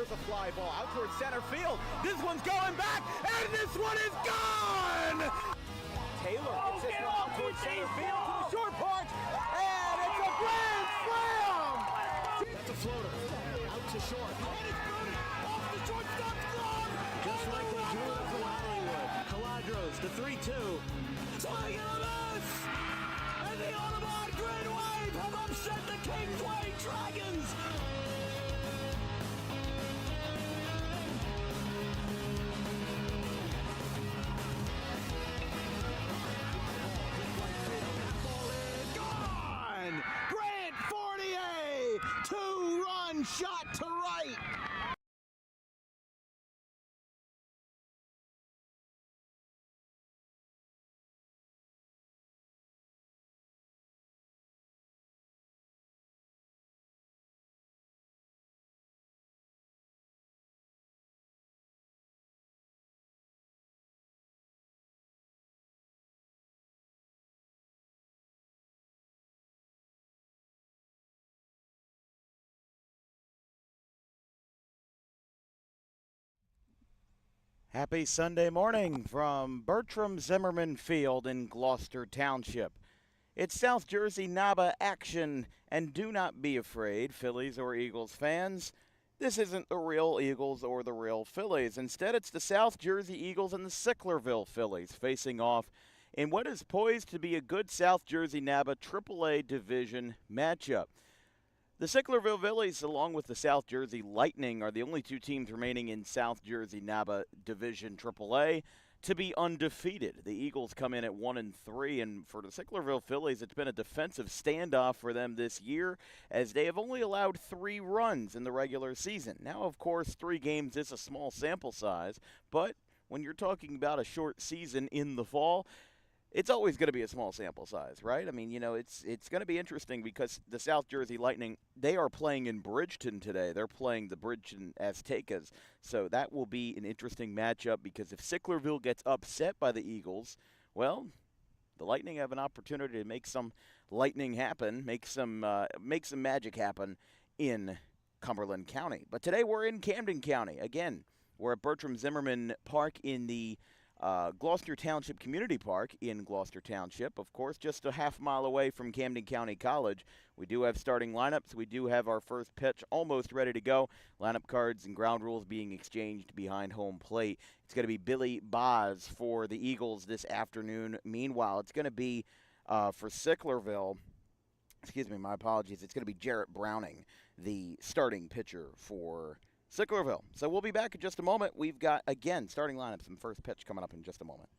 Here's a fly ball out towards center field. This one's going back, and this one is gone! Taylor gets this one out towards center field to the short porch, and it's a grand slam! That's a floater, out to short. And it's good, off the shortstop's glove! Just like they drew it from Hollywood. Caladros, the 3-2. Swing and a miss! And the Audubon Green Wave have upset the Kingsway Dragons! Grant Fournier, two-run shot to right. Happy Sunday morning from Bertram Zimmerman Field in Gloucester Township. It's South Jersey NABA action, and do not be afraid, Phillies or Eagles fans. This isn't the real Eagles or the real Phillies. Instead, it's the South Jersey Eagles and the Sicklerville Phillies facing off in what is poised to be a good South Jersey NABA AAA division matchup. The Sicklerville Phillies, along with the South Jersey Lightning, are the only two teams remaining in South Jersey NABA Division AAA to be undefeated. The Eagles come in at 1-3, and for the Sicklerville Phillies, it's been a defensive standoff for them this year, as they have only allowed 3 runs in the regular season. Now, of course, 3 games is a small sample size, but when you're talking about a short season in the fall, it's always going to be a small sample size, right? I mean, you know, it's going to be interesting because the South Jersey Lightning, they are playing in Bridgeton today. They're playing the Bridgeton Aztecas. So that will be an interesting matchup because if Sicklerville gets upset by the Eagles, well, the Lightning have an opportunity to make some lightning happen, make some magic happen in Cumberland County. But today we're in Camden County. Again, we're at Bertram Zimmerman Park in the Gloucester Township Community Park in Gloucester Township, of course, just a half-mile away from Camden County College. We do have starting lineups. We do have our first pitch almost ready to go. Lineup cards and ground rules being exchanged behind home plate. It's going to be Billy Boz for the Eagles this afternoon. Meanwhile, it's going to be for Sicklerville. Excuse me, my apologies. It's going to be Jarrett Browning, the starting pitcher for Sicklerville. So we'll be back in just a moment. We've got, again, starting lineups and first pitch coming up in just a moment.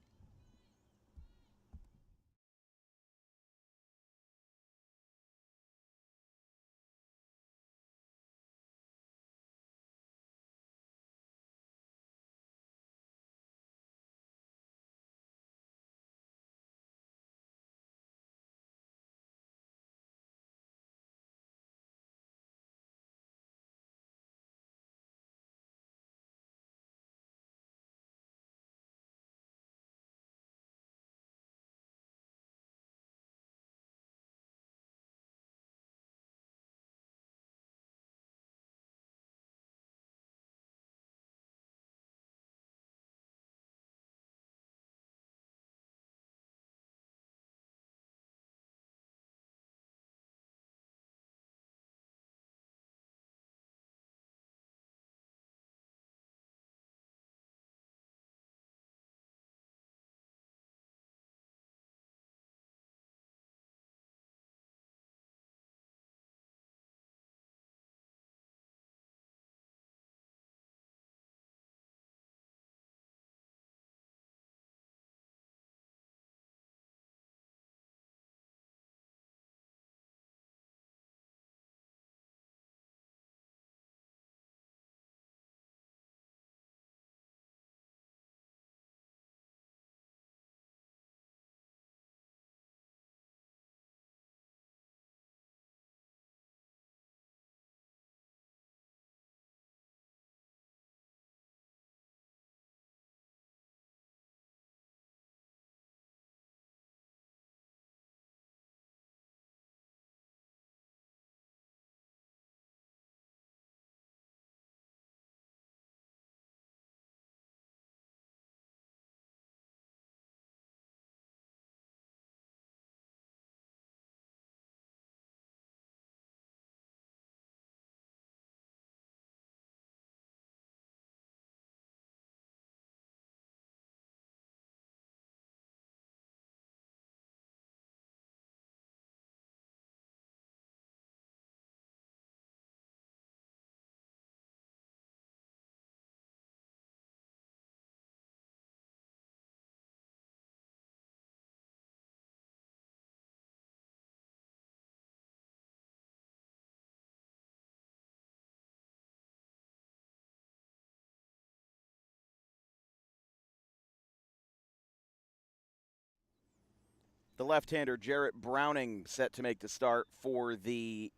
The left-hander Jarrett Browning set to make the start for the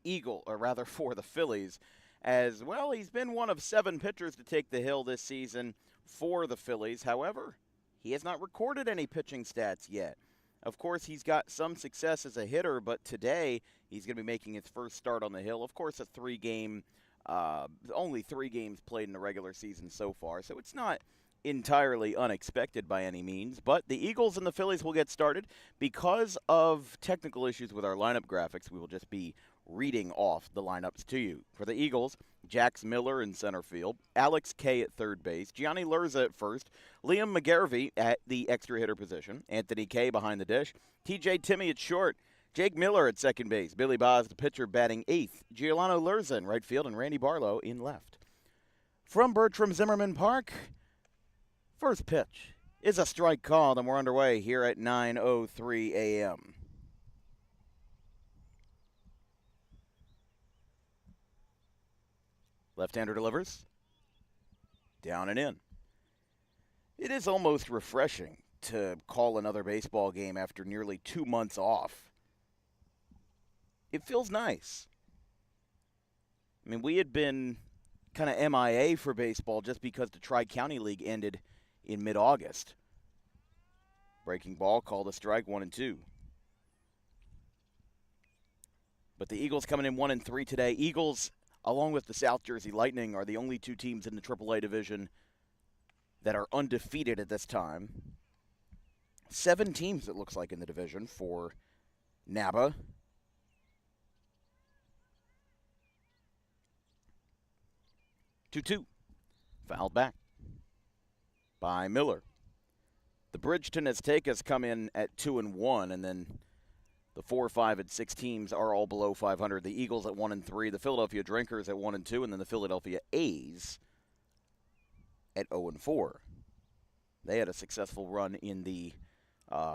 for the Phillies. As well, he's been one of 7 pitchers to take the hill this season for the Phillies. However, he has not recorded any pitching stats yet. Of course, he's got some success as a hitter, but today he's going to be making his first start on the hill. Of course, only 3 games played in the regular season so far, so it's not entirely unexpected by any means. But the Eagles and the Phillies will get started. Because of technical issues with our lineup graphics, we will just be reading off the lineups to you. For the Eagles, Jax Miller in center field, Alex Kay at third base, Gianni Lurza at first, Liam McGarvey at the extra hitter position, Anthony Kay behind the dish, TJ Timmy at short, Jake Miller at second base, Billy Boz, the pitcher, batting 8th, Giuliano Lurza in right field, and Randy Barlow in left. From Bertram Zimmerman Park, first pitch is a strike called, and we're underway here at 9:03 a.m. Left-hander delivers. Down and in. It is almost refreshing to call another baseball game after nearly 2 months off. It feels nice. I mean, we had been kind of MIA for baseball just because the Tri-County League ended in mid-August. Breaking ball, called a strike, 1-2. But the Eagles coming in 1-3 today. Eagles, along with the South Jersey Lightning, are the only 2 teams in the AAA division that are undefeated at this time. 7 teams, it looks like, in the division for NABA. Two. Fouled back by Miller. The Bridgeton Aztecas come in at 2-1, and then the 4, 5, and 6 teams are all below 500. The Eagles at 1-3, the Philadelphia Drinkers at 1-2, and then the Philadelphia A's at 0-4. They had a successful run in the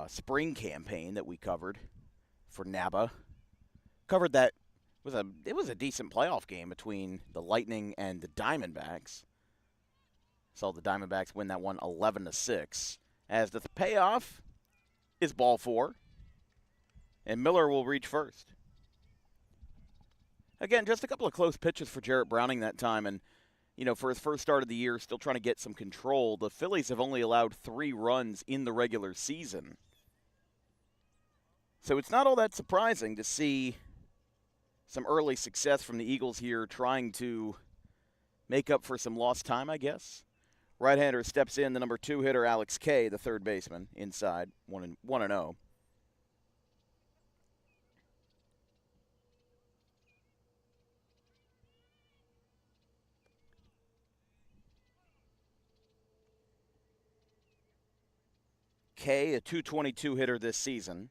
spring campaign that we covered for NABA. Covered that. It was a decent playoff game between the Lightning and the Diamondbacks. Saw the Diamondbacks win that one 11-6. As the payoff is ball 4. And Miller will reach first. Again, just a couple of close pitches for Jarrett Browning that time. And, for his first start of the year, still trying to get some control. The Phillies have only allowed 3 runs in the regular season. So it's not all that surprising to see some early success from the Eagles here, trying to make up for some lost time, I guess. Right-hander steps in, the number 2 hitter, Alex Kay, the third baseman, inside, 1-0. Kay, a .222 hitter this season.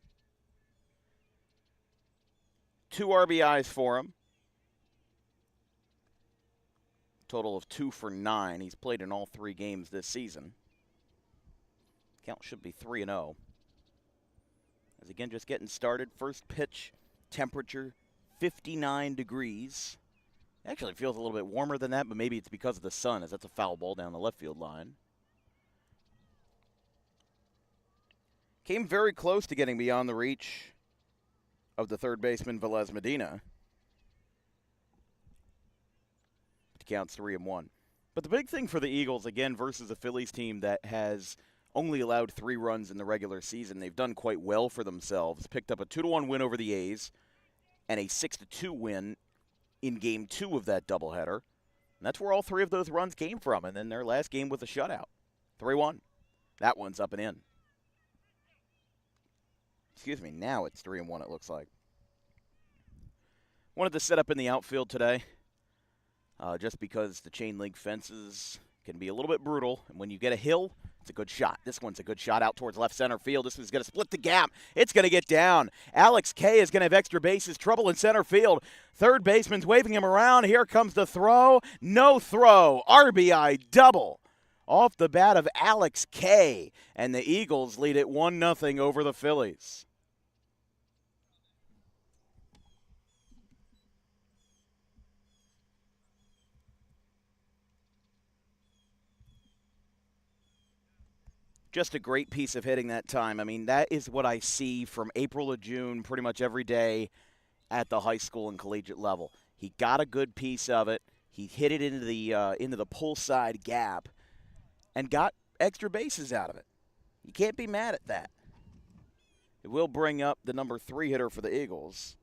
2 RBIs for him. Total of 2 for 9. He's played in all 3 games this season. Count should be 3-0. As again, just getting started. First pitch, temperature 59 degrees. Actually feels a little bit warmer than that, but maybe it's because of the sun, as that's a foul ball down the left field line. Came very close to getting beyond the reach of the third baseman, Velez Medina. It counts 3-1. But the big thing for the Eagles, again, versus a Phillies team that has only allowed 3 runs in the regular season, they've done quite well for themselves. Picked up a 2-1 win over the A's and a 6-2 win in Game 2 of that doubleheader. And that's where all 3 of those runs came from. And then their last game was a shutout. 3-1. That one's up and in. Excuse me, now it's 3-1, it looks like. Wanted to set up in the outfield today, just because the chain link fences can be a little bit brutal. And when you get a hill, it's a good shot. This one's a good shot out towards left center field. This one's going to split the gap. It's going to get down. Alex Kay is going to have extra bases, trouble in center field. Third baseman's waving him around. Here comes the throw. No throw. RBI double off the bat of Alex Kay. And the Eagles lead it 1-0 over the Phillies. Just a great piece of hitting that time. I mean, that is what I see from April to June pretty much every day at the high school and collegiate level. He got a good piece of it. He hit it into the pull side gap and got extra bases out of it. You can't be mad at that. It will bring up the number 3 hitter for the Eagles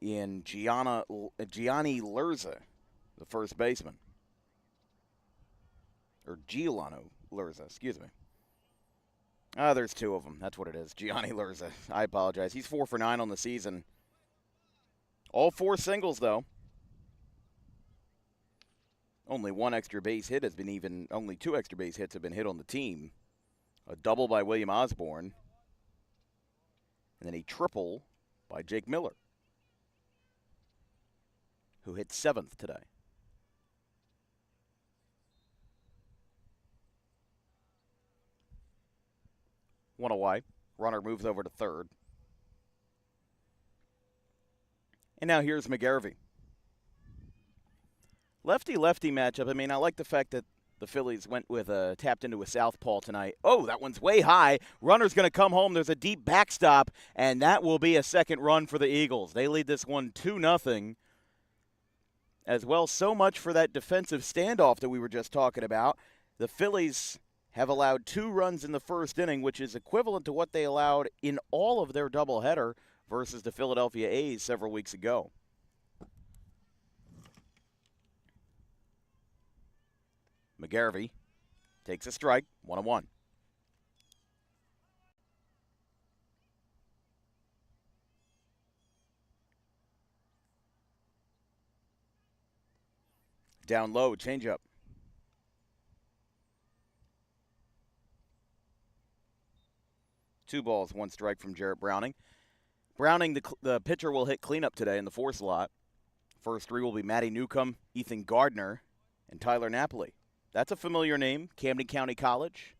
in Gianni Lerza, the first baseman. Or Giuliano Lerza, excuse me. There's 2 of them. That's what it is. Gianni Lerza. I apologize. He's 4 for 9 on the season. All 4 singles, though. Only 1 extra base hit has been only 2 extra base hits have been hit on the team. A double by William Osborne. And then a triple by Jake Miller, who hit 7th today. One away. Runner moves over to third. And now here's McGarvey. Lefty-lefty matchup. I mean, I like the fact that the Phillies went with tapped into a southpaw tonight. Oh, that one's way high. Runner's going to come home. There's a deep backstop, and that will be a second run for the Eagles. They lead this one 2-0. As well, so much for that defensive standoff that we were just talking about. The Phillies have allowed 2 runs in the first inning, which is equivalent to what they allowed in all of their doubleheader versus the Philadelphia A's several weeks ago. McGarvey takes a strike, 1-1. Down low, changeup. Two balls, 1 strike from Jarrett Browning. Browning, the pitcher, will hit cleanup today in the 4 slot. First 3 will be Matty Newcomb, Ethan Gardner, and Tyler Napoli. That's a familiar name, Camden County College.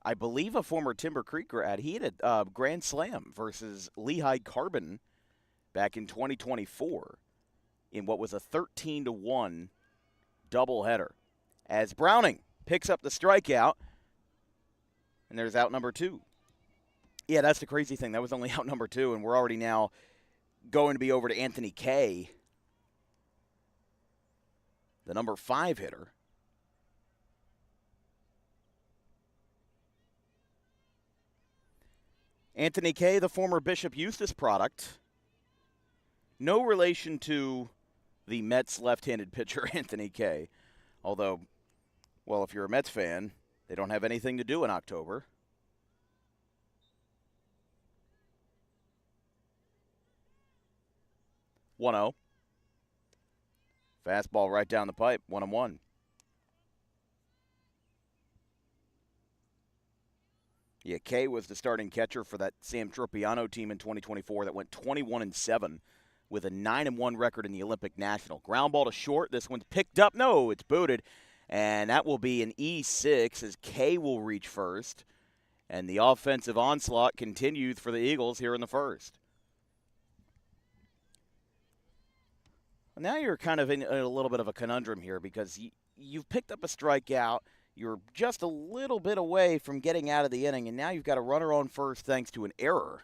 I believe a former Timber Creek grad. He hit a grand slam versus Lehigh Carbon back in 2024 in what was a 13-1 doubleheader. As Browning picks up the strikeout, and there's out number 2. Yeah, that's the crazy thing. That was only out number 2, and we're already now going to be over to Anthony Kay, the number 5 hitter. Anthony Kay, the former Bishop Eustis product. No relation to the Mets left-handed pitcher, Anthony Kay. Although, well, if you're a Mets fan, they don't have anything to do in October. One-0. Fastball right down the pipe, 1-1. Yeah, Kay was the starting catcher for that Sam Tropiano team in 2024 that went 21-7 with a 9-1 record in the Olympic National. Ground ball to short. This one's picked up. No, it's booted. And that will be an E6 as Kay will reach first. And the offensive onslaught continues for the Eagles here in the first. Now you're kind of in a little bit of a conundrum here because you've picked up a strikeout. You're just a little bit away from getting out of the inning, and now you've got a runner on first thanks to an error.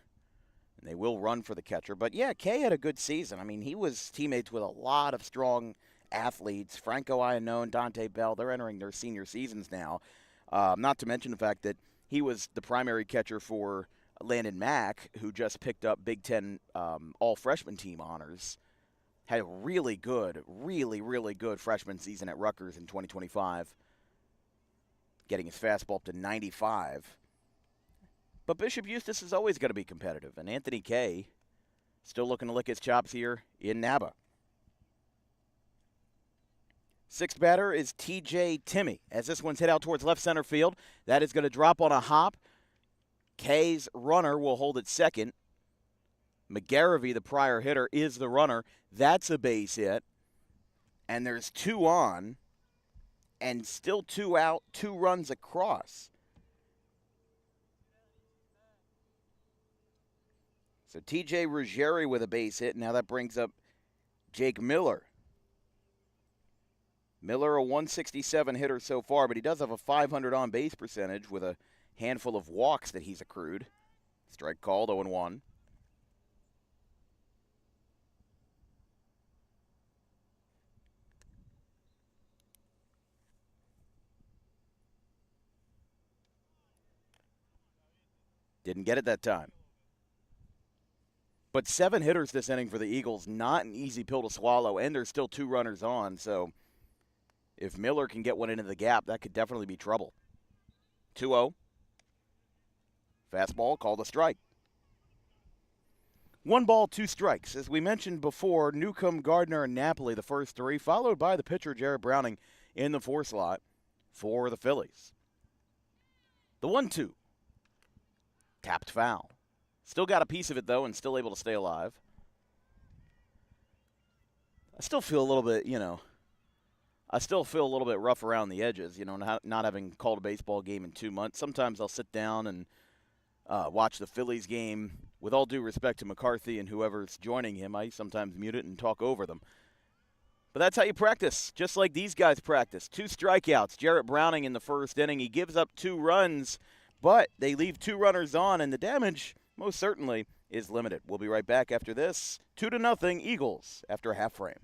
And they will run for the catcher. But, yeah, Kay had a good season. I mean, he was teammates with a lot of strong athletes. Franco Iannone, Dante Bell, they're entering their senior seasons now. Not to mention the fact that he was the primary catcher for Landon Mack, who just picked up Big Ten all-freshman team honors. Had a really good freshman season at Rutgers in 2025. Getting his fastball up to 95. But Bishop Eustis is always going to be competitive, and Anthony Kay still looking to lick his chops here in NABA. Sixth batter is TJ Timmy. As this one's hit out towards left center field, that is going to drop on a hop. Kay's runner will hold at second. McGarvey, the prior hitter, is the runner. That's a base hit. And there's 2 on. And still 2 out, 2 runs across. So TJ Ruggieri with a base hit. Now that brings up Jake Miller. Miller, a 167 hitter so far, but he does have a 500 on-base percentage with a handful of walks that he's accrued. Strike called, 0-1. Didn't get it that time. But 7 hitters this inning for the Eagles, not an easy pill to swallow, and there's still 2 runners on, so if Miller can get one into the gap, that could definitely be trouble. 2-0. Fastball called a strike. 1 ball, 2 strikes. As we mentioned before, Newcomb, Gardner, and Napoli, the first 3, followed by the pitcher, Jarrett Browning, in the 4 slot for the Phillies. The 1-2. Tapped foul. Still got a piece of it, though, and still able to stay alive. I still feel a little bit, rough around the edges, not having called a baseball game in 2 months. Sometimes I'll sit down and watch the Phillies game. With all due respect to McCarthy and whoever's joining him, I sometimes mute it and talk over them. But that's how you practice, just like these guys practice. 2 strikeouts. Jarrett Browning in the first inning. He gives up 2 runs, but they leave 2 runners on, and the damage most certainly is limited. We'll be right back after this. 2-0 Eagles after a half frame.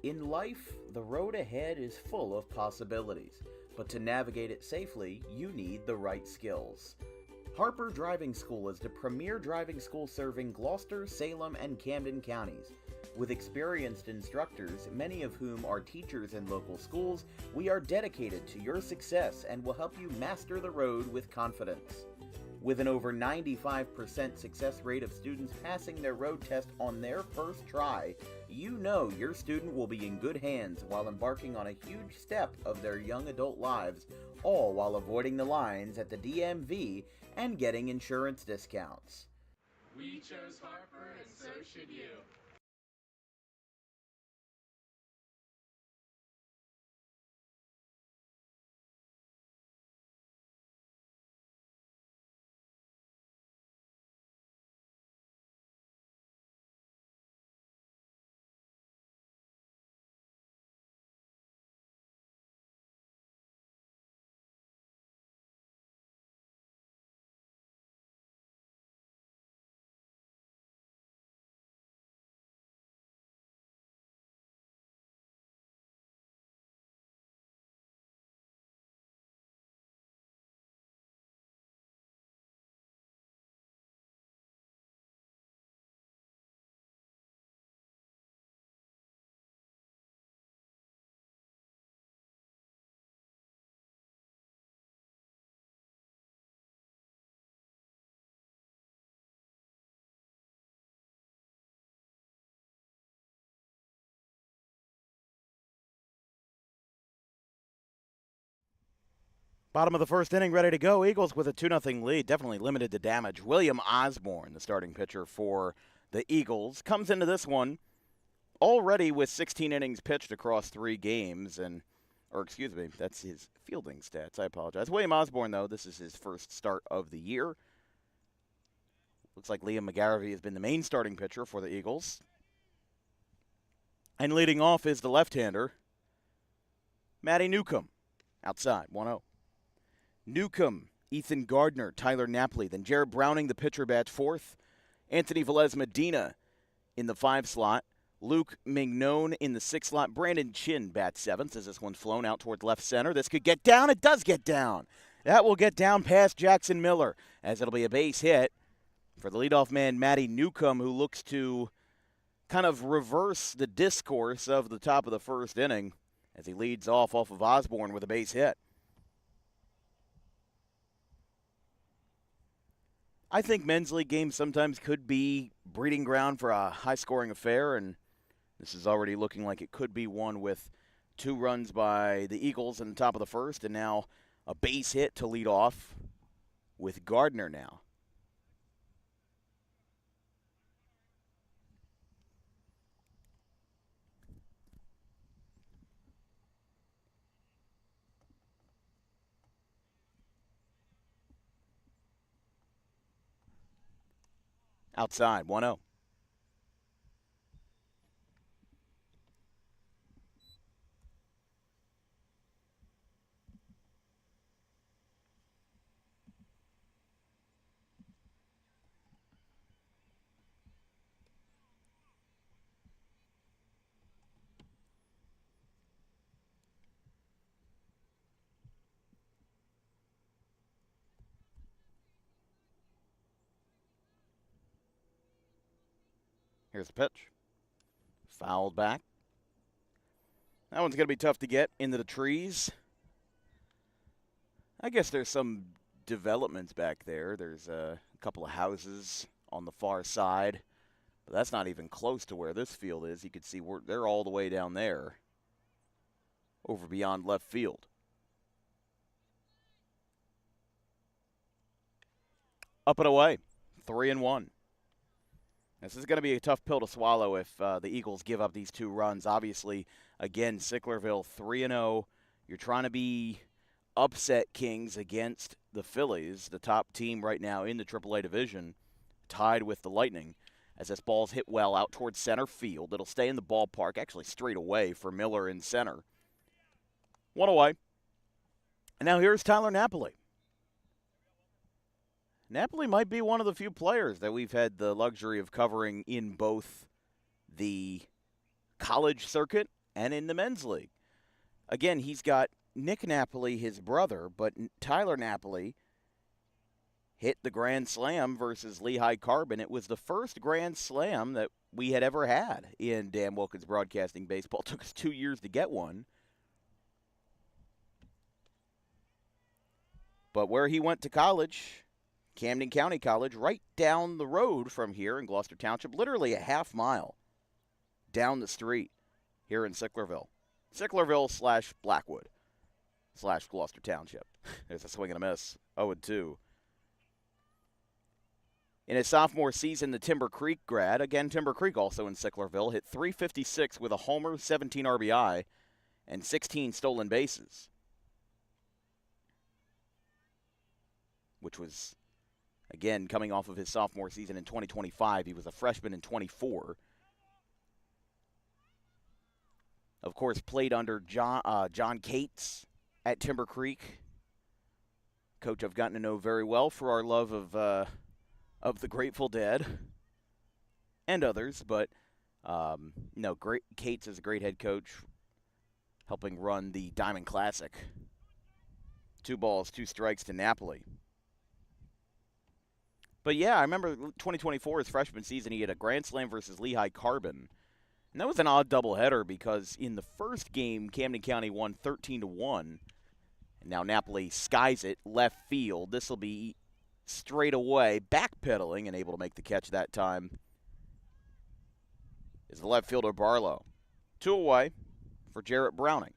In life, the road ahead is full of possibilities, but to navigate it safely, you need the right skills. Harper Driving School is the premier driving school serving Gloucester, Salem, and Camden counties. With experienced instructors, many of whom are teachers in local schools, we are dedicated to your success and will help you master the road with confidence. With an over 95% success rate of students passing their road test on their first try, you know your student will be in good hands while embarking on a huge step of their young adult lives, all while avoiding the lines at the DMV and getting insurance discounts. We chose Harper, and so should you. Bottom of the first inning, ready to go. Eagles with a 2-0 lead, definitely limited to damage. William Osborne, the starting pitcher for the Eagles, comes into this one already with 16 innings pitched across 3 games. That's his fielding stats. I apologize. William Osborne, though, this is his first start of the year. Looks like Liam McGarvey has been the main starting pitcher for the Eagles. And leading off is the left-hander, Matty Newcomb, outside, 1-0. Newcomb, Ethan Gardner, Tyler Napoli, then Jarrett Browning, the pitcher, bats 4th. Anthony Velez Medina in the 5 slot. Luke Mignone in the 6 slot. Brandon Chin bats 7th as this one's flown out towards left center. This could get down. It does get down. That will get down past Jackson Miller as it'll be a base hit for the leadoff man, Matty Newcomb, who looks to kind of reverse the discourse of the top of the first inning as he leads off of Osborne with a base hit. I think men's league games sometimes could be breeding ground for a high-scoring affair, and this is already looking like it could be one with 2 runs by the Eagles in the top of the first, and now a base hit to lead off with Gardner now. Outside, 1-0. Here's the pitch. Fouled back. That one's going to be tough to get into the trees. I guess there's some developments back there. There's a couple of houses on the far side, but that's not even close to where this field is. You can see they're all the way down there, over beyond left field. Up and away, 3-1. This is going to be a tough pill to swallow if the Eagles give up these 2 runs. Obviously, again, Sicklerville 3-0. You're trying to be upset kings against the Phillies, the top team right now in the AAA division, tied with the Lightning. As this ball's hit well out towards center field, it'll stay in the ballpark, actually straight away for Miller in center. 1 away. And now here's Tyler Napoli. Napoli might be one of the few players that we've had the luxury of covering in both the college circuit and in the men's league. Again, he's got Nick Napoli, his brother, but Tyler Napoli hit the Grand Slam versus Lehigh Carbon. It was the first Grand Slam that we had ever had in Dan Wilkins Broadcasting baseball. It took us 2 years to get one. But where he went to college, Camden County College, right down the road from here in Gloucester Township, literally a half mile down the street here in Sicklerville. Sicklerville / Blackwood / Gloucester Township. There's a swing and a miss. 0-2. In his sophomore season, the Timber Creek grad, again Timber Creek also in Sicklerville, hit .356 with a homer, 17 RBI, and 16 stolen bases, which was, again, coming off of his sophomore season in 2025. He was a freshman in 24. Of course, played under John Cates at Timber Creek. Coach I've gotten to know very well for our love of the Grateful Dead and others. But, Cates is a great head coach, helping run the Diamond Classic. 2 balls, 2 strikes to Napoli. But, yeah, I remember 2024, his freshman season, he had a Grand Slam versus Lehigh Carbon. And that was an odd doubleheader because in the first game, Camden County won 13-1. And now Napoli skies it left field. This will be straight away, backpedaling and able to make the catch that time is the left fielder Barlow. 2 away for Jarrett Browning.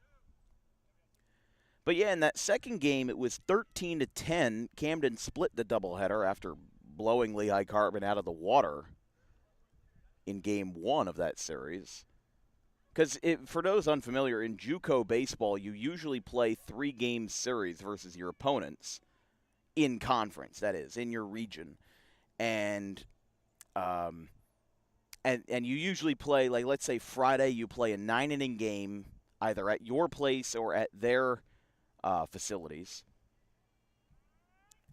But, yeah, in that second game, it was 13-10. Camden split the doubleheader after blowing Lehigh Carbon out of the water in Game 1 of that series. Because for those unfamiliar, in JUCO baseball, you usually play 3-game series versus your opponents in conference, that is, in your region. And you usually play, like, let's say Friday, you play a 9-inning game either at your place or at their facilities.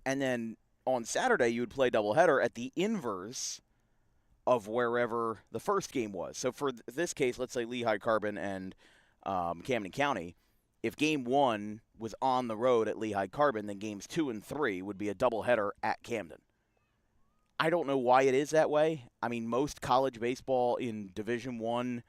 And then on Saturday, you would play doubleheader at the inverse of wherever the first game was. So for this case, let's say Lehigh Carbon and Camden County, if Game 1 was on the road at Lehigh Carbon, then Games 2 and 3 would be a doubleheader at Camden. I don't know why it is that way. I mean, most college baseball in Division I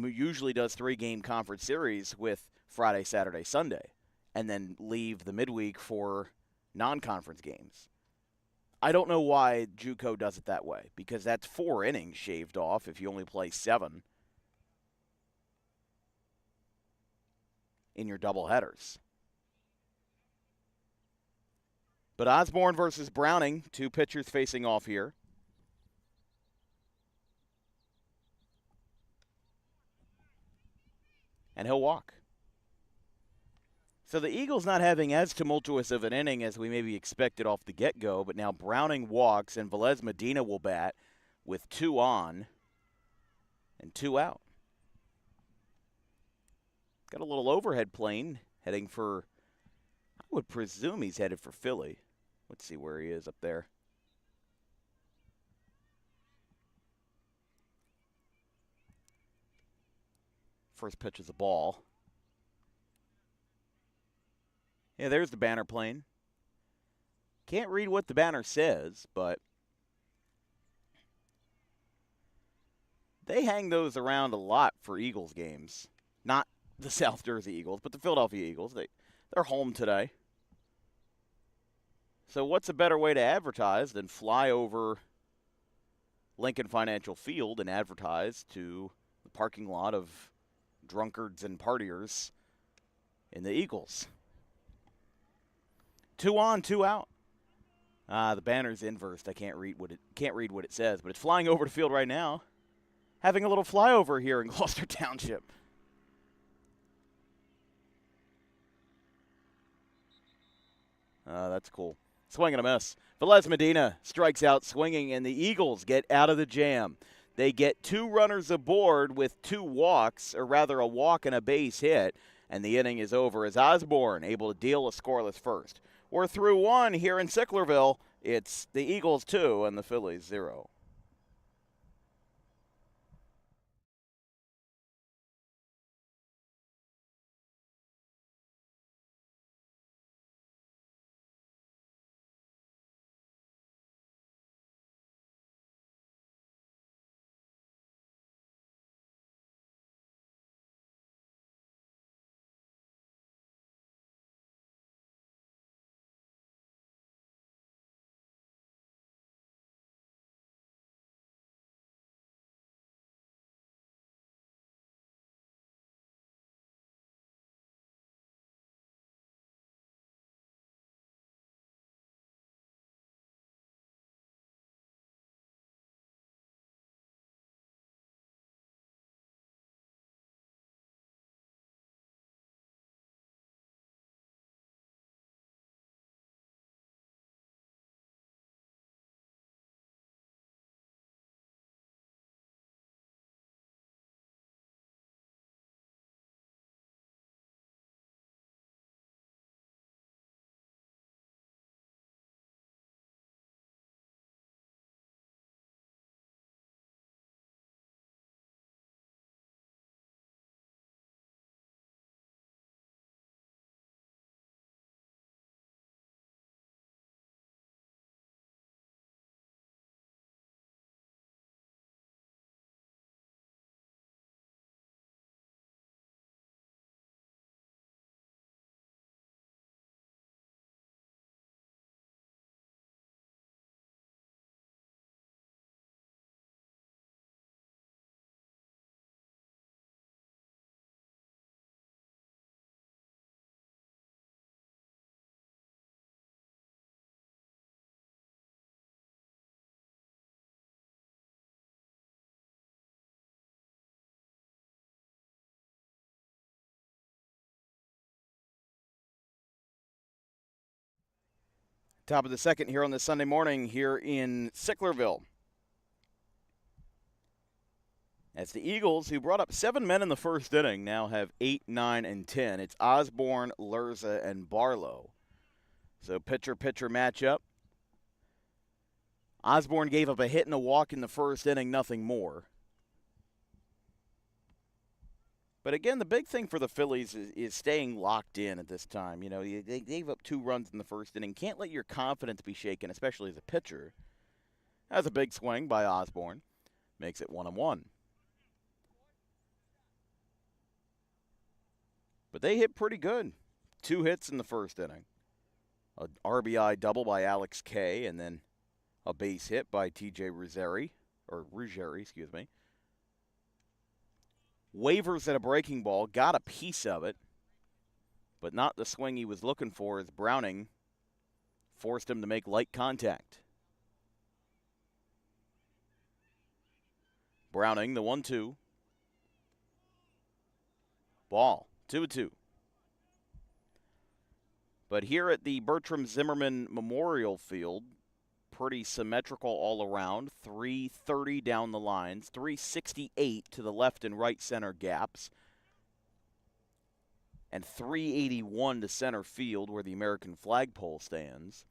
usually does 3-game conference series with Friday, Saturday, Sunday, and then leave the midweek for non-conference games. I don't know why JUCO does it that way, because that's 4 innings shaved off if you only play 7 in your doubleheaders. But Osborne versus Browning, 2 pitchers facing off here. And he'll walk. So the Eagles not having as tumultuous of an inning as we maybe expected off the get-go, but now Browning walks and Velez Medina will bat with 2 on and 2 out. Got a little overhead plane heading for, I would presume he's headed for Philly. Let's see where he is up there. First pitch is a ball. Yeah, there's the banner plane. Can't read what the banner says, but they hang those around a lot for Eagles games. Not the South Jersey Eagles, but the Philadelphia Eagles. They're home today. So what's a better way to advertise than fly over Lincoln Financial Field and advertise to the parking lot of drunkards and partiers in the Eagles? 2 on, 2 out. The banner's inversed. I can't read what it says, but it's flying over the field right now. Having a little flyover here in Gloucester Township. That's cool. Swing and a miss. Velez Medina strikes out swinging, and the Eagles get out of the jam. They get 2 runners aboard with 2 walks, or rather a walk and a base hit, and the inning is over as Osborne able to deal a scoreless first. We're through 1 here in Sicklerville. It's the Eagles 2 and the Phillies 0. Top of the second here on this Sunday morning here in Sicklerville. As the Eagles, who brought up 7 men in the first inning, now have 8, 9, and 10. It's Osborne, Lerza, and Barlow. So pitcher-pitcher matchup. Osborne gave up a hit and a walk in the first inning, nothing more. But again, the big thing for the Phillies is staying locked in at this time. You know, they gave up 2 runs in the first inning. Can't let your confidence be shaken, especially as a pitcher. That's a big swing by Osborne. Makes it 1-1. But they hit pretty good. 2 hits in the first inning. An RBI double by Alex Kay, and then a base hit by TJ Ruggieri, excuse me. Wavers at a breaking ball, got a piece of it, but not the swing he was looking for as Browning forced him to make light contact. Browning, the 1-2. Ball, 2-2. But here at the Bertram Zimmerman Memorial Field, pretty symmetrical all around. 330 down the lines, 368 to the left and right center gaps, and 381 to center field where the American flagpole stands.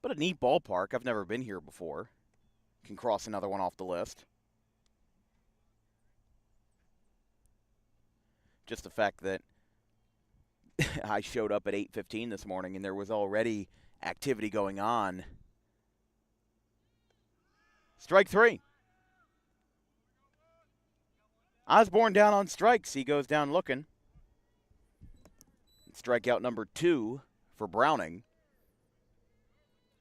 But a neat ballpark. I've never been here before. Can cross another one off the list. Just the fact that I showed up at 8:15 this morning and there was already activity going on. Strike three. Osborne down on strikes. He goes down looking. Strikeout number 2 for Browning.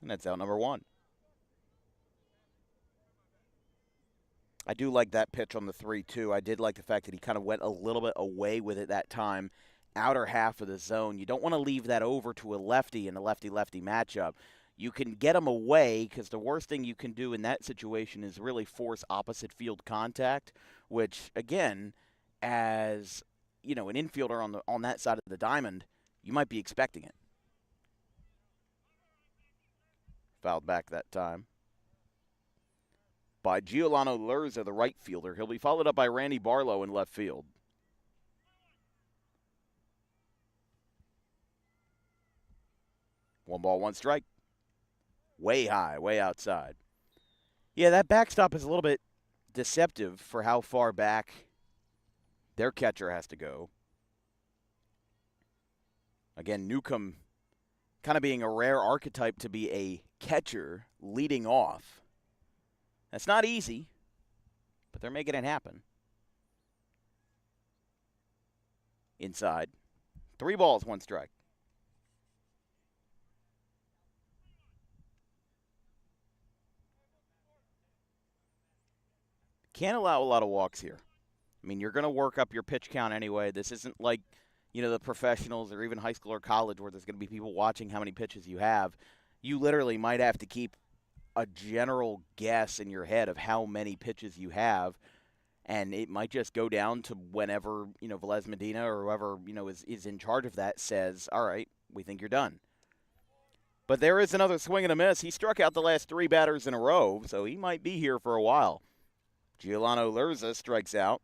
And that's out number 1. I do like that pitch on the 3-2. I did like the fact that he kind of went a little bit away with it that time. Outer half of the zone. You don't want to leave that over to a lefty in a lefty-lefty matchup. You can get him away because the worst thing you can do in that situation is really force opposite field contact, which, again, as an infielder on that side of the diamond, you might be expecting it. Fouled back that time by Giuliano Lerza, the right fielder. He'll be followed up by Randy Barlow in left field. One ball, one strike. Way high, way outside. Yeah, that backstop is a little bit deceptive for how far back their catcher has to go. Again, Newcomb kind of being a rare archetype to be a catcher leading off. That's not easy, but they're making it happen. Inside. 3 balls, 1 strike. Can't allow a lot of walks here. I mean, you're going to work up your pitch count anyway. This isn't like, the professionals or even high school or college where there's going to be people watching how many pitches you have. You literally might have to keep a general guess in your head of how many pitches you have, and it might just go down to whenever, Velez Medina or whoever, is in charge of that says, all right, we think you're done. But there is another swing and a miss. He struck out the last 3 batters in a row, so he might be here for a while. Giuliano Lerza strikes out.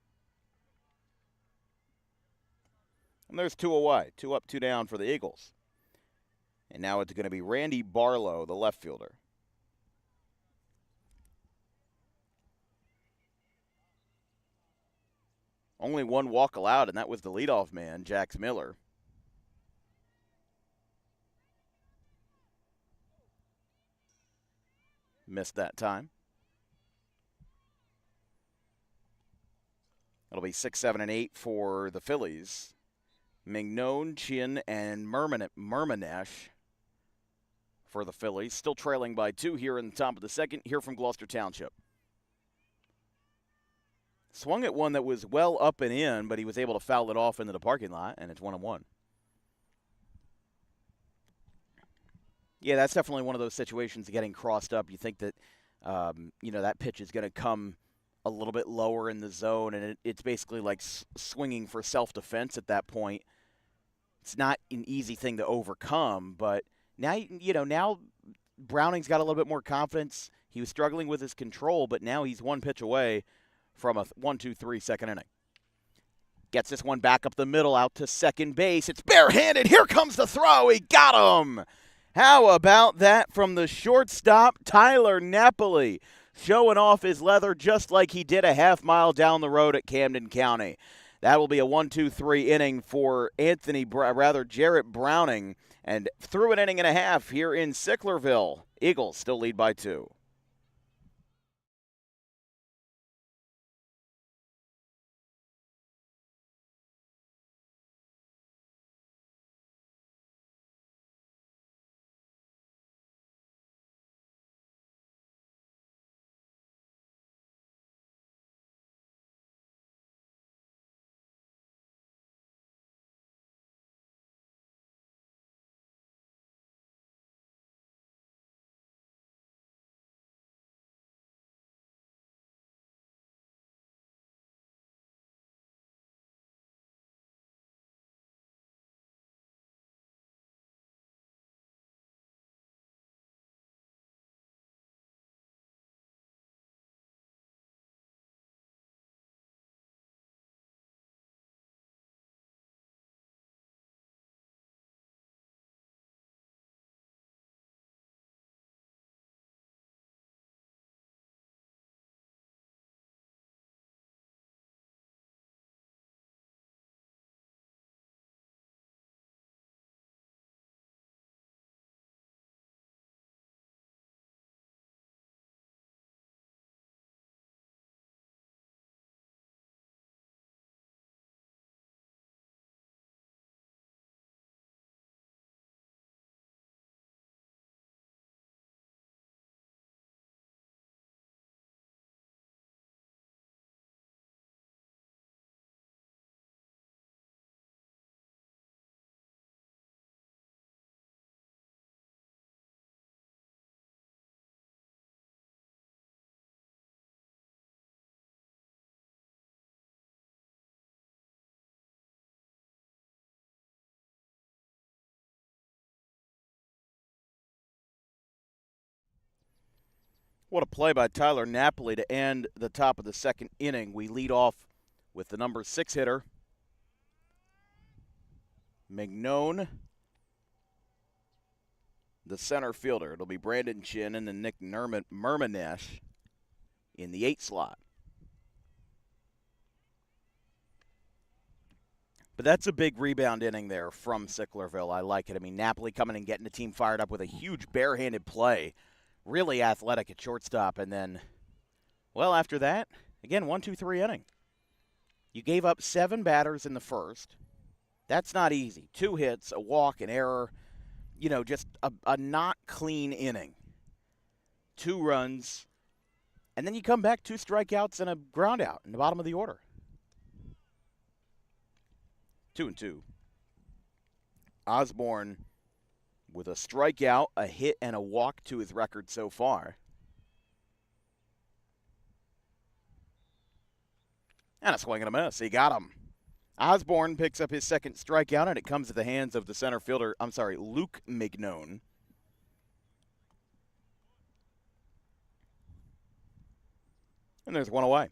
And there's 2 away. 2 up, 2 down for the Eagles. And now it's going to be Randy Barlow, the left fielder. Only 1 walk allowed, and that was the leadoff man, Jax Miller. Missed that time. It'll be 6, 7, and 8 for the Phillies. Mignon, Chin, and Murmanesh for the Phillies. Still trailing by 2 here in the top of the second, here from Gloucester Township. Swung at one that was well up and in, but he was able to foul it off into the parking lot, and it's 1-1. Yeah, that's definitely one of those situations getting crossed up. You think that, that pitch is going to come a little bit lower in the zone, and it's basically like swinging for self-defense at that point. It's not an easy thing to overcome, but now Browning's got a little bit more confidence. He was struggling with his control, but now he's 1 pitch away from a 1-2-3 second inning. Gets this one back up the middle out to second base. It's barehanded. Here comes the throw. He got him. How about that from the shortstop, Tyler Napoli, showing off his leather just like he did a half mile down the road at Camden County. That will be a 1-2-3 inning for Jarrett Browning. And through an inning and a half here in Sicklerville, Eagles still lead by 2. What a play by Tyler Napoli to end the top of the second inning. We lead off with the number 6 hitter, Mignone, the center fielder. It'll be Brandon Chin and then Nick Murmanesh in the 8 slot. But that's a big rebound inning there from Sicklerville. I like it. I mean, Napoli coming and getting the team fired up with a huge barehanded play. Really athletic at shortstop. And then, well, after that, again, 1-2-3 inning. You gave up 7 batters in the first. That's not easy. 2 hits, a walk, an error. You know, just a not clean inning. 2 runs. And then you come back 2 strikeouts and a ground out in the bottom of the order. 2-2. Osborne with a strikeout, a hit, and a walk to his record so far. And a swing and a miss. He got him. Osborne picks up his second strikeout, and it comes at the hands of the center fielder, Luke Mignone. And there's one away.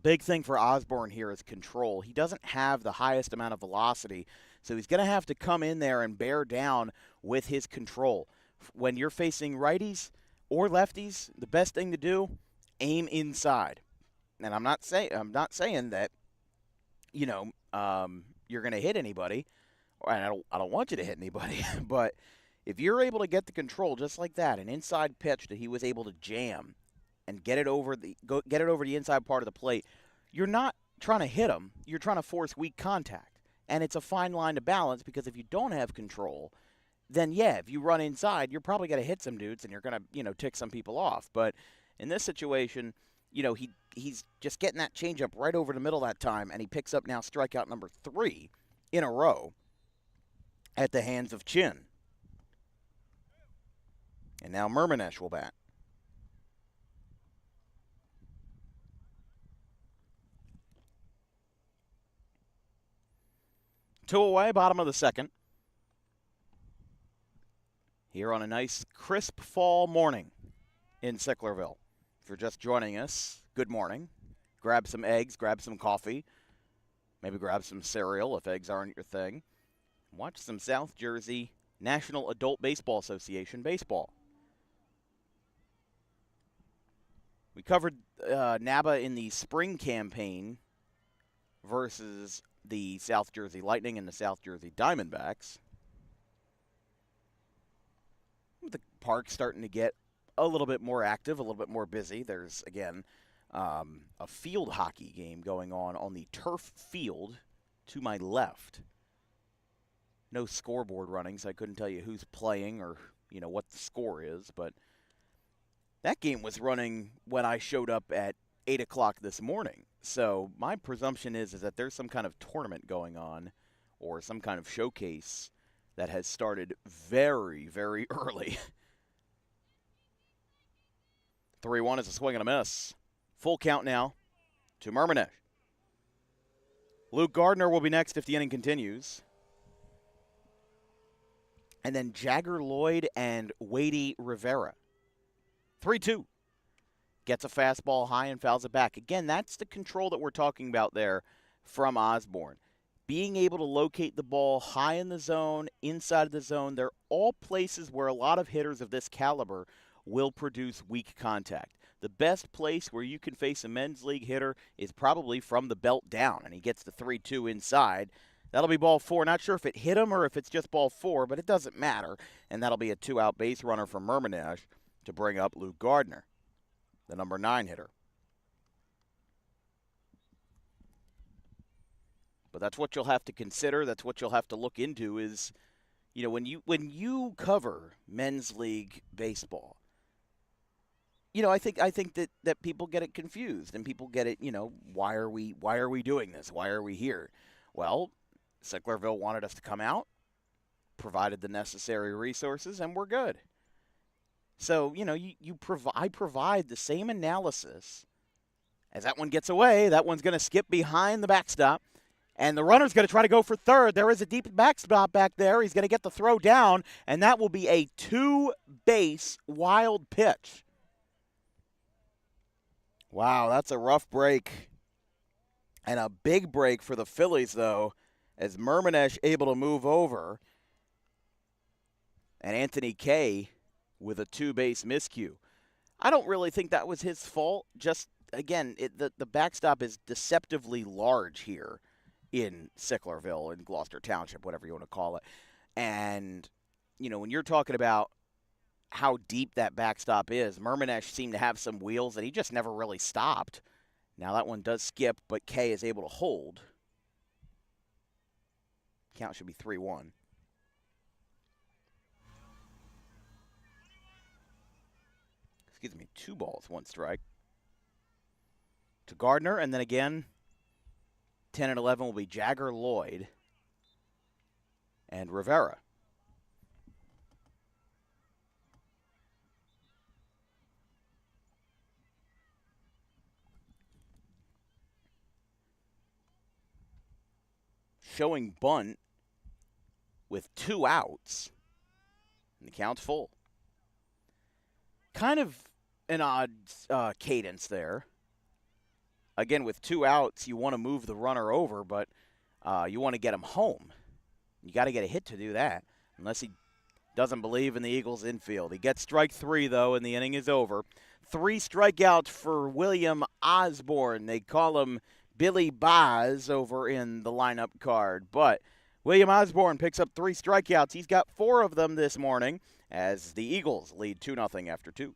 Big thing for Osborne here is control. He doesn't have the highest amount of velocity, so he's going to have to come in there and bear down with his control. When you're facing righties or lefties, the best thing to do, aim inside. And I'm not saying that, you know, you're going to hit anybody. And I don't want you to hit anybody, but if you're able to get the control just like that, an inside pitch that he was able to jam and get it over the inside part of the plate, you're not trying to hit him. You're trying to force weak contact. And it's a fine line to balance because if you don't have control, then, yeah, if you run inside, you're probably going to hit some dudes and you're going to, you know, tick some people off. But in this situation, you know, he's just getting that changeup right over the middle that time, and he picks up now strikeout number 3 in a row at the hands of Chin. And now Murmanesh will bat. 2 away, bottom of the second. Here on a nice, crisp fall morning in Sicklerville. If you're just joining us, good morning. Grab some eggs, grab some coffee, maybe grab some cereal if eggs aren't your thing. Watch some South Jersey National Adult Baseball Association baseball. We covered NABA in the spring campaign versus the South Jersey Lightning and the South Jersey Diamondbacks. The park's starting to get a little bit more active, a little bit more busy. There's, again, a field hockey game going on the turf field to my left. No scoreboard running, so I couldn't tell you who's playing or, you know, what the score is. But that game was running when I showed up at 8 o'clock this morning. So my presumption is that there's some kind of tournament going on or some kind of showcase that has started very, very early. 3-1 is a swing and a miss. Full count now to Murmanesh. Luke Gardner will be next if the inning continues. And then Jagger Lloyd and Wadey Rivera. 3-2. Gets a fastball high and fouls it back. Again, that's the control that we're talking about there from Osborne. Being able to locate the ball high in the zone, inside of the zone, they're all places where a lot of hitters of this caliber will produce weak contact. The best place where you can face a men's league hitter is probably from the belt down, and he gets the 3-2 inside. That'll be ball 4. Not sure if it hit him or if it's just ball 4, but it doesn't matter. And that'll be a 2-out base runner for Murmanesh to bring up Luke Gardner, the number 9 hitter. But that's what you'll have to consider. That's what you'll have to look into is, you know, when you cover men's league baseball, you know, I think that people get it confused and people get it, you know, why are we doing this? Why are we here? Well, Sicklerville wanted us to come out, provided the necessary resources, and we're good. So, you know, I provide the same analysis. As that one gets away, that one's going to skip behind the backstop, and the runner's going to try to go for third. There is a deep backstop back there. He's going to get the throw down, and that will be a 2-base wild pitch. Wow, that's a rough break. And a big break for the Phillies, though, as Murmanesh able to move over. And Anthony Kay with a two-base miscue. I don't really think that was his fault. Just, again, the backstop is deceptively large here in Sicklerville, in Gloucester Township, whatever you want to call it. And, when you're talking about how deep that backstop is, Murmanesh seemed to have some wheels that he just never really stopped. Now that one does skip, but Kay is able to hold. Count should be 3-1. Excuse me, 2 balls, 1 strike. To Gardner, and then again, 10 and 11 will be Jagger, Lloyd, and Rivera. Showing bunt with 2 outs, and the count's full. Kind of an odd cadence there. Again, with 2 outs, you want to move the runner over, but you want to get him home. You got to get a hit to do that, unless he doesn't believe in the Eagles' infield. He gets strike 3, though, and the inning is over. 3 strikeouts for William Osborne. They call him Billy Boz over in the lineup card. But William Osborne picks up 3 strikeouts. He's got 4 of them this morning as the Eagles lead 2-0 after 2.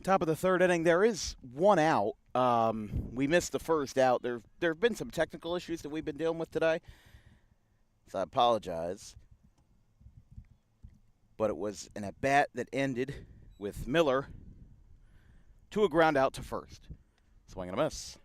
Top of the 3rd inning, there is 1 out. We missed the first out. There have been some technical issues that we've been dealing with today, so I apologize. But it was an at-bat that ended with Miller to a ground out to first. Swing and a miss.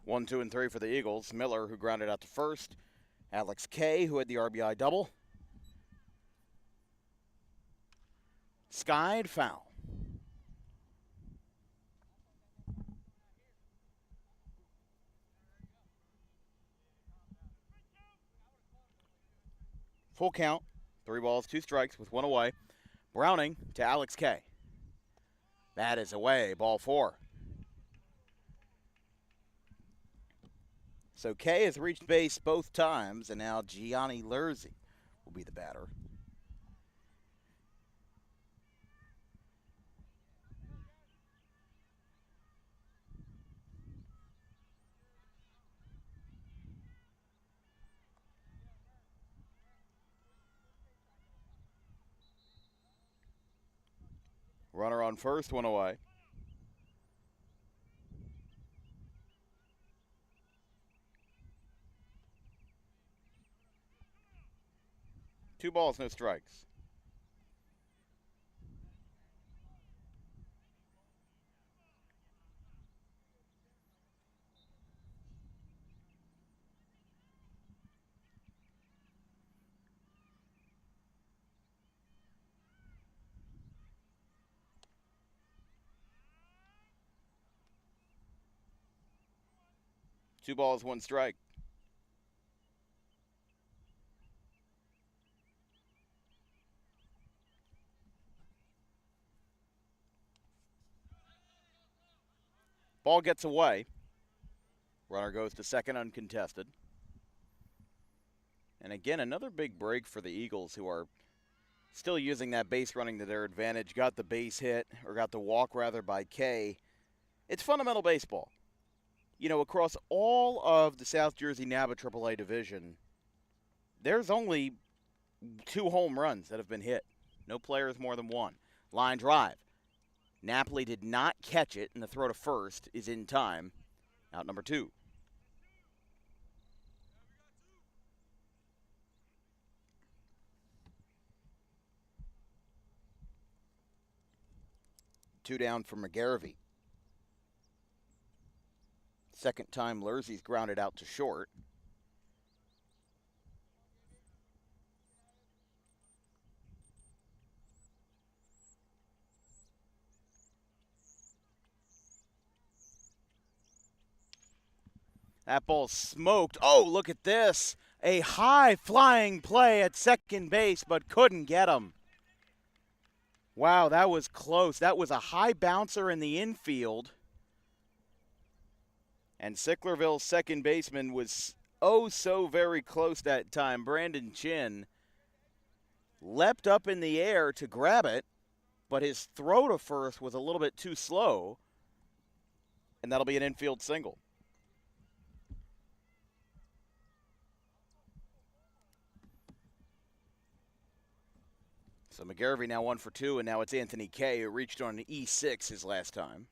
1, 2, and 3 for the Eagles. Miller, who grounded out to first. Alex Kay, who had the RBI double. Skied foul. Full count. 3 balls, 2 strikes with 1 away. Browning to Alex Kay. That is away. Ball 4. So Kay has reached base both times, and now Gianni Lurzi will be the batter. Runner on first, 1 away. Two balls, no strikes. Two balls, 1 strike. Ball gets away. Runner goes to second uncontested. And again, another big break for the Eagles, who are still using that base running to their advantage. Got the base hit, or got the walk rather, by Kay. It's fundamental baseball. You know, across all of the South Jersey NABA AAA division, there's only 2 home runs that have been hit. No players more than 1. Line drive. Napoli did not catch it, and the throw to first is in time. Out number 2. Two down for McGarvey. Second time Lurzi's grounded out to short. That ball smoked. Oh, look at this. A high-flying play at second base, but couldn't get him. Wow, that was close. That was a high bouncer in the infield. And Sicklerville's second baseman was oh so very close that time. Brandon Chin leapt up in the air to grab it, but his throw to first was a little bit too slow, and that'll be an infield single. So McGarvey now 1 for 2, and now it's Anthony Kay, who reached on an E6 his last time.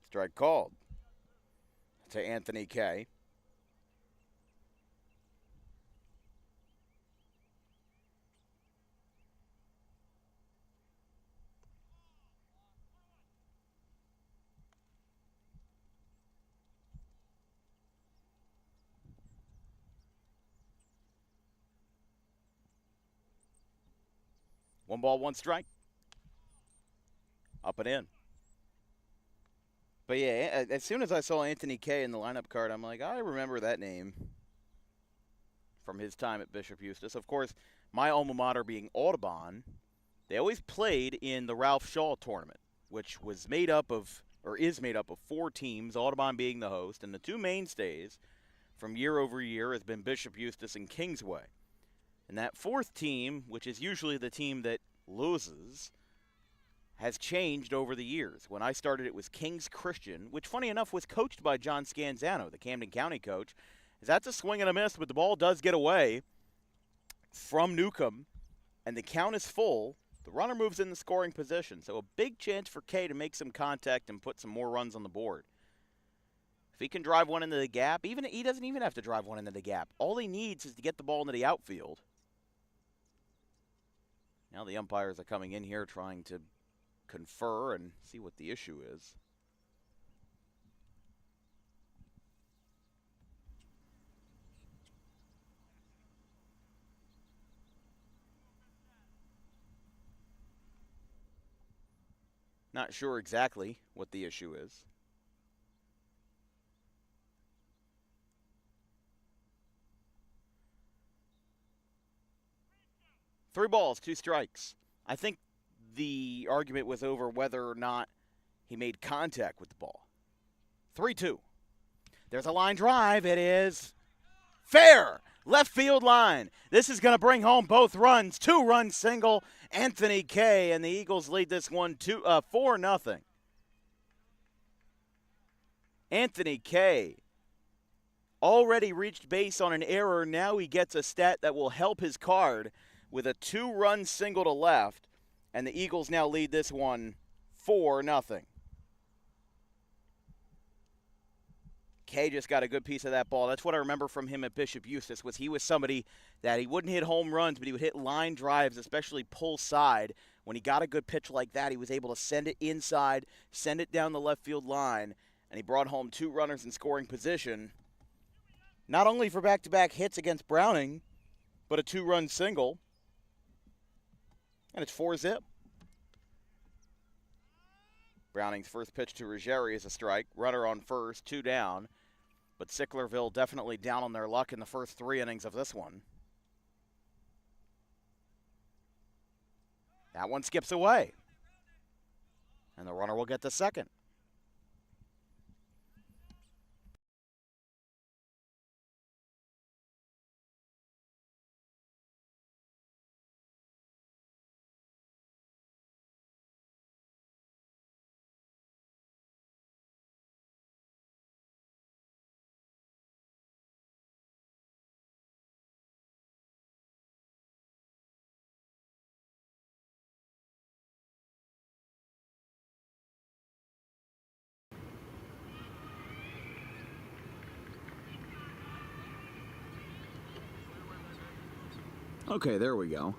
Strike called to Anthony Kay. One ball, 1 strike. Up and in. But yeah, as soon as I saw Anthony Kay in the lineup card, I'm like, I remember that name from his time at Bishop Eustis. Of course, my alma mater being Audubon, they always played in the Ralph Shaw tournament, which was made up of, or is made up of 4 teams, Audubon being the host, and the 2 mainstays from year over year has been Bishop Eustis and Kingsway. And that 4th team, which is usually the team that loses, has changed over the years. When I started, it was Kings Christian, which, funny enough, was coached by John Scanzano, the Camden County coach. That's a swing and a miss, but the ball does get away from Newcomb, and the count is full. The runner moves in the scoring position, so a big chance for K to make some contact and put some more runs on the board. If he can drive one into the gap, he doesn't even have to drive one into the gap. All he needs is to get the ball into the outfield. Now the umpires are coming in here trying to confer and see what the issue is. Not sure exactly what the issue is. Three balls, two strikes. I think the argument was over whether or not he made contact with the ball. 3-2. There's a line drive. It is fair. Left field line. This is going to bring home both runs. 2-run single, Anthony K. And the Eagles lead this one 4-0. Anthony K. already reached base on an error. Now he gets a stat that will help his card with a 2-run single to left. And the Eagles now lead this one 4-0. Kay just got a good piece of that ball. That's what I remember from him at Bishop Eustace, was he was somebody that he wouldn't hit home runs, but he would hit line drives, especially pull side. When he got a good pitch like that, he was able to send it inside, send it down the left field line, and he brought home 2 runners in scoring position, not only for back-to-back hits against Browning, but a 2-run single, and it's 4-zip. Browning's first pitch to Ruggieri is a strike. Runner on first, 2 down. But Sicklerville definitely down on their luck in the first 3 innings of this one. That one skips away. And the runner will get the second. Okay, there we go.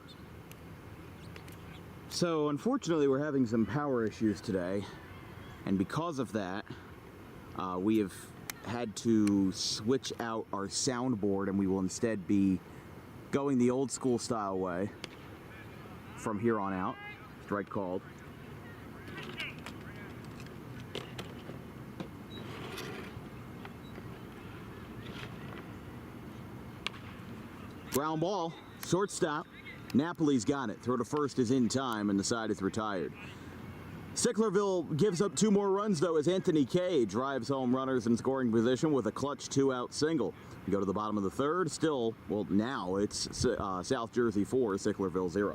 So, unfortunately, we're having some power issues today, and because of that, we have had to switch out our soundboard, and we will instead be going the old school style way from here on out. Strike called. Ground ball. Shortstop. Napoli's got it. Throw to first is in time, and the side is retired. Sicklerville gives up 2 more runs, though, as Anthony K. drives home runners in scoring position with a clutch 2-out single. We go to the bottom of the third. Still, well, now it's South Jersey 4, Sicklerville 0.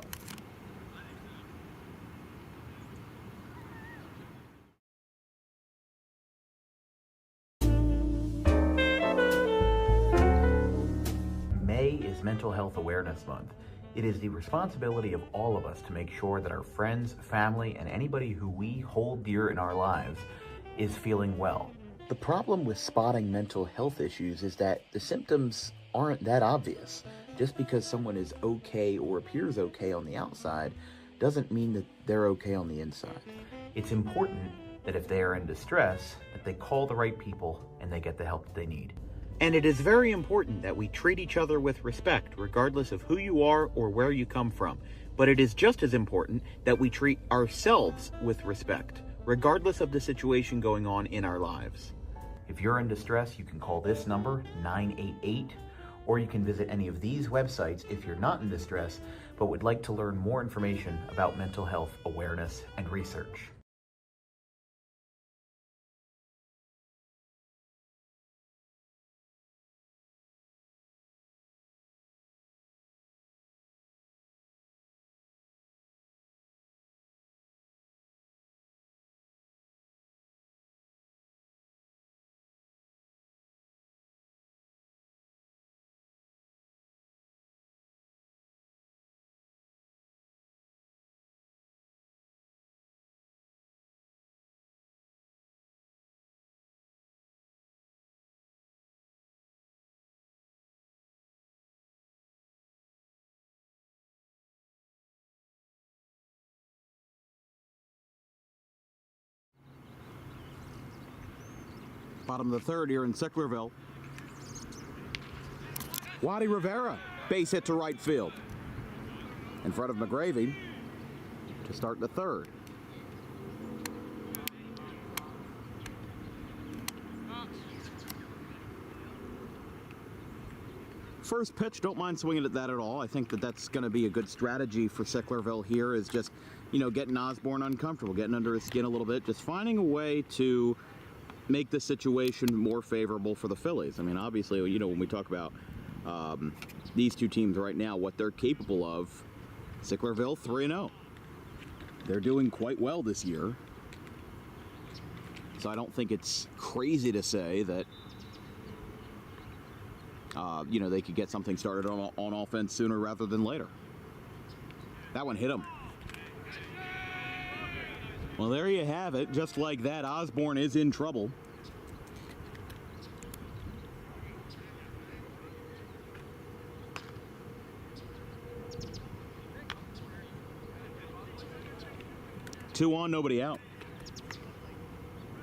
May is Mental Health Awareness Month. It is the responsibility of all of us to make sure that our friends, family, and anybody who we hold dear in our lives is feeling well. The problem with spotting mental health issues is that the symptoms aren't that obvious. Just because someone is okay or appears okay on the outside doesn't mean that they're okay on the inside. It's important that if they are in distress, that they call the right people and they get the help that they need. And it is very important that we treat each other with respect, regardless of who you are or where you come from. But it is just as important that we treat ourselves with respect, regardless of the situation going on in our lives. If you're in distress, you can call this number, 988, or you can visit any of these websites if you're not in distress, but would like to learn more information about mental health awareness and research. Bottom of the third here in Sicklerville. Waddy Rivera, base hit to right field. In front of McGravy to start the third. First pitch, don't mind swinging at that at all. I think that that's going to be a good strategy for Sicklerville here, is just, you know, getting Osborne uncomfortable, getting under his skin a little bit, just finding a way to make the situation more favorable for the Phillies. I mean, obviously, you know, when we talk about these two teams right now, what they're capable of, Sicklerville 3-0. They're doing quite well this year. So I don't think it's crazy to say that you know, they could get something started on offense sooner rather than later. That one hit him. Well, there you have it. Just like that, Osborne is in trouble. Two on, nobody out.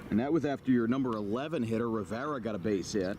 And that was after your number 11 hitter, Rivera, got a base hit.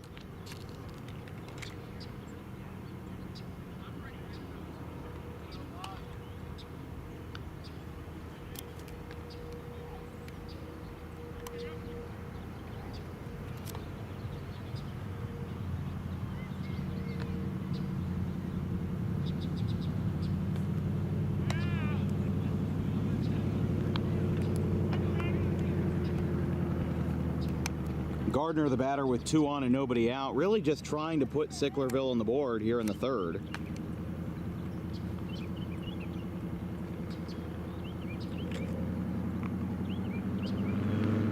Gardner, the batter, with two on and nobody out, really just trying to put Sicklerville on the board here in the third.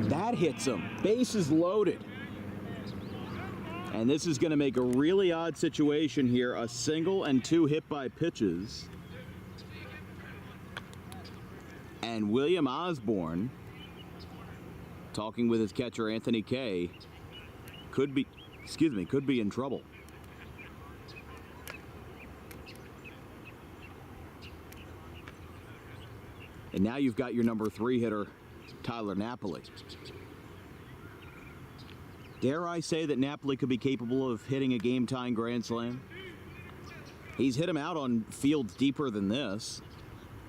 That hits him. Bases loaded. And this is going to make a really odd situation here. A single and two hit by pitches. And William Osborne, talking with his catcher Anthony Kay, could be in trouble. And now you've got your number 3 hitter, Tyler Napoli. Dare I say that Napoli could be capable of hitting a game-tying grand slam? He's hit him out on fields deeper than this.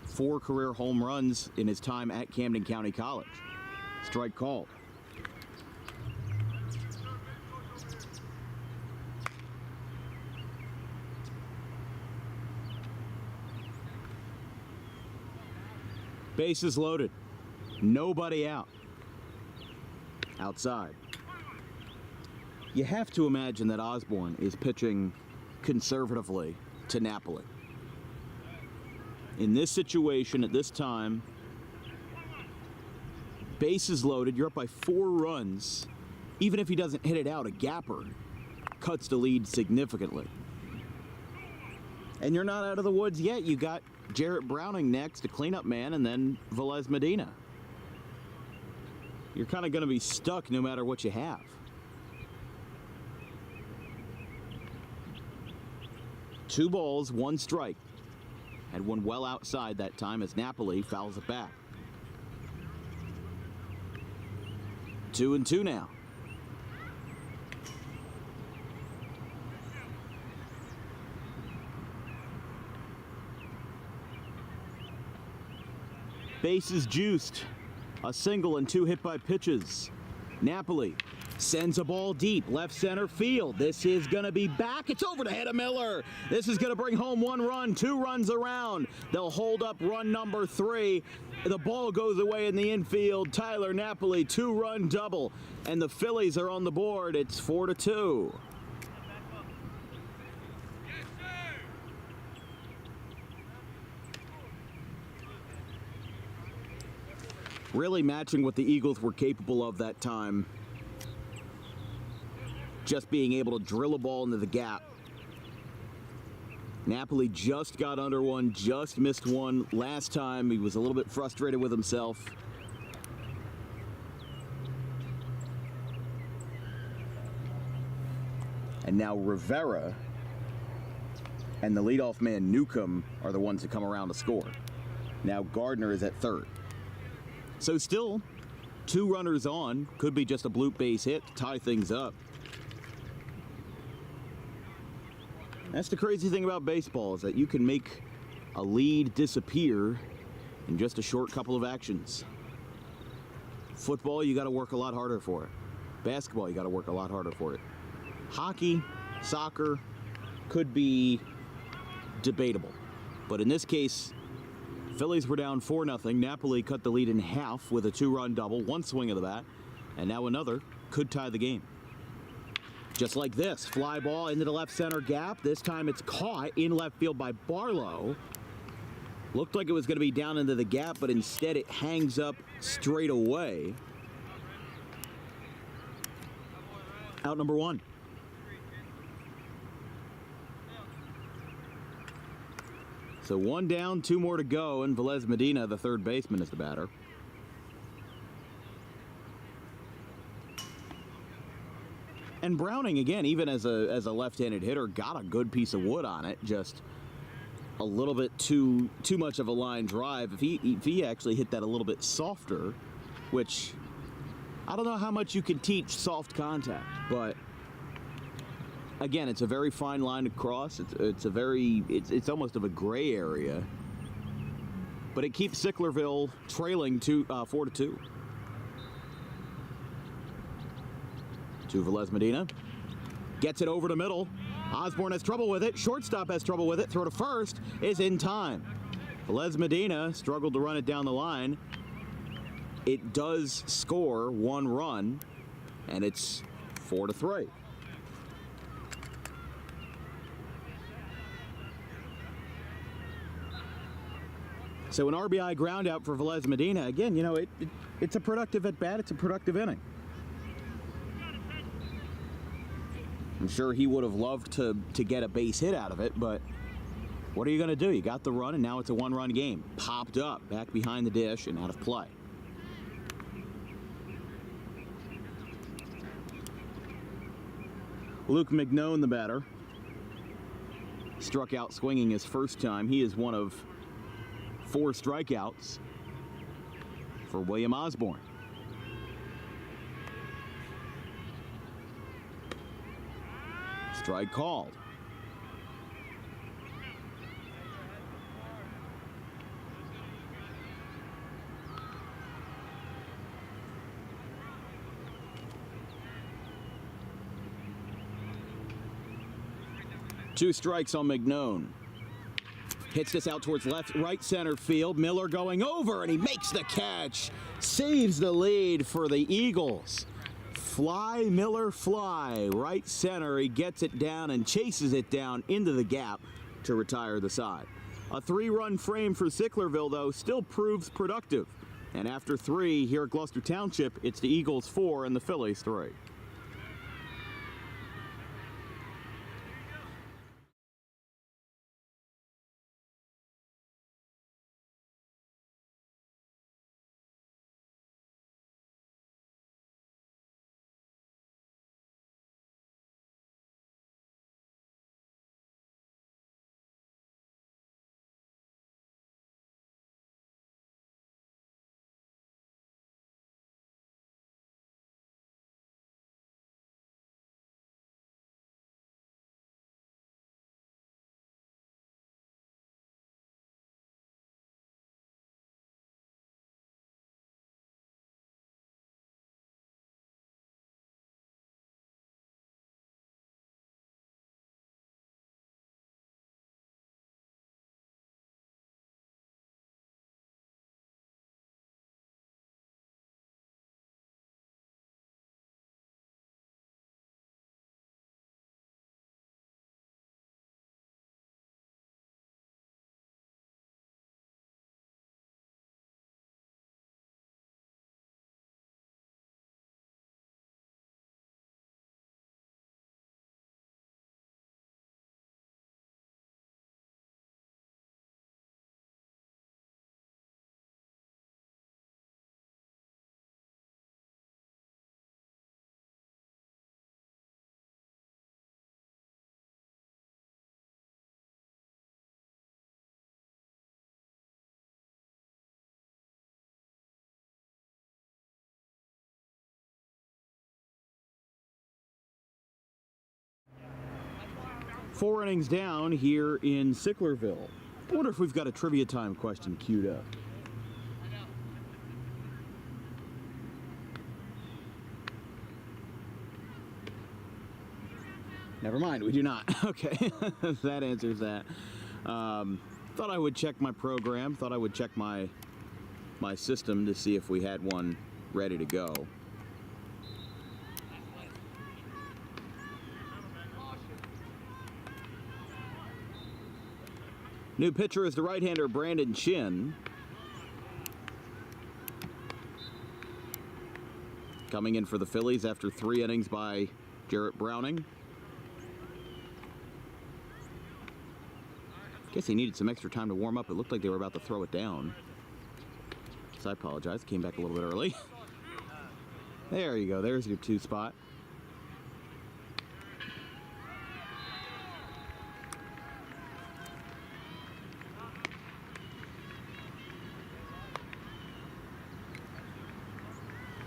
4 career home runs in his time at Camden County College. Strike called. Bases loaded. Nobody out. Outside. You have to imagine that Osborne is pitching conservatively to Napoli. In this situation, at this time, bases loaded, you're up by 4 runs. Even if he doesn't hit it out, a gapper cuts the lead significantly. And you're not out of the woods yet. You got Jarrett Browning next, a cleanup man, and then Velez Medina. You're kind of going to be stuck no matter what you have. Two balls, 1 strike. Had one well outside that time as Napoli fouls it back. 2-2 now. Bases juiced. A single and 2 hit by pitches. Napoli sends a ball deep, left center field. This is going to be back. It's over the head of Miller. This is going to bring home 1 run, 2 runs around. They'll hold up run number 3. The ball goes away in the infield. Tyler Napoli, 2-run double. And the Phillies are on the board. It's 4-2. Really matching what the Eagles were capable of that time. Just being able to drill a ball into the gap. Napoli just got under one, just missed one last time. He was a little bit frustrated with himself. And now Rivera and the leadoff man Newcomb are the ones that come around to score. Now Gardner is at third. So still 2 runners on. Could be just a bloop base hit to tie things up. That's the crazy thing about baseball, is that you can make a lead disappear in just a short couple of actions. Football, you got to work a lot harder for it. Basketball, you got to work a lot harder for it. Hockey, soccer could be debatable. But in this case, Phillies were down 4-0. Napoli cut the lead in half with a 2-run double, 1 swing of the bat, and now another could tie the game. Just like this, fly ball into the left center gap. This time it's caught in left field by Barlow. Looked like it was going to be down into the gap, but instead it hangs up straight away. Out number 1. So 1 down, 2 more to go, and Velez Medina, the third baseman, is the batter. And Browning, again, even as a left-handed hitter, got a good piece of wood on it. Just a little bit too much of a line drive. If he actually hit that a little bit softer, which I don't know how much you can teach soft contact, but again, it's a very fine line to cross. It's almost of a gray area, but it keeps Sicklerville trailing 4-2. To Velez Medina. Gets it over to middle. Osborne has trouble with it. Shortstop has trouble with it. Throw to first is in time. Velez Medina struggled to run it down the line. It does score 1 run, and it's 4-3. So an RBI ground out for Velez Medina. Again, you know, it's a productive at bat. It's a productive inning. I'm sure he would have loved to get a base hit out of it, but what are you going to do? You got the run, and now it's a 1-run game. Popped up, back behind the dish, and out of play. Luke McNone, the batter, struck out swinging his first time. He is one of 4 strikeouts for William Osborne. Strike called. Two strikes on McNone. Hits this out towards right center field. Miller going over, and he makes the catch. Saves the lead for the Eagles. Fly, Miller, fly. Right center, he gets it down and chases it down into the gap to retire the side. A 3-run frame for Sicklerville, though, still proves productive. And after 3 here at Gloucester Township, it's the Eagles 4 and the Phillies 3. 4 innings down here in Sicklerville. I wonder if we've got a trivia time question queued up. Never mind, we do not. Okay, that answers that. Thought I would check my program, thought I would check my system to see if we had one ready to go. New pitcher is the right-hander Brandon Chin. Coming in for the Phillies after 3 innings by Jarrett Browning. Guess he needed some extra time to warm up. It looked like they were about to throw it down. So I apologize. Came back a little bit early. There you go. There's your 2 spot.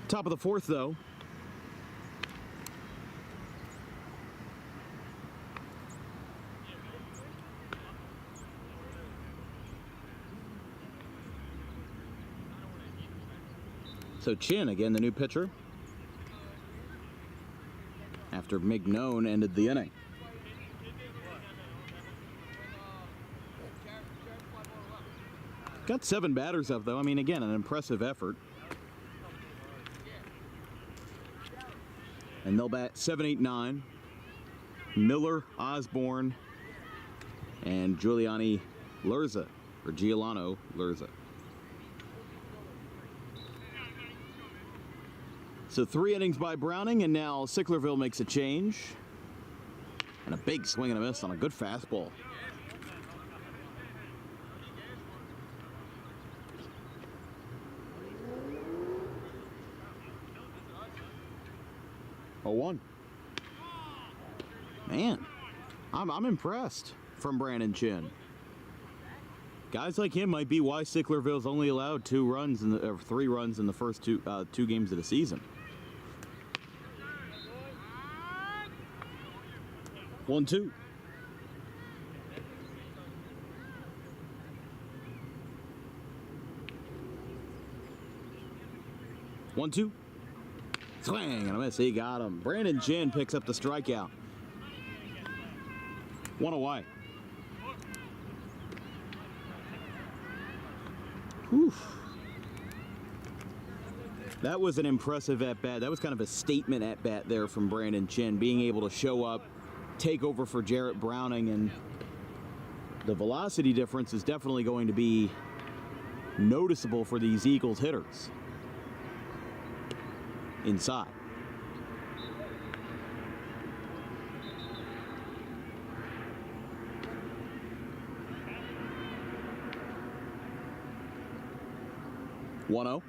Top of the 4th, though. So Chin, again, the new pitcher, after Mignon ended the inning. Got 7 batters up, though. I mean, again, an impressive effort. And they'll bat 7, 8, 9. Miller, Osborne, and Giuliano Lurza. So 3 innings by Browning, and now Sicklerville makes a change. And a big swing and a miss on a good fastball. Oh, 1. Man, I'm impressed from Brandon Chin. Guys like him might be why Sicklerville's only allowed 3 runs in the first two games of the season. 1-2. Swing and a miss. He got him. Brandon Chin picks up the strikeout. 1 away. Whew. That was an impressive at-bat. That was kind of a statement at-bat there from Brandon Chin, being able to show up, take over for Jarrett Browning, and the velocity difference is definitely going to be noticeable for these Eagles hitters. Inside. (1-0).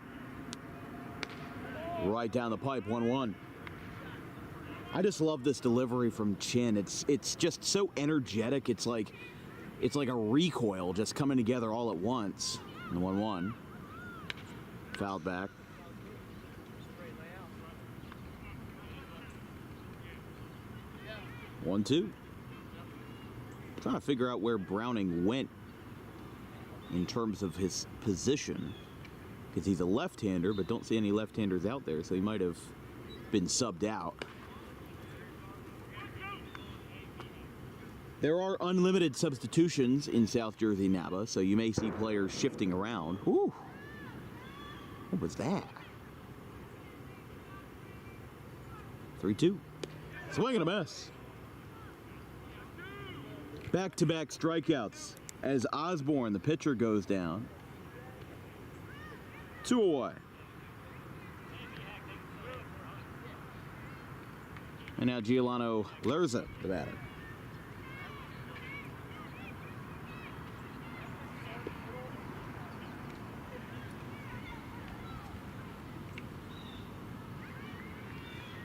Right down the pipe, 1-1. I just love this delivery from Chin. It's just so energetic. It's like a recoil just coming together all at once. And 1-1. Fouled back. One, 2. Trying to figure out where Browning went in terms of his position, because he's a left-hander, but don't see any left-handers out there, so he might have been subbed out. There are unlimited substitutions in South Jersey NABA, so you may see players shifting around. Whew. What was that? 3-2. Swing and a miss. Back-to-back strikeouts as Osborne, the pitcher, goes down. 2 away. And now Giuliano Lurza, the batter.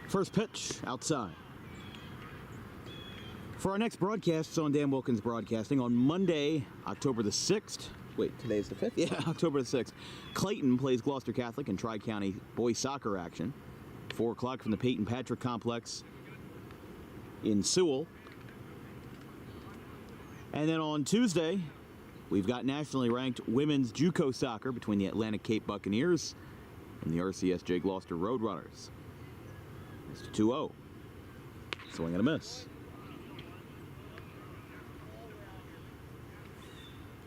First pitch, outside. For our next broadcasts on Dan Wilkins Broadcasting on Monday, October the 6th. Wait, today's the 5th? Yeah, October the 6th. Clayton plays Gloucester Catholic in Tri-County boys soccer action. 4 o'clock from the Peyton Patrick Complex in Sewell. And then on Tuesday, we've got nationally ranked women's JUCO soccer between the Atlantic Cape Buccaneers and the RCSJ Gloucester Roadrunners. It's 2-0. Swing and a miss.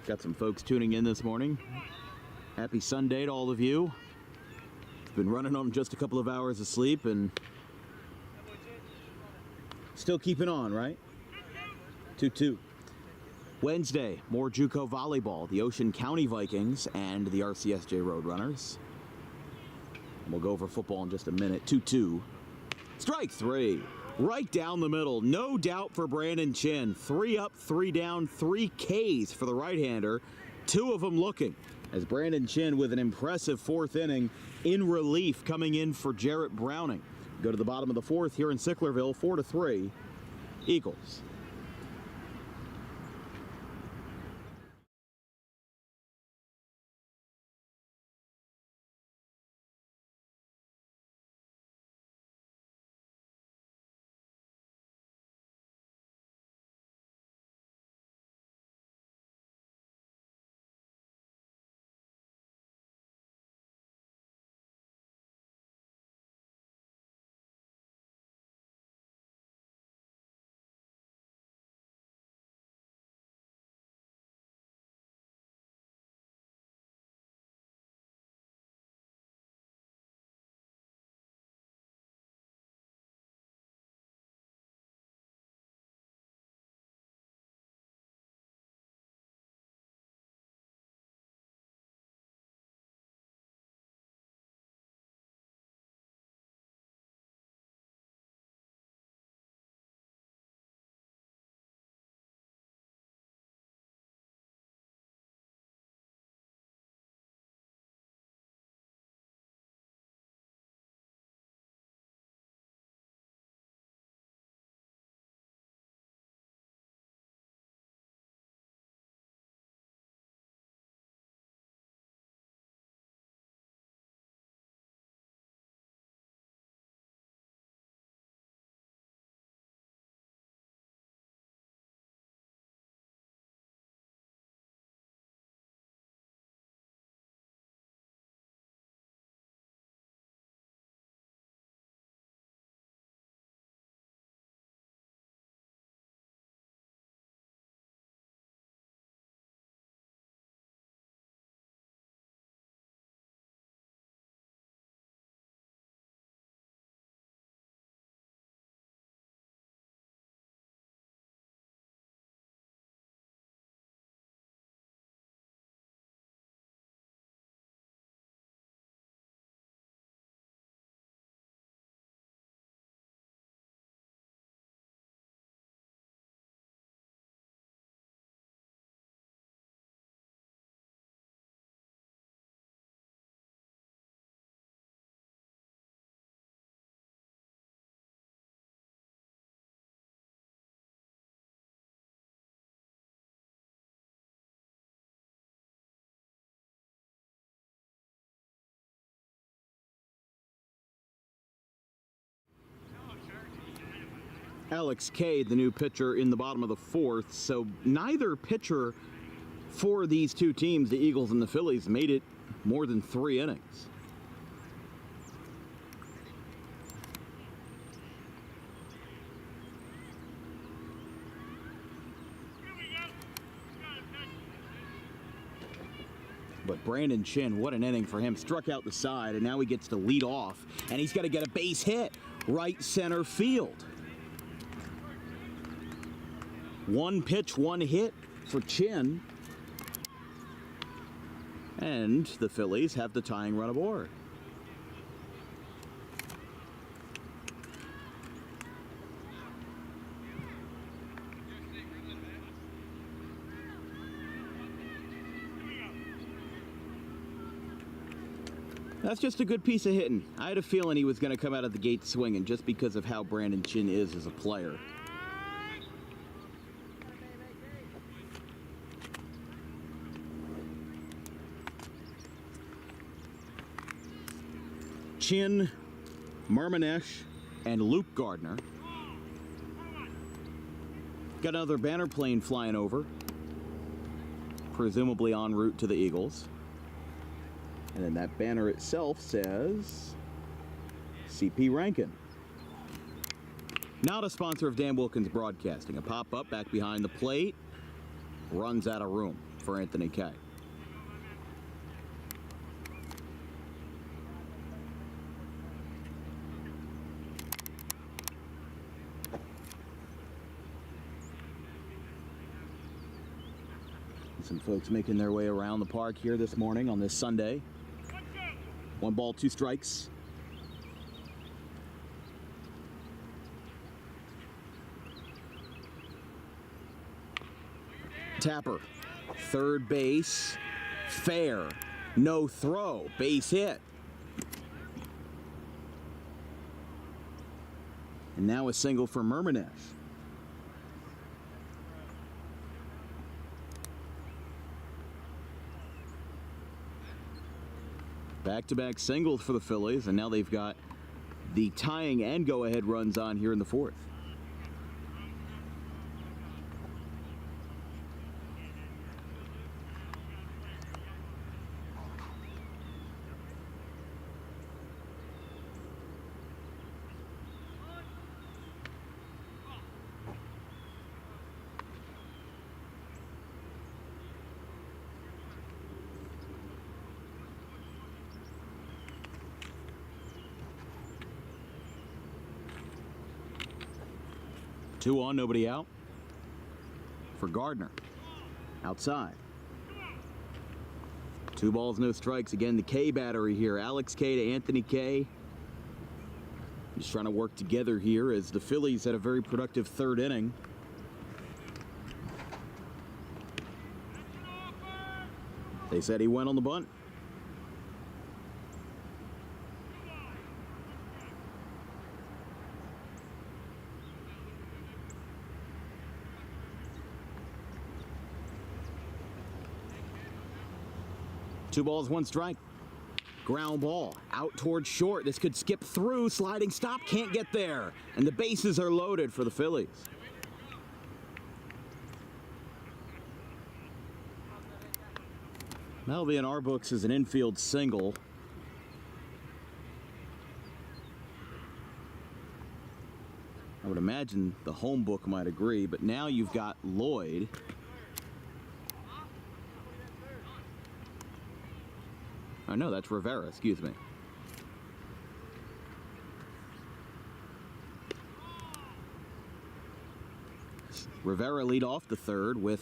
Got some folks tuning in this morning. Happy Sunday to all of you. It's been running on just a couple of hours of sleep and still keeping on, right? 2-2. Wednesday, more JUCO volleyball. The Ocean County Vikings and the RCSJ Roadrunners. And we'll go over football in just a minute. 2-2. Strike three. Right down the middle. No doubt for Brandon Chin. 3 up, 3 down, 3 Ks for the right-hander. 2 of them looking. As Brandon Chin with an impressive 4th inning in relief coming in for Jarrett Browning. Go to the bottom of the 4th here in Sicklerville. 4-3. Eagles. Alex Cade, the new pitcher, in the bottom of the 4th. So neither pitcher for these two teams, the Eagles and the Phillies, made it more than 3 innings. But Brandon Chin, what an inning for him. Struck out the side, and now he gets to lead off. And he's got to get a base hit. Right center field. 1 pitch, 1 hit for Chin. And the Phillies have the tying run aboard. That's just a good piece of hitting. I had a feeling he was going to come out of the gate swinging just because of how Brandon Chin is as a player. Chin, Marmanesh, and Luke Gardner. Got another banner plane flying over. presumably en route to the Eagles. And then that banner itself says CP Rankin. Not a sponsor of Dan Wilkins Broadcasting. A pop-up back behind the plate. Runs out of room for Anthony Kay. Some folks making their way around the park here this morning on this Sunday. 1 ball, 2 strikes. Tapper, third base, fair, no throw, base hit. And now a single for Murmanesh. Back-to-back singles for the Phillies, and now they've got the tying and go-ahead runs on here in the 4th. Two on, nobody out for Gardner. Outside. 2 balls, no strikes. Again, the K battery here. Alex K to Anthony K. Just trying to work together here as the Phillies had a very productive 3rd inning. They said he went on the bunt. Two balls, 1 strike. Ground ball out towards short. This could skip through. Sliding stop, can't get there. And the bases are loaded for the Phillies. That'll be in our books as an infield single. I would imagine the home book might agree, but now you've got Lloyd. Oh, no, that's Rivera, excuse me. Rivera led off the third with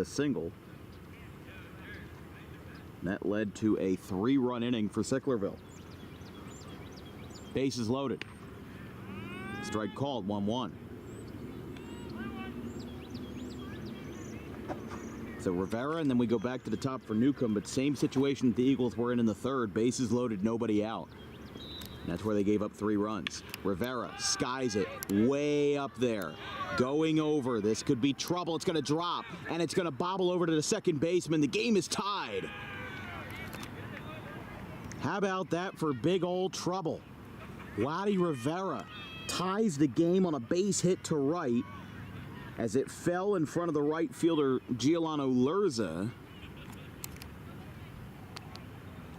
a single. That led to a 3-run inning for Sicklerville. Bases loaded. Strike called, 1-1. So Rivera, and then we go back to the top for Newcomb, but same situation the Eagles were in the 3rd. Bases loaded, nobody out. And that's where they gave up 3 runs. Rivera skies it way up there. Going over. This could be trouble. It's going to drop, and it's going to bobble over to the second baseman. The game is tied. How about that for big old trouble? Wadi Rivera ties the game on a base hit to right as it fell in front of the right fielder, Giuliano Lerza.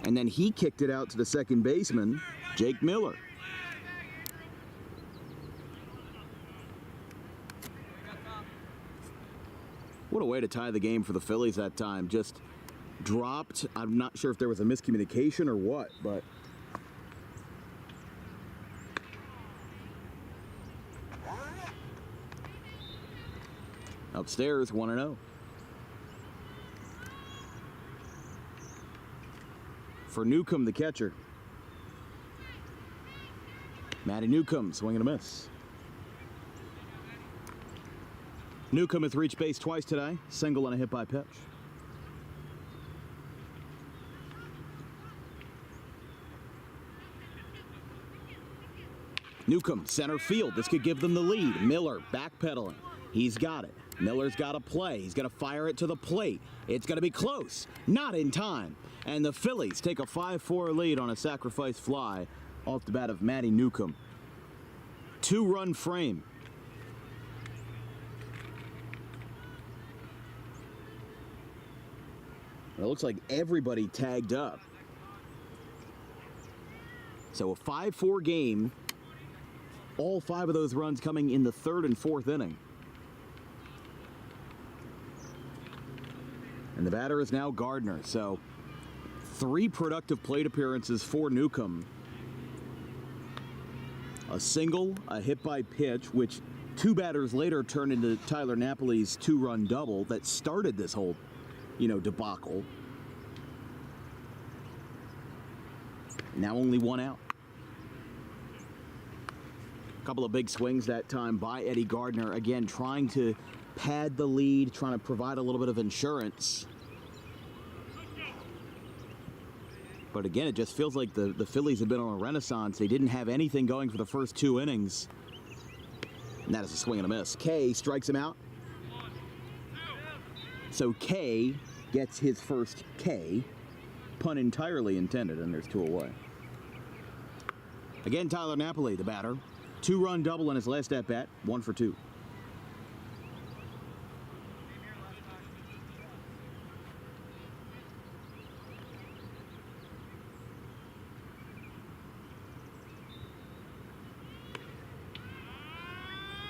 And then he kicked it out to the second baseman, Jake Miller. What a way to tie the game for the Phillies that time. Just dropped. I'm not sure if there was a miscommunication or what, but upstairs, 1-0. For Newcomb, the catcher. Matty Newcomb, swing and a miss. Newcomb has reached base twice today. Single and a hit by pitch. Newcomb, center field. This could give them the lead. Miller backpedaling. He's got it. Miller's got to play. He's going to fire it to the plate. It's going to be close. Not in time. And the Phillies take a 5-4 lead on a sacrifice fly off the bat of Matty Newcomb. 2-run frame. It looks like everybody tagged up. So a 5-4 game. All 5 of those runs coming in the 3rd and 4th inning. And the batter is now Gardner. So 3 productive plate appearances for Newcomb. A single, a hit by pitch, which 2 batters later turned into Tyler Napoli's 2-run double that started this whole, debacle. Now only 1 out. A couple of big swings that time by Eddie Gardner. Again, trying to pad the lead, trying to provide a little bit of insurance. But again, it just feels like the Phillies have been on a renaissance. They didn't have anything going for the first 2 innings. And that is a swing and a miss. Kay strikes him out. So Kay gets his first K. Pun entirely intended, and there's 2 away. Again, Tyler Napoli, the batter. 2-run double in his last at-bat, 1 for 2.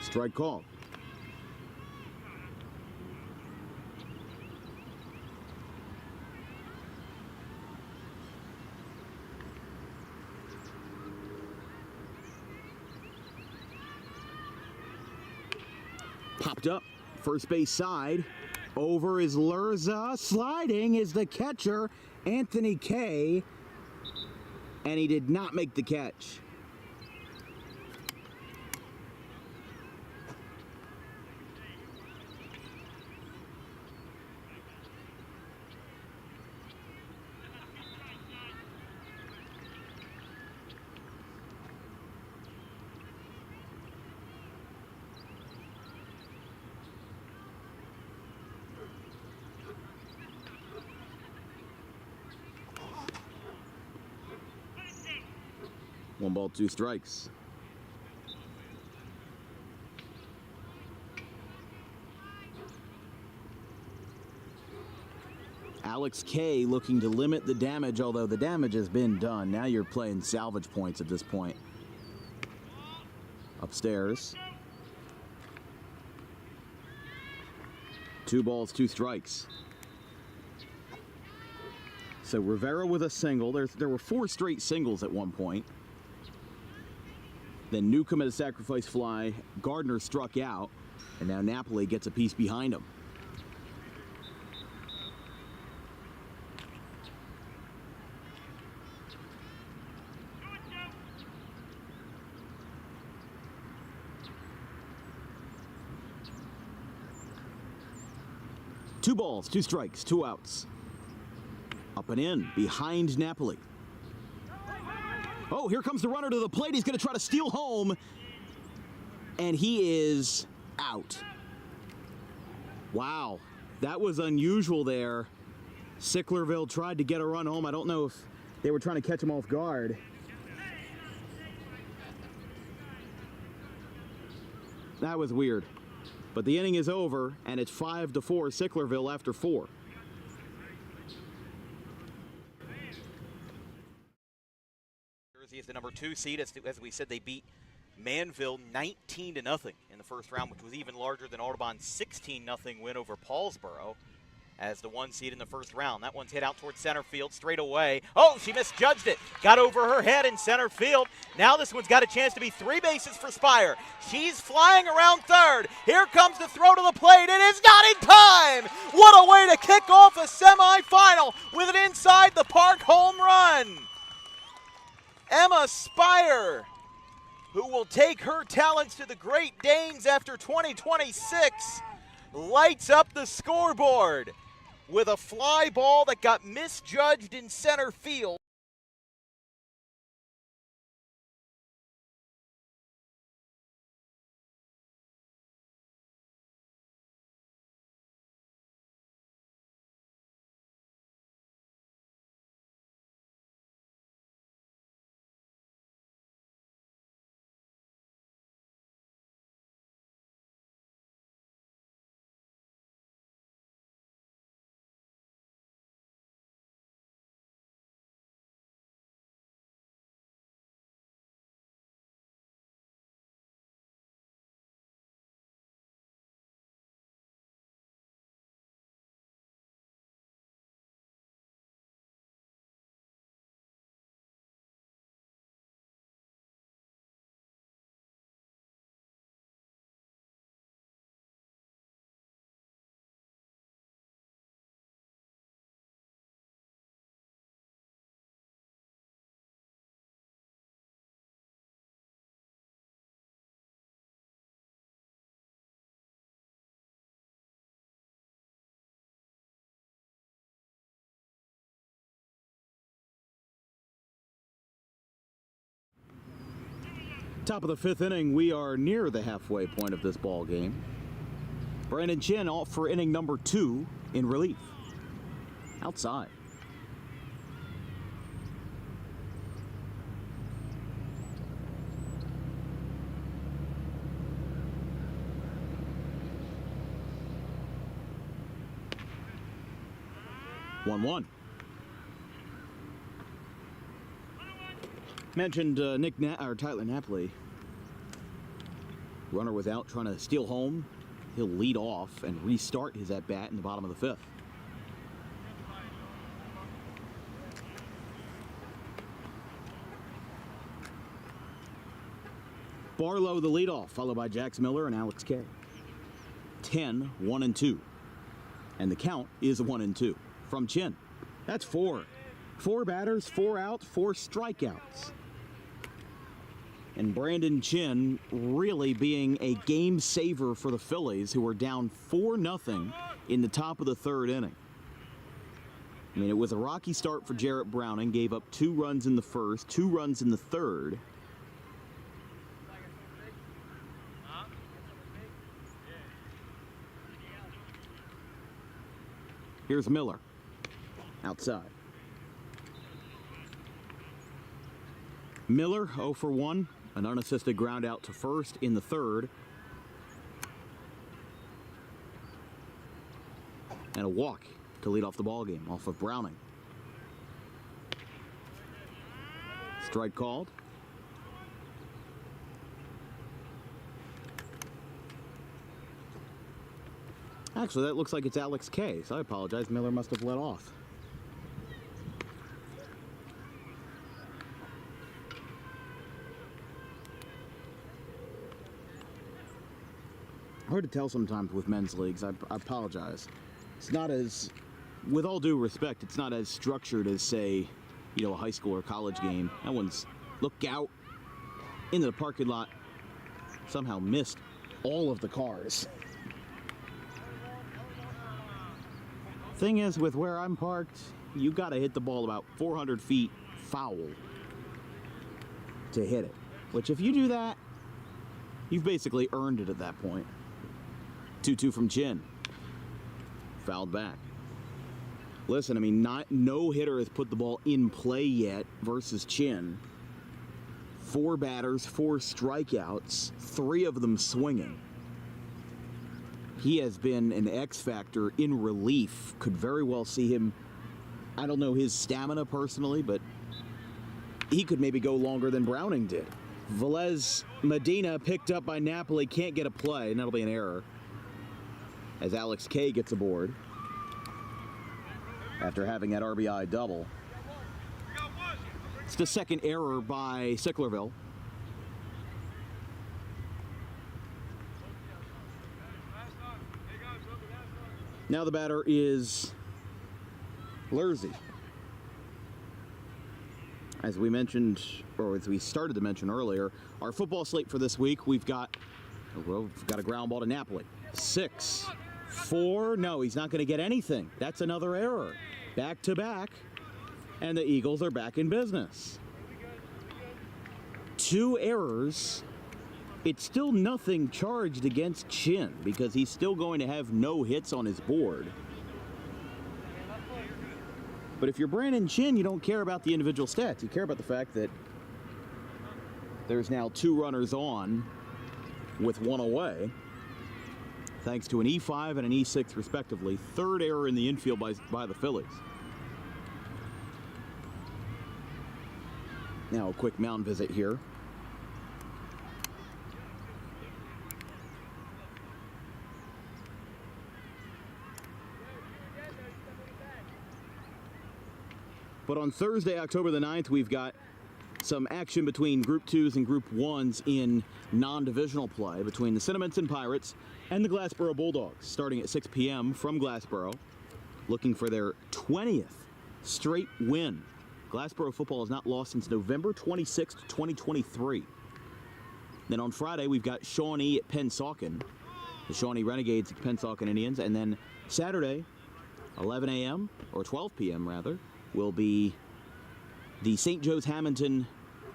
Strike call. Popped up, first base side. Over is Lurza. Sliding is the catcher, Anthony Kay. And he did not make the catch. One ball, 2 strikes. Alex Kay looking to limit the damage, although the damage has been done. Now you're playing salvage points at this point. Upstairs. 2 balls, 2 strikes. So Rivera with a single. There were 4 straight singles at one point. Then Newcomb had a sacrifice fly. Gardner struck out. And now Napoli gets a piece behind him. Two balls, 2 strikes, 2 outs. Up and in, behind Napoli. Oh, here comes the runner to the plate. He's going to try to steal home. And he is out. Wow, that was unusual there. Sicklerville tried to get a run home. I don't know if they were trying to catch him off guard. That was weird. But the inning is over, and it's 5-4 Sicklerville after 4. Jersey is the number 2 seed. As we said, they beat Manville 19-0 in the first round, which was even larger than Audubon's 16-0 win over Paulsboro as the 1 seed in the first round. That one's hit out towards center field straight away. Oh, she misjudged it. Got over her head in center field. Now this one's got a chance to be 3 bases for Spire. She's flying around third. Here comes the throw to the plate. It is not in time. What a way to kick off a semifinal with an inside the park home run. Emma Spire, who will take her talents to the Great Danes after 2026, lights up the scoreboard with a fly ball that got misjudged in center field. Top of the fifth inning, we are near the halfway point of this ball game. Brandon Chin off for inning number 2 in relief. Outside. One. Mentioned Tyler Napoli. Runner was out trying to steal home. He'll lead off and restart his at-bat in the bottom of the fifth. Barlow the leadoff, followed by Jax Miller and Alex Kay. 10, 1-2. And the count is 1-2 from Chin. That's 4. 4 batters, 4 outs, 4 strikeouts. And Brandon Chin really being a game saver for the Phillies, who were down 4-0 in the top of the third inning. I mean, it was a rocky start for Jarrett Browning. Gave up 2 runs in the first, 2 runs in the third. Here's Miller. Outside. Miller 0 for 1. An unassisted ground out to first in the third. And a walk to lead off the ball game off of Browning. Strike called. Actually, that looks like it's Alex Kay, so I apologize. Miller must have let off. Hard to tell sometimes with men's leagues. I apologize. It's not as, with all due respect, it's not as structured as, say, a high school or college game. That one's look out into the parking lot. Somehow missed all of the cars. Thing is, with where I'm parked, you got to hit the ball about 400 feet foul to hit it. Which, if you do that, you've basically earned it at that point. 2-2 from Chin. Fouled back. Listen, I mean, no hitter has put the ball in play yet versus Chin. 4 batters, 4 strikeouts, 3 of them swinging. He has been an X factor in relief. Could very well see him, I don't know his stamina personally, but he could maybe go longer than Browning did. Velez Medina picked up by Napoli, can't get a play, and that'll be an error. As Alex Kay gets aboard after having that RBI double. It's the second error by Sicklerville. Now the batter is Lurzy. As we mentioned, or as we started to mention earlier, our football slate for this week, we've got a ground ball to Napoli. 6, 4, no, he's not going to get anything. That's another error. Back to back, and the Eagles are back in business. 2 errors. It's still nothing charged against Chin because he's still going to have no hits on his board. But if you're Brandon Chin, you don't care about the individual stats. You care about the fact that there's now 2 runners on with 1 away, thanks to an E5 and an E6 respectively. 3rd error in the infield by the Phillies. Now a quick mound visit here. But on Thursday, October the 9th, we've got some action between Group 2s and Group 1s in non-divisional play between the Cinnaminson Pirates and the Glassboro Bulldogs, starting at 6 p.m. from Glassboro, looking for their 20th straight win. Glassboro football has not lost since November 26th, 2023. Then on Friday, we've got Shawnee at Pennsauken, the Shawnee Renegades at Pennsauken Indians, and then Saturday, 11 a.m., or 12 p.m. rather, will be the St. Joe's Hamilton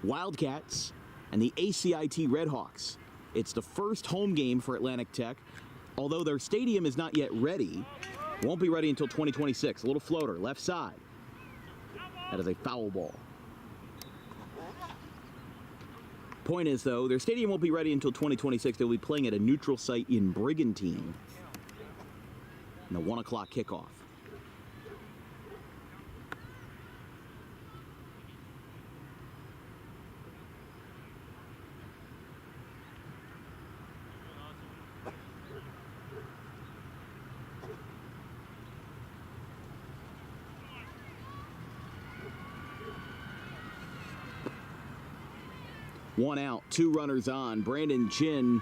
Wildcats and the ACIT Redhawks. It's the first home game for Atlantic Tech. Although their stadium is not yet ready, won't be ready until 2026. A little floater, left side. That is a foul ball. Point is, though, their stadium won't be ready until 2026. They'll be playing at a neutral site in Brigantine. And the 1 o'clock kickoff. One out, 2 runners on. Brandon Chin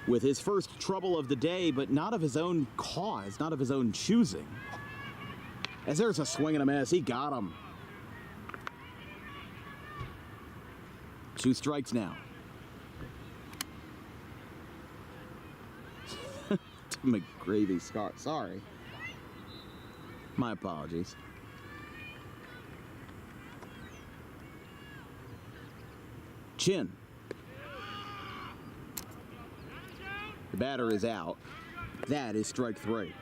with his first trouble of the day, but not of his own cause, not of his own choosing. As there's a swing and a miss, he got him. 2 strikes now. McGravy, sorry. My apologies. Chin. The batter is out. That is strike 3.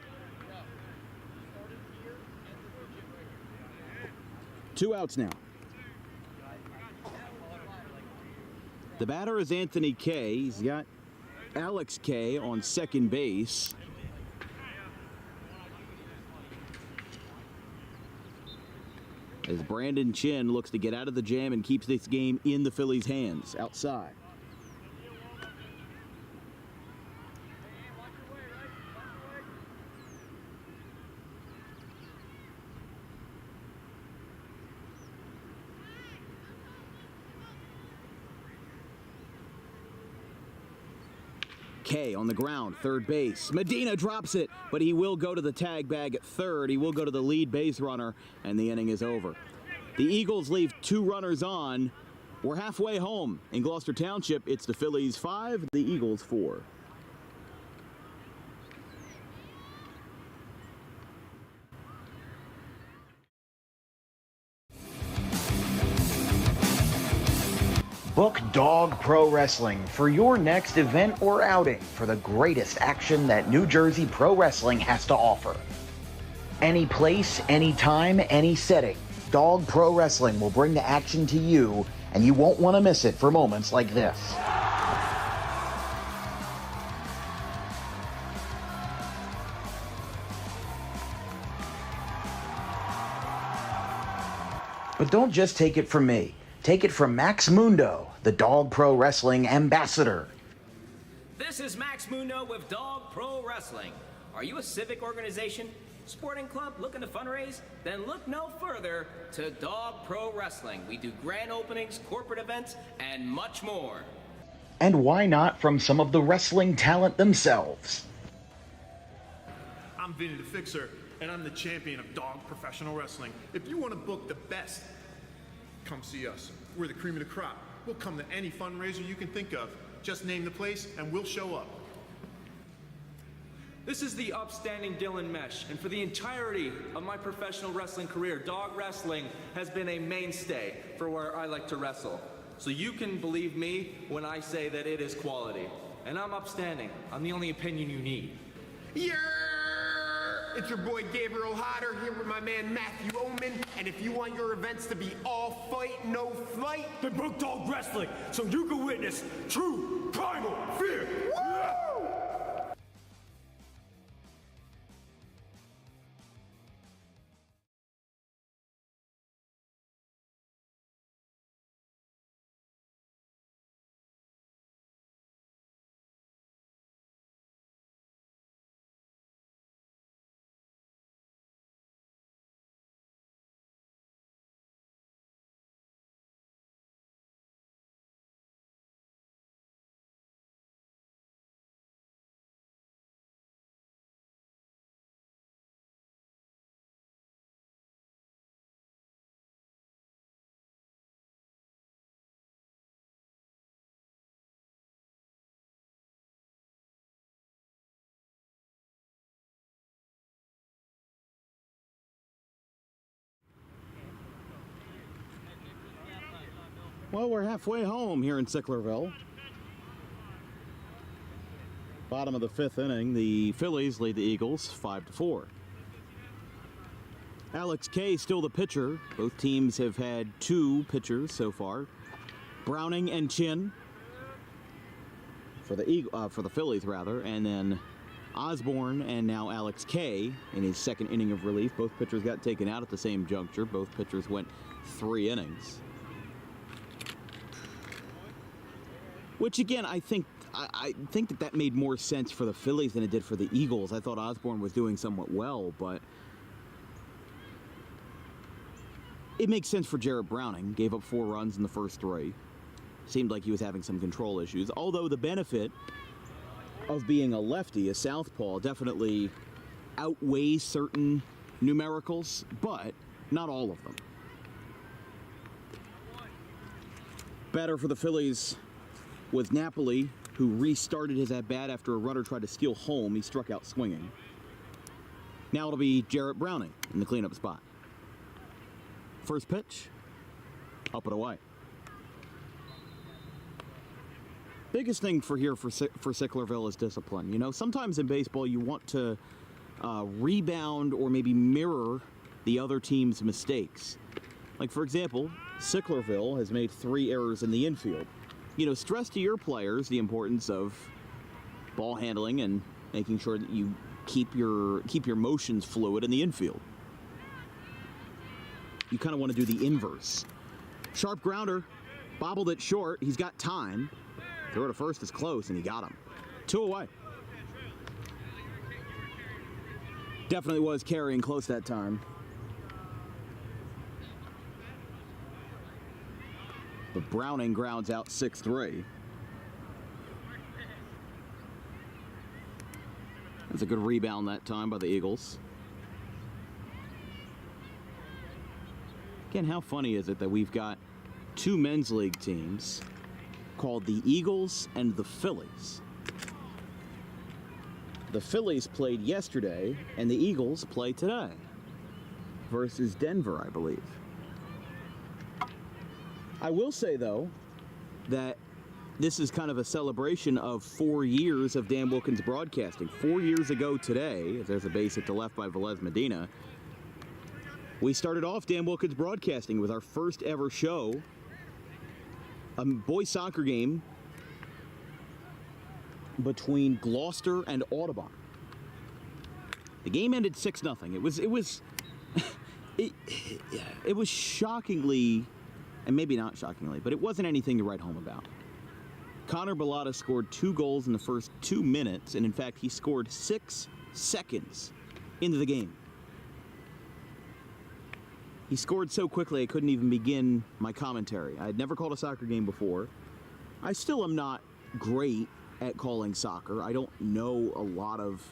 2 outs now. The batter is Anthony Kay. He's got Alex Kay on second base. As Brandon Chin looks to get out of the jam and keeps this game in the Phillies' hands. Outside. Kay on the ground, third base. Medina drops it, but he will go to the tag bag at third. He will go to the lead base runner, and the inning is over. The Eagles leave 2 runners on. We're halfway home in Gloucester Township. It's the Phillies 5, the Eagles 4. Book Dog Pro Wrestling for your next event or outing for the greatest action that New Jersey Pro Wrestling has to offer. Any place, any time, any setting, Dog Pro Wrestling will bring the action to you, and you won't want to miss it for moments like this. But don't just take it from me. Take it from Max Mundo, the Dog Pro Wrestling ambassador. This is Max Mundo with Dog Pro Wrestling. Are you a civic organization, sporting club looking to fundraise? Then look no further to Dog Pro Wrestling. We do grand openings, corporate events, and much more. And why not from some of the wrestling talent themselves? I'm Vinny the Fixer, and I'm the champion of Dog Professional Wrestling. If you want to book the best, come see us. We're the cream of the crop. We'll come to any fundraiser you can think of. Just name the place and we'll show up. This is the upstanding Dylan Mesh, and for the entirety of my professional wrestling career, dog wrestling has been a mainstay for where I like to wrestle. So you can believe me when I say that it is quality. And I'm upstanding. I'm the only opinion you need. Yeah! It's your boy Gabriel Hodder here with my man Matthew Oman, and if you want your events to be all fight, no flight, then book Dog Wrestling so you can witness true primal fear. Woo! Well, we're halfway home here in Sicklerville. Bottom of the 5th inning, the Phillies lead the Eagles 5-4. Alex Kay still the pitcher. Both teams have had 2 pitchers so far. Browning and Chin for the Phillies rather, and then Osborne and now Alex Kay in his 2nd inning of relief. Both pitchers got taken out at the same juncture. Both pitchers went 3 innings. Which again, I think that made more sense for the Phillies than it did for the Eagles. I thought Osborne was doing somewhat well, but it makes sense for Jarrett Browning. Gave up 4 runs in the first 3. Seemed like he was having some control issues. Although the benefit of being a lefty, a southpaw, definitely outweighs certain numericals, but not all of them. Batter for the Phillies was Napoli, who restarted his at-bat after a runner tried to steal home. He struck out swinging. Now it'll be Jarrett Browning in the cleanup spot. First pitch, up and away. Biggest thing for Sicklerville is discipline. You know, sometimes in baseball you want to rebound or maybe mirror the other team's mistakes. Like, for example, Sicklerville has made 3 errors in the infield. You know, stress to your players the importance of ball handling and making sure that you keep your motions fluid in the infield. You kind of want to do the inverse. Sharp grounder, bobbled it short. He's got time. Throw to first is close, and he got him. 2 away. Definitely was carrying close that time. But Browning grounds out 6-3. That's a good rebound that time by the Eagles. Again, how funny is it that we've got 2 men's league teams called the Eagles and the Phillies? The Phillies played yesterday, and the Eagles play today versus Denver, I believe. I will say, though, that this is kind of a celebration of 4 years of Dan Wilkins Broadcasting. 4 years ago today, there's a base hit to left by Velez Medina, we started off Dan Wilkins Broadcasting with our first ever show, a boys soccer game between Gloucester and Audubon. The game ended 6-0. It was shockingly, and maybe not shockingly, but it wasn't anything to write home about. Connor Bellata scored 2 goals in the first 2 minutes, and in fact, he scored 6 seconds into the game. He scored so quickly I couldn't even begin my commentary. I had never called a soccer game before. I still am not great at calling soccer. I don't know a lot of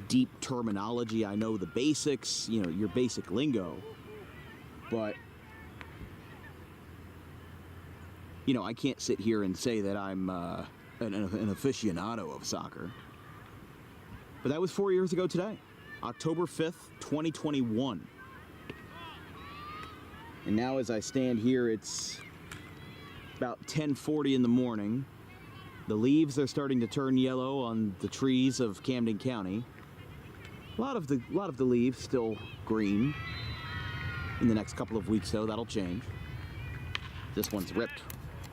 deep terminology. I know the basics, you know, your basic lingo. But, you know, I can't sit here and say that I'm an aficionado of soccer. But that was 4 years ago today, October 5th, 2021. And now as I stand here, it's about 10:40 in the morning. The leaves are starting to turn yellow on the trees of Camden County. A lot of the leaves still green. In the next couple of weeks, though, that'll change. This one's ripped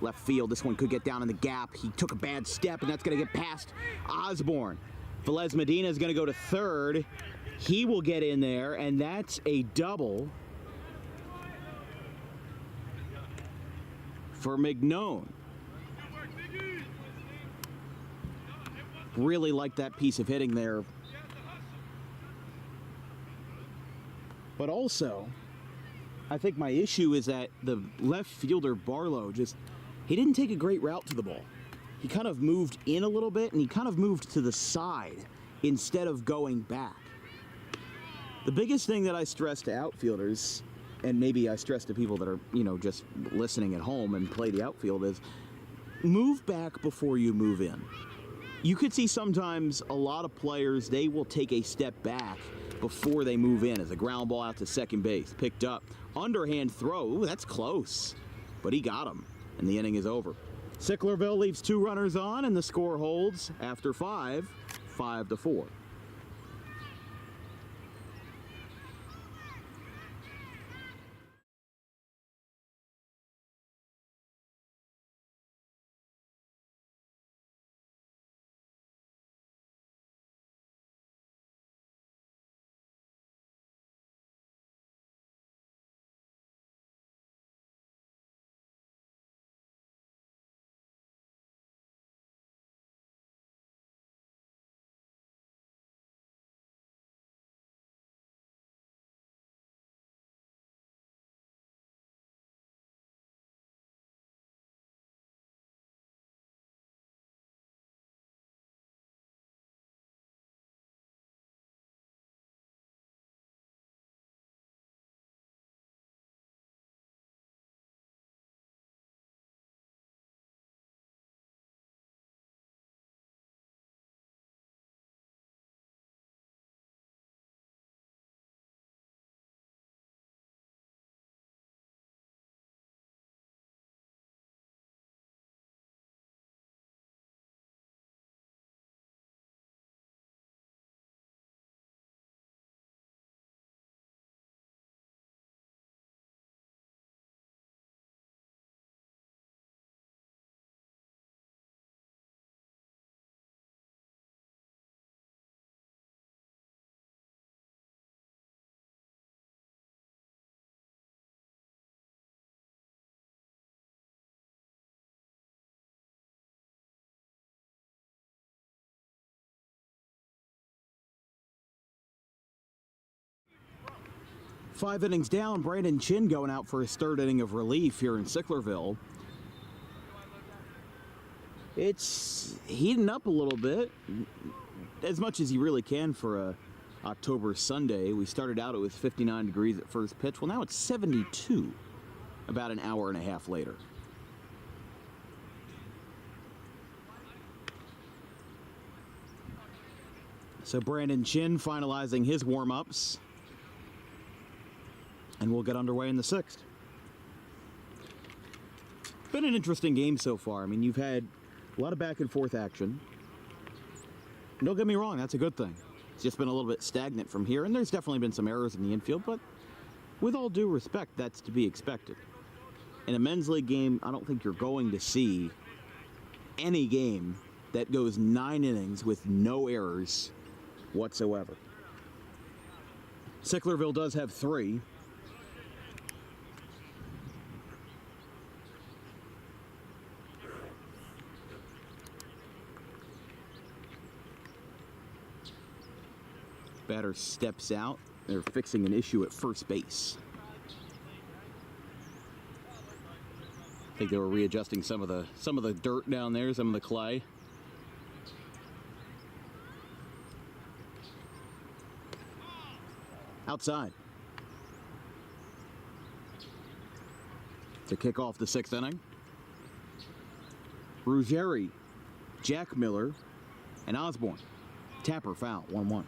left field. This one could get down in the gap. He took a bad step, and that's going to get past Osborne. Velez Medina is going to go to third. He will get in there, and that's a double for Mignone. Really like that piece of hitting there. But also, I think my issue is that the left fielder, Barlow, he didn't take a great route to the ball. He kind of moved in a little bit, and he kind of moved to the side instead of going back. The biggest thing that I stress to outfielders, and maybe I stress to people that are, you know, just listening at home and play the outfield, is move back before you move in. You could see sometimes a lot of players, they will take a step back before they move in as a ground ball out to second base. Picked up. Underhand throw. Ooh, that's close. But he got him. and the inning is over. Sicklerville leaves 2 runners on, and the score holds after 5, 5-4. Five innings down, Brandon Chin going out for his 3rd inning of relief here in Sicklerville. It's heating up a little bit, as much as you really can for a October Sunday. We started out, it was 59 degrees at first pitch. Well, now it's 72 about an hour and a half later. So Brandon Chin finalizing his warm-ups. And we'll get underway in the 6th. It's been an interesting game so far. I mean, you've had a lot of back and forth action. Don't get me wrong, that's a good thing. It's just been a little bit stagnant from here, and there's definitely been some errors in the infield, but with all due respect, that's to be expected. In a men's league game, I don't think you're going to see any game that goes 9 innings with no errors whatsoever. Sicklerville does have 3. Batter steps out. They're fixing an issue at first base. I think they were readjusting some of the dirt down there, some of the clay. Outside. To kick off the 6th inning. Ruggieri, Jack Miller, and Osborne. Tapper foul, 1-1.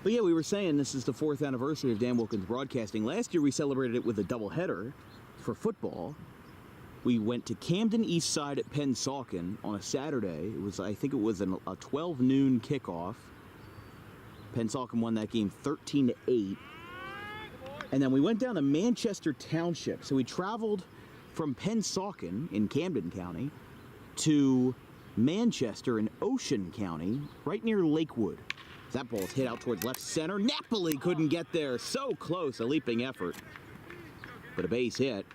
But yeah, we were saying this is the 4th anniversary of Dan Wilkins Broadcasting. Last year we celebrated it with a doubleheader for football. We went to Camden East Side at Pennsauken on a Saturday. It was, I think it was a 12 noon kickoff. Pennsauken won that game 13-8. And then we went down to Manchester Township. So we traveled from Pennsauken in Camden County to Manchester in Ocean County, right near Lakewood. That ball's hit out towards left center. Napoli couldn't get there. So close, a leaping effort. But a base hit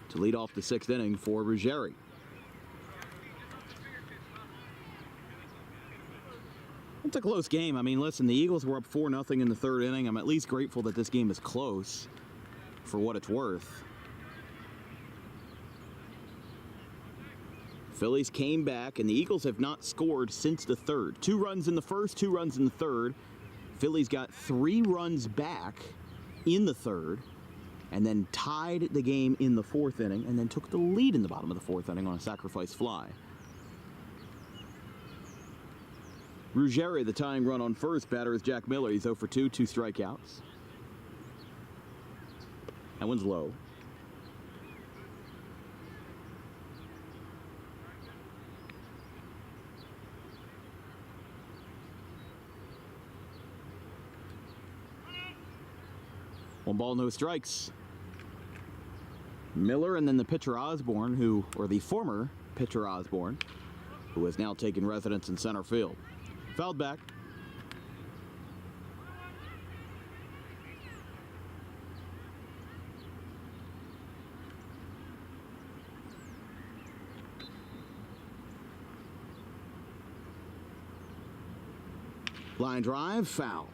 to lead off the 6th inning for Ruggieri. It's a close game. I mean, listen, the Eagles were up 4-0 in the 3rd inning. I'm at least grateful that this game is close for what it's worth. Phillies came back, and the Eagles have not scored since the 3rd. 2 runs in the 1st, 2 runs in the 3rd. Phillies got 3 runs back in the 3rd, and then tied the game in the 4th inning, and then took the lead in the bottom of the 4th inning on a sacrifice fly. Ruggieri, the tying run on first. Batter is Jack Miller. He's 0 for 2, 2 strikeouts. That one's low. 1 ball, no strikes. Miller and then the pitcher Osborne, or the former pitcher Osborne, who has now taken residence in center field. Fouled back. Line drive, foul.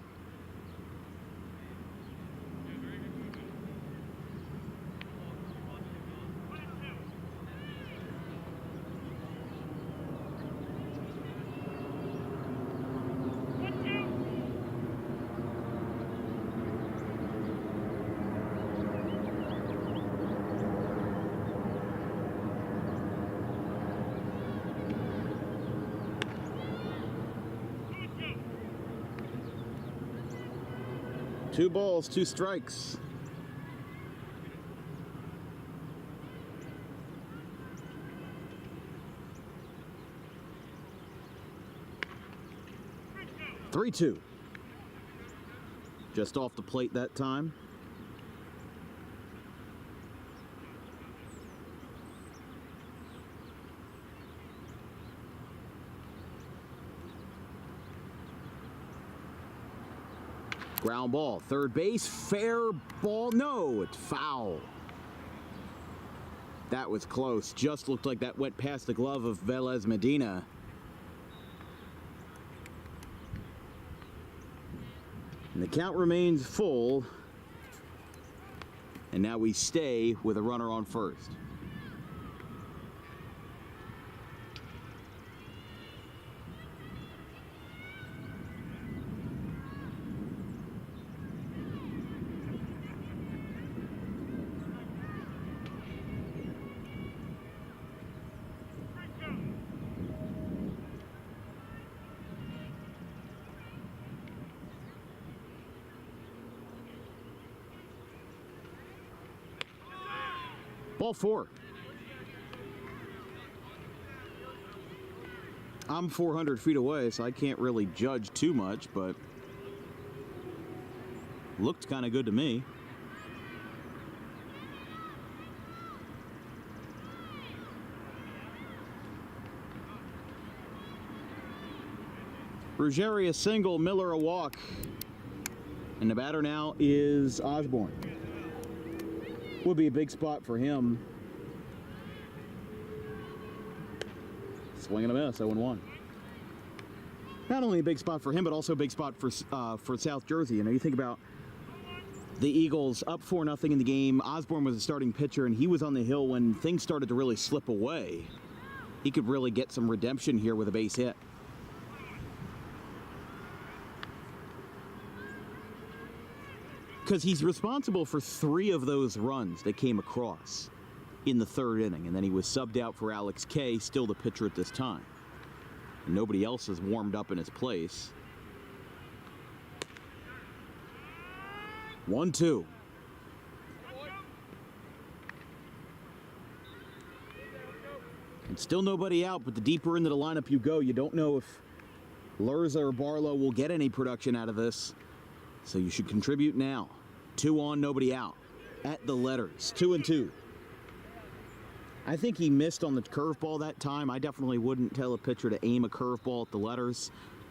Two balls, two strikes. Three-two. Just off the plate that time. Ground ball, third base, fair ball, no, it's foul. That was close, just looked like that went past the glove of Velez Medina. And the count remains full, and now we stay with a runner on first. Ball four. I'm 400 feet away, so I can't really judge too much, but looked kind of good to me. Ruggieri a single, Miller a walk. And the batter now is Osborne. Would be a big spot for him. Swing and a miss, 0-1. Not only a big spot for him, but also a big spot for South Jersey. You know, you think about the Eagles up 4-0 in the game. Osborne was a starting pitcher, and he was on the hill when things started to really slip away. He could really get some redemption here with a base hit. Because he's responsible for 3 of those runs that came across in the 3rd inning. And then he was subbed out for Alex Kay, still the pitcher at this time. And nobody else has warmed up in his place. 1-2. And still nobody out, but the deeper into the lineup you go, you don't know if Lerza or Barlow will get any production out of this. So you should contribute now. 2 on, nobody out. At the letters, 2-2. I think he missed on the curveball that time. I definitely wouldn't tell a pitcher to aim a curveball at the letters,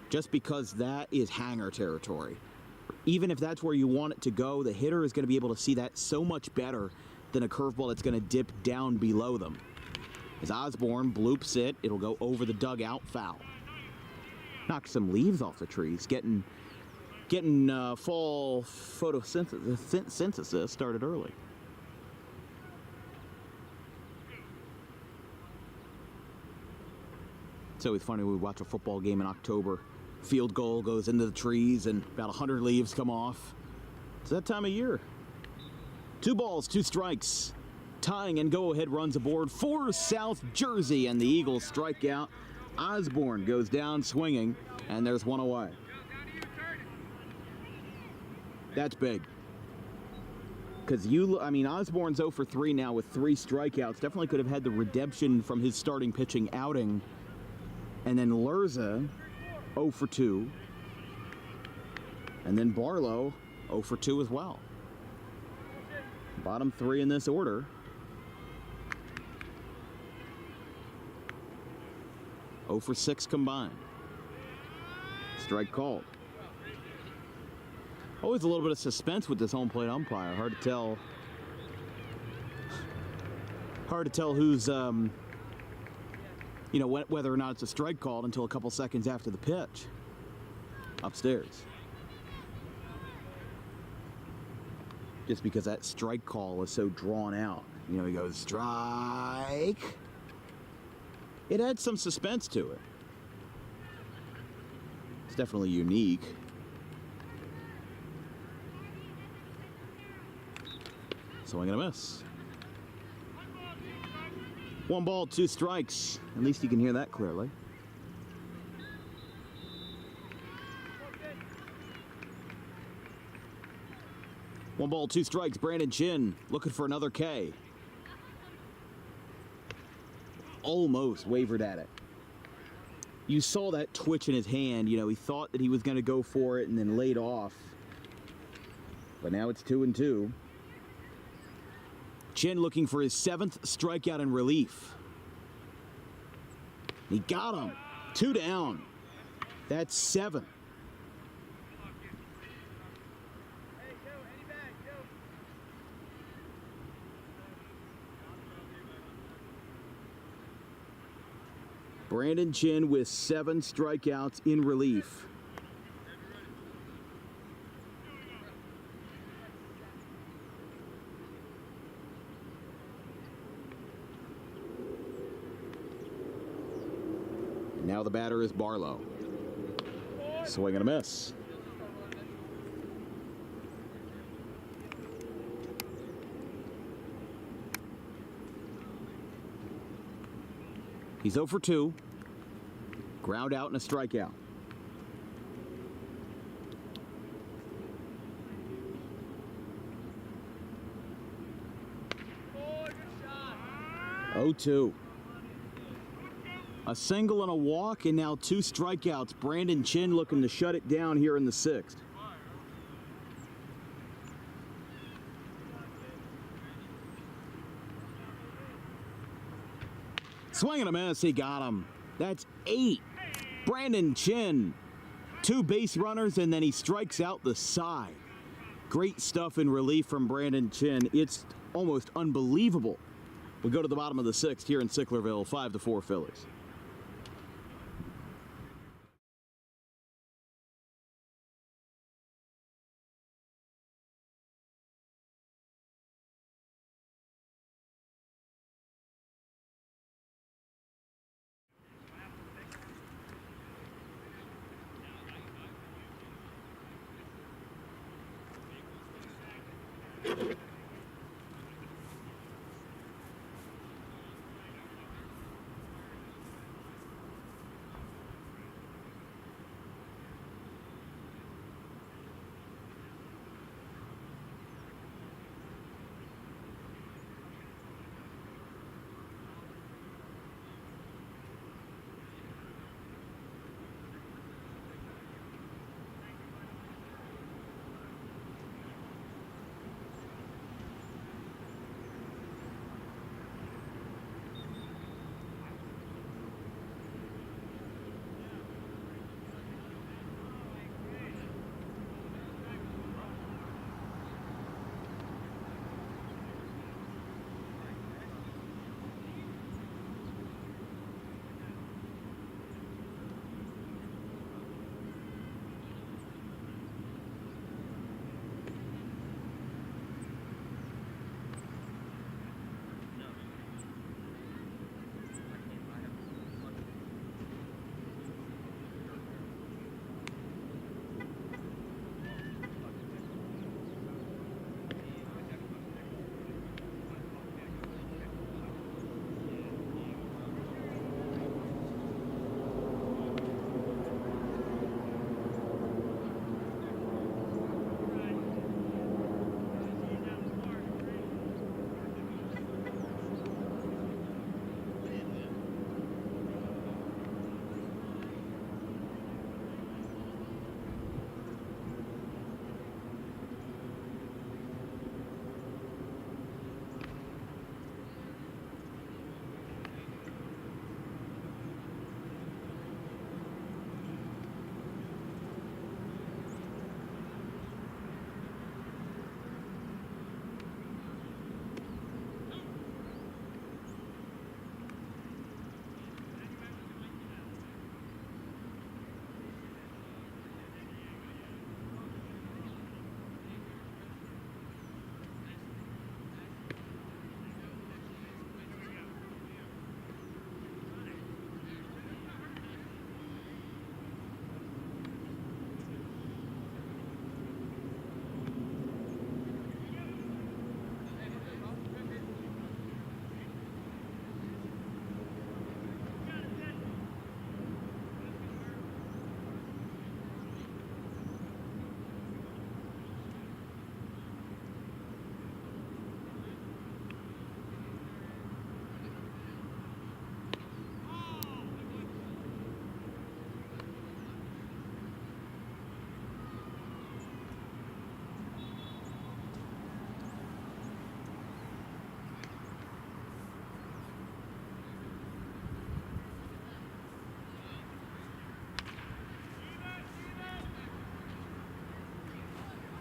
just because that is hanger territory. Even if that's where you want it to go, the hitter is going to be able to see that so much better than a curveball that's going to dip down below them. As Osborne bloops it, it'll go over the dugout, foul. Knocked some leaves off the trees, getting fall photosynthesis started early. It's always funny when we watch a football game in October. Field goal goes into the trees and about 100 leaves come off. It's that time of year. 2 balls, 2 strikes. Tying and go-ahead runs aboard for South Jersey, and the Eagles strike out. Osborne goes down swinging, and there's 1 away. That's big. Because Osborne's 0 for 3 now with 3 strikeouts. Definitely could have had the redemption from his starting pitching outing. And then Lerza, 0 for 2. And then Barlow, 0 for 2 as well. Bottom three in this order. Oh for 6 combined. Strike called. Always a little bit of suspense with this home plate umpire. Hard to tell. Hard to tell who's, you know, whether or not it's a strike called until a couple seconds after the pitch. Upstairs. Just because that strike call is so drawn out. You know, he goes, strike. It adds some suspense to it. It's definitely unique. Swing and a miss. 1 ball, 2 strikes. At least you can hear that clearly. One ball, 2 strikes. Brandon Chin looking for another K. Almost wavered at it. You saw that twitch in his hand. You know, he thought that he was going to go for it and then laid off. But now it's 2-2. Chin looking for his 7th strikeout in relief. He got him. 2 down. That's 7. Brandon Chin with 7 strikeouts in relief. Now the batter is Barlow. Swing and a miss. He's 0 for 2. Ground out and a strikeout. Oh, 2. A single and a walk, and now 2 strikeouts. Brandon Chin looking to shut it down here in the 6th. Swing and a miss, he got him. That's 8. Brandon Chin, 2 base runners, and then he strikes out the side. Great stuff in relief from Brandon Chin. It's almost unbelievable. We go to the bottom of the 6th here in Sicklerville, 5-4 Phillies.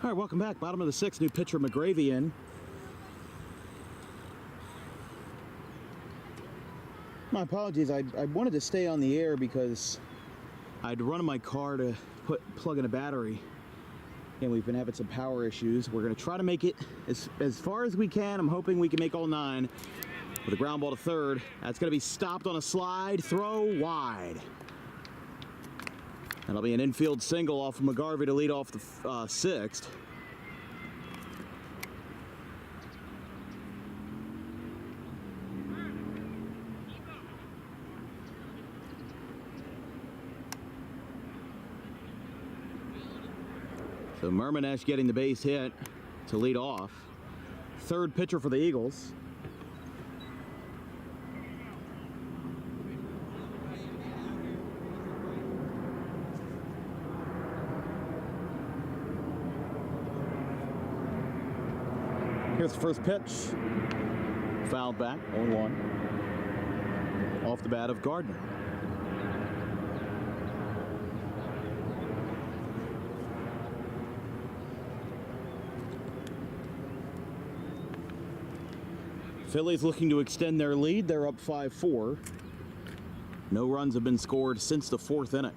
All right, welcome back. Bottom of the sixth, new pitcher McGravy in. My apologies. I wanted to stay on the air because I'd run in my car to plug in a battery, and we've been having some power issues. We're going to try to make it as far as we can. I'm hoping we can make all 9 with a ground ball to third. That's going to be stopped on a slide, throw wide. That'll be an infield single off of McGarvey to lead off the sixth. So Murmanesh getting the base hit to lead off. Third pitcher for the Eagles. Here's the first pitch. Fouled back, 0-1. Off the bat of Gardner. Phillies looking to extend their lead. They're up 5-4. No runs have been scored since the 4th inning.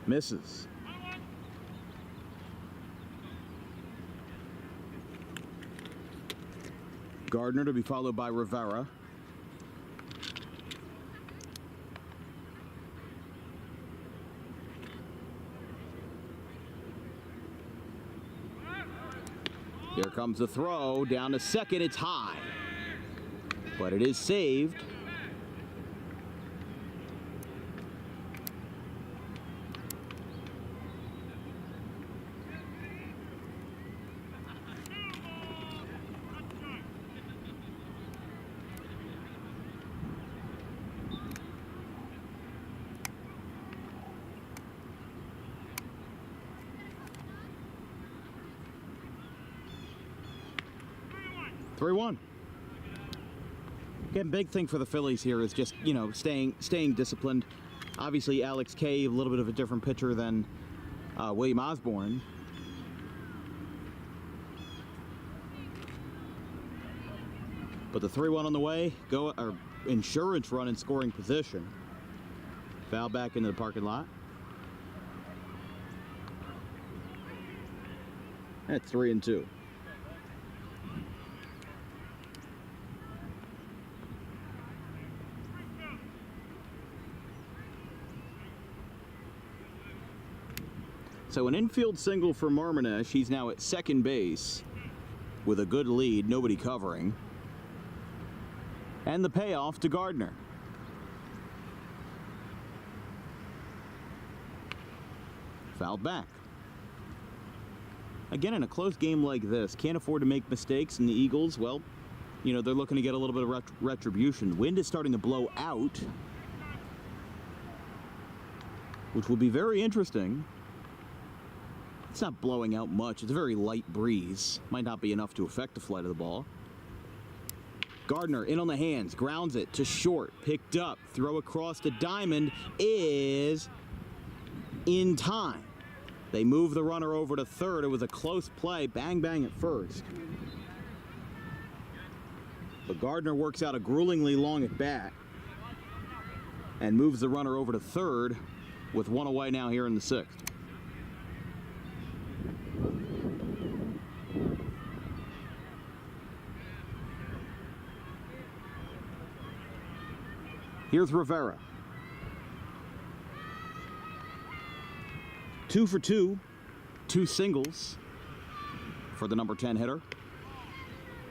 Misses. Gardner to be followed by Rivera. Here comes the throw down to second. It's high, but it is saved. Three-one. Again, big thing for the Phillies here is just, staying disciplined. Obviously, Alex Kay, a little bit of a different pitcher than William Osborne. But the 3-1 on the way, insurance run in scoring position. Foul back into the parking lot. That's 3-2. So an infield single for Marmanesh. He's now at second base with a good lead, nobody covering. And the payoff to Gardner. Fouled back. Again, in a close game like this, can't afford to make mistakes, and the Eagles, well, they're looking to get a little bit of retribution. Wind is starting to blow out, which will be very interesting. It's not blowing out much. It's a very light breeze. Might not be enough to affect the flight of the ball. Gardner in on the hands, grounds it to short, picked up, throw across to Diamond is in time. They move the runner over to third. It was a close play, bang bang at first. But Gardner works out a gruelingly long at bat and moves the runner over to third with one away now here in the sixth. Here's Rivera. 2 for 2, 2 singles for the number 10 hitter.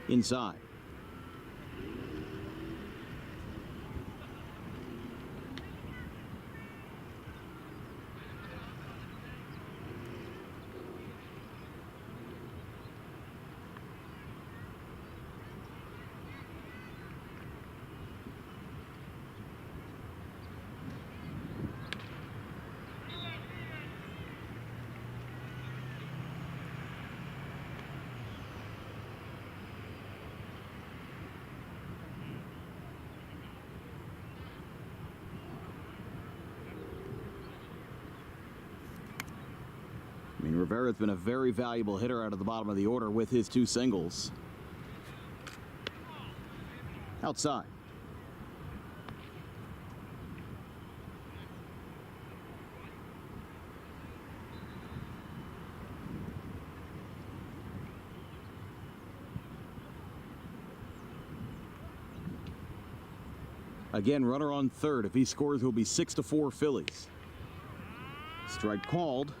Inside. Rivera's been a very valuable hitter out of the bottom of the order with his 2 singles. Outside. Again, runner on third. If he scores, it will be 6-4 Phillies. Strike called.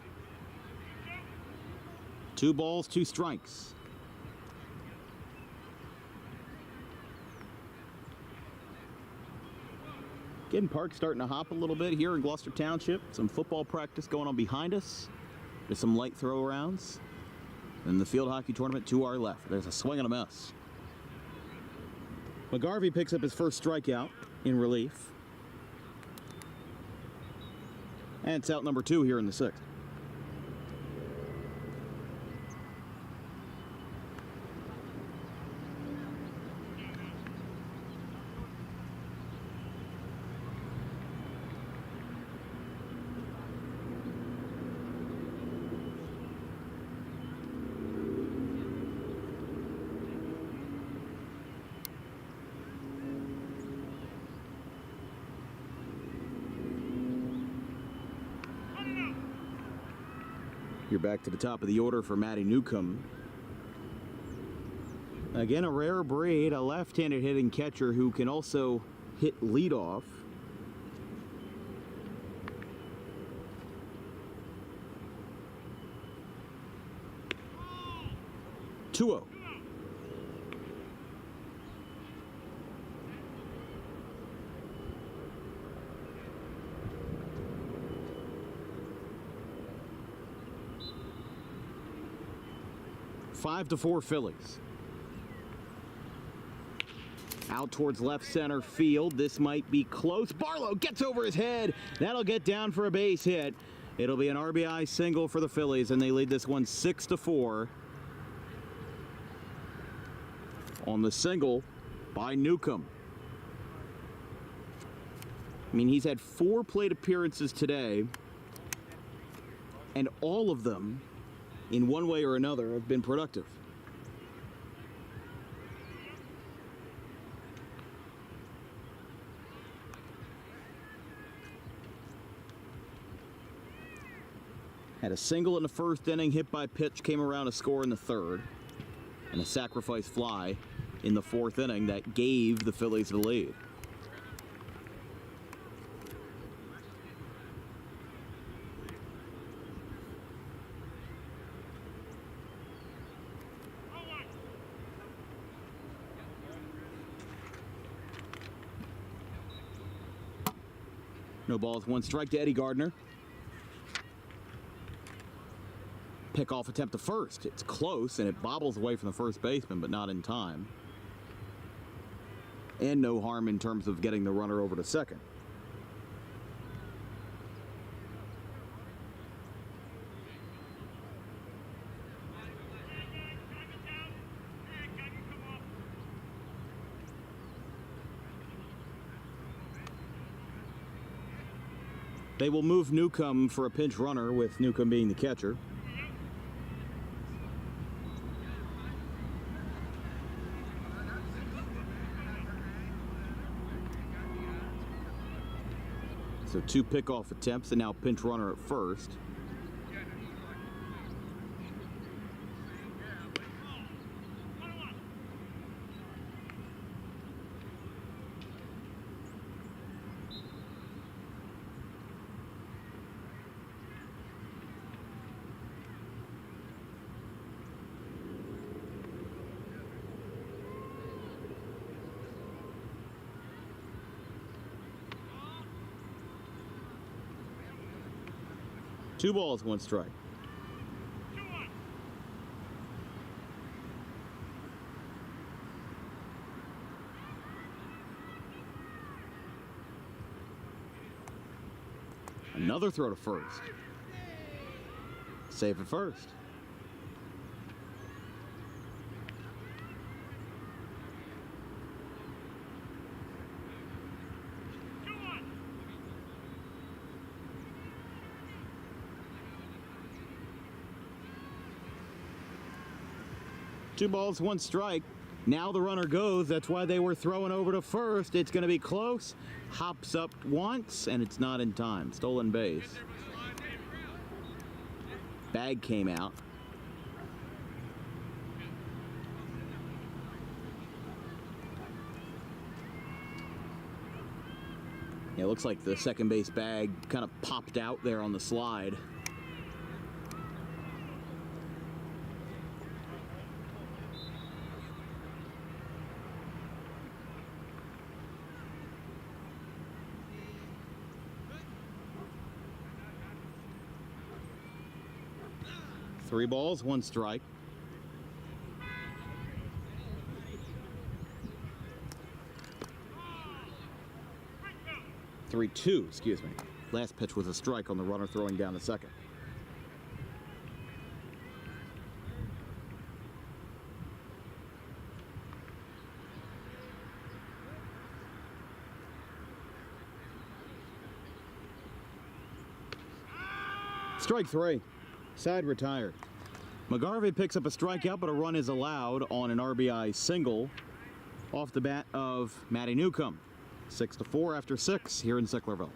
2 balls, 2 strikes. Again, Park's starting to hop a little bit here in Gloucester Township. Some football practice going on behind us. There's some light throw-arounds. And the field hockey tournament to our left. There's a swing and a miss. McGarvey picks up his first strikeout in relief. And it's out number 2 here in the 6th. You're back to the top of the order for Matty Newcomb. Again, a rare breed, a left-handed hitting catcher who can also hit leadoff. Two-0. Five to 4 Phillies. Out towards left center field. This might be close. Barlow gets over his head. That'll get down for a base hit. It'll be an RBI single for the Phillies, and they lead this one 6-4 on the single by Newcomb. I mean, he's had 4 plate appearances today, and all of them, in one way or another, have been productive. Had a single in the first inning, hit by pitch, came around to score in the third, and a sacrifice fly in the 4th inning that gave the Phillies the lead. No balls, 1 strike to Eddie Gardner. Pickoff attempt to first. It's close, and it bobbles away from the first baseman, but not in time. And no harm in terms of getting the runner over to second. They will move Newcomb for a pinch runner, with Newcomb being the catcher. So 2 pickoff attempts, and now pinch runner at first. Two balls, 1 strike. Another throw to first. Safe at first. 2 balls, 1 strike. Now the runner goes. That's why they were throwing over to first. It's going to be close. Hops up once, and it's not in time. Stolen base. Bag came out. Yeah, it looks like the second base bag kind of popped out there on the slide. Three balls, 1 strike. Three, 2, excuse me. Last pitch was a strike on the runner throwing down to second. Strike 3. Side retired. McGarvey picks up a strikeout, but a run is allowed on an RBI single off the bat of Matty Newcomb. 6-4 after 6 here in Sicklerville.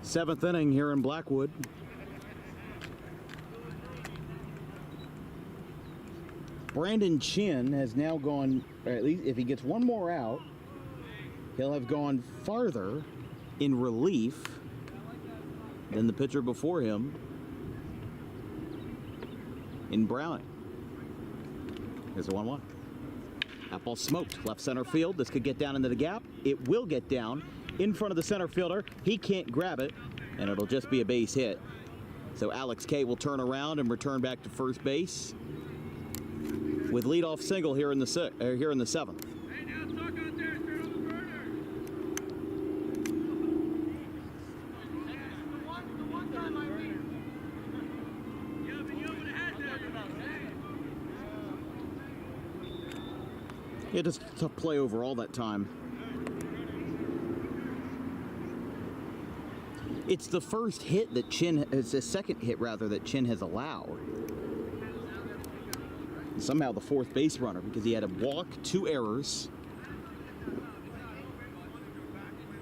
Seventh inning here in Blackwood. Brandon Chin has now gone, or at least if he gets one more out, he'll have gone farther in relief than the pitcher before him in Browning. Here's the 1-1. That ball smoked left center field. This could get down into the gap. It will get down in front of the center fielder. He can't grab it, and it'll just be a base hit. So Alex Kay will turn around and return back to first base with leadoff single here in the 7th. Yeah, just a tough play overall that time. It's the first hit that Chin, it's the second hit rather, that Chin has allowed. And somehow the fourth base runner, because he had a walk, 2 errors,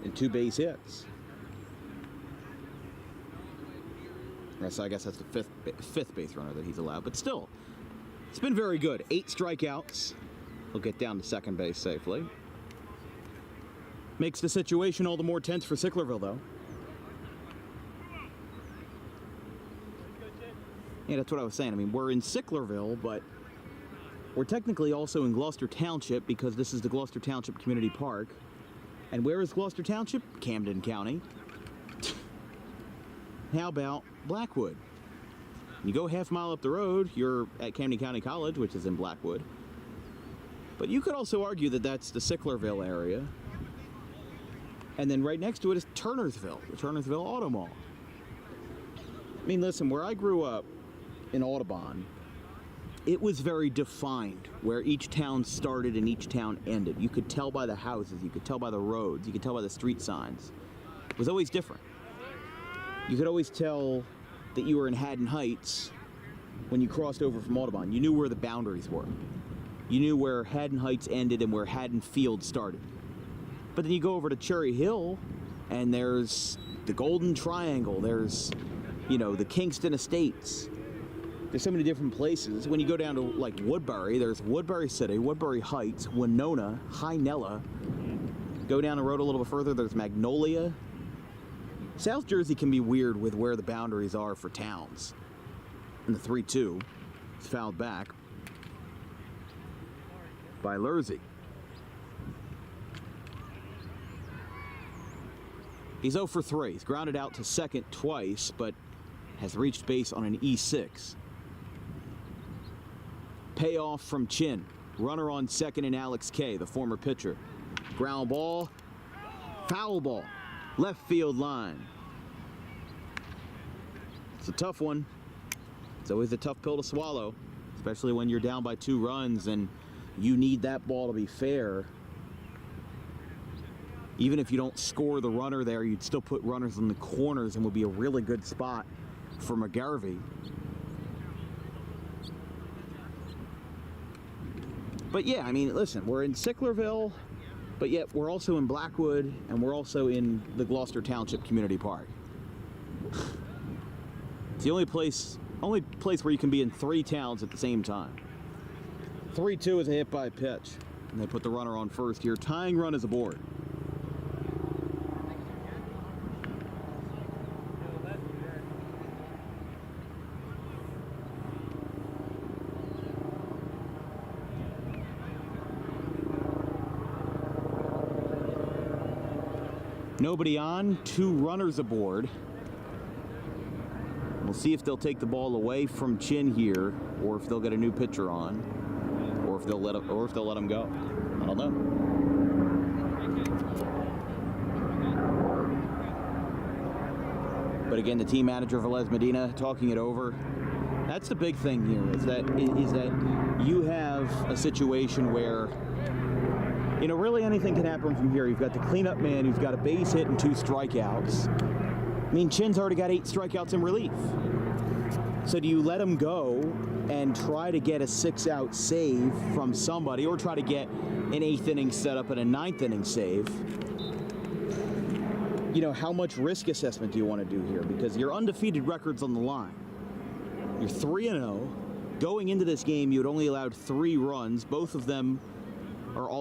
and 2 base hits. So I guess that's the fifth base runner that he's allowed, but still, It's been very good. 8 strikeouts. He'll get down to second base safely. Makes the situation all the more tense for Sicklerville, though. Yeah, that's what I was saying. I mean, we're in Sicklerville, but we're technically also in Gloucester Township because this is the Gloucester Township Community Park. And where is Gloucester Township? Camden County. How about Blackwood? You go half mile up the road, you're at Camden County College, which is in Blackwood. But you could also argue that that's the Sicklerville area. And then right next to it is Turnersville, the Turnersville Auto Mall. I mean, listen, where I grew up in Audubon, it was very defined where each town started and each town ended. You could tell by the houses, you could tell by the roads, you could tell by the street signs. It was always different. You could always tell that you were in Haddon Heights when you crossed over from Audubon. You knew where the boundaries were. You knew where Haddon Heights ended and where Haddon Field started. But then you go over to Cherry Hill, and there's the Golden Triangle. There's, you know, the Kingston Estates. There's so many different places. When you go down to, like, Woodbury, there's Woodbury City, Woodbury Heights, Winona, Hynella. Go down the road a little bit further, there's Magnolia. South Jersey can be weird with where the boundaries are for towns. And the 3-2 is fouled back by Lurzy. He's 0 for 3. He's grounded out to second twice, but has reached base on an E6. Payoff from Chin. Runner on second and Alex K, the former pitcher. Ground ball. Foul ball. Left field line. It's a tough one. It's always a tough pill to swallow, especially when you're down by 2 runs and you need that ball to be fair. Even if you don't score the runner there, you'd still put runners in the corners and would be a really good spot for McGarvey. But yeah, I mean, listen, we're in Sicklerville, but yet we're also in Blackwood, and we're also in the Gloucester Township Community Park. It's the only place where you can be in 3 towns at the same time. 3-2 is a hit by pitch, and they put the runner on first here. Tying run is aboard. Nobody on, 2 runners aboard. We'll see if they'll take the ball away from Chin here, or if they'll get a new pitcher on, or if they'll let him go. I don't know. But again, the team manager, Velez Medina, talking it over. That's the big thing here, is that you have a situation where, you know, really anything can happen from here. You've got the cleanup man who's got a base hit and 2 strikeouts. I mean, Chin's already got 8 strikeouts in relief. So do you let him go and try to get a 6-out save from somebody, or try to get an 8th inning setup and a 9th inning save? You know, how much risk assessment do you want to do here? Because your undefeated record's on the line. You're 3-0. Going into this game, you had only allowed 3 runs. All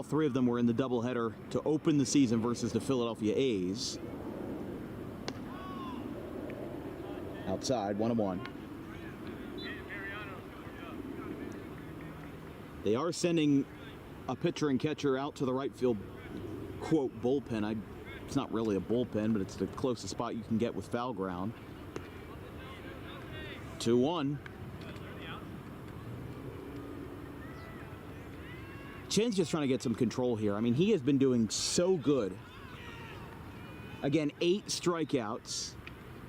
3 of them were in the doubleheader to open the season versus the Philadelphia A's. Outside, 1-1. They are sending a pitcher and catcher out to the right field, quote, bullpen. It's not really a bullpen, but it's the closest spot you can get with foul ground. 2-1. Chin's just trying to get some control here. I mean, he has been doing so good. Again, 8 strikeouts,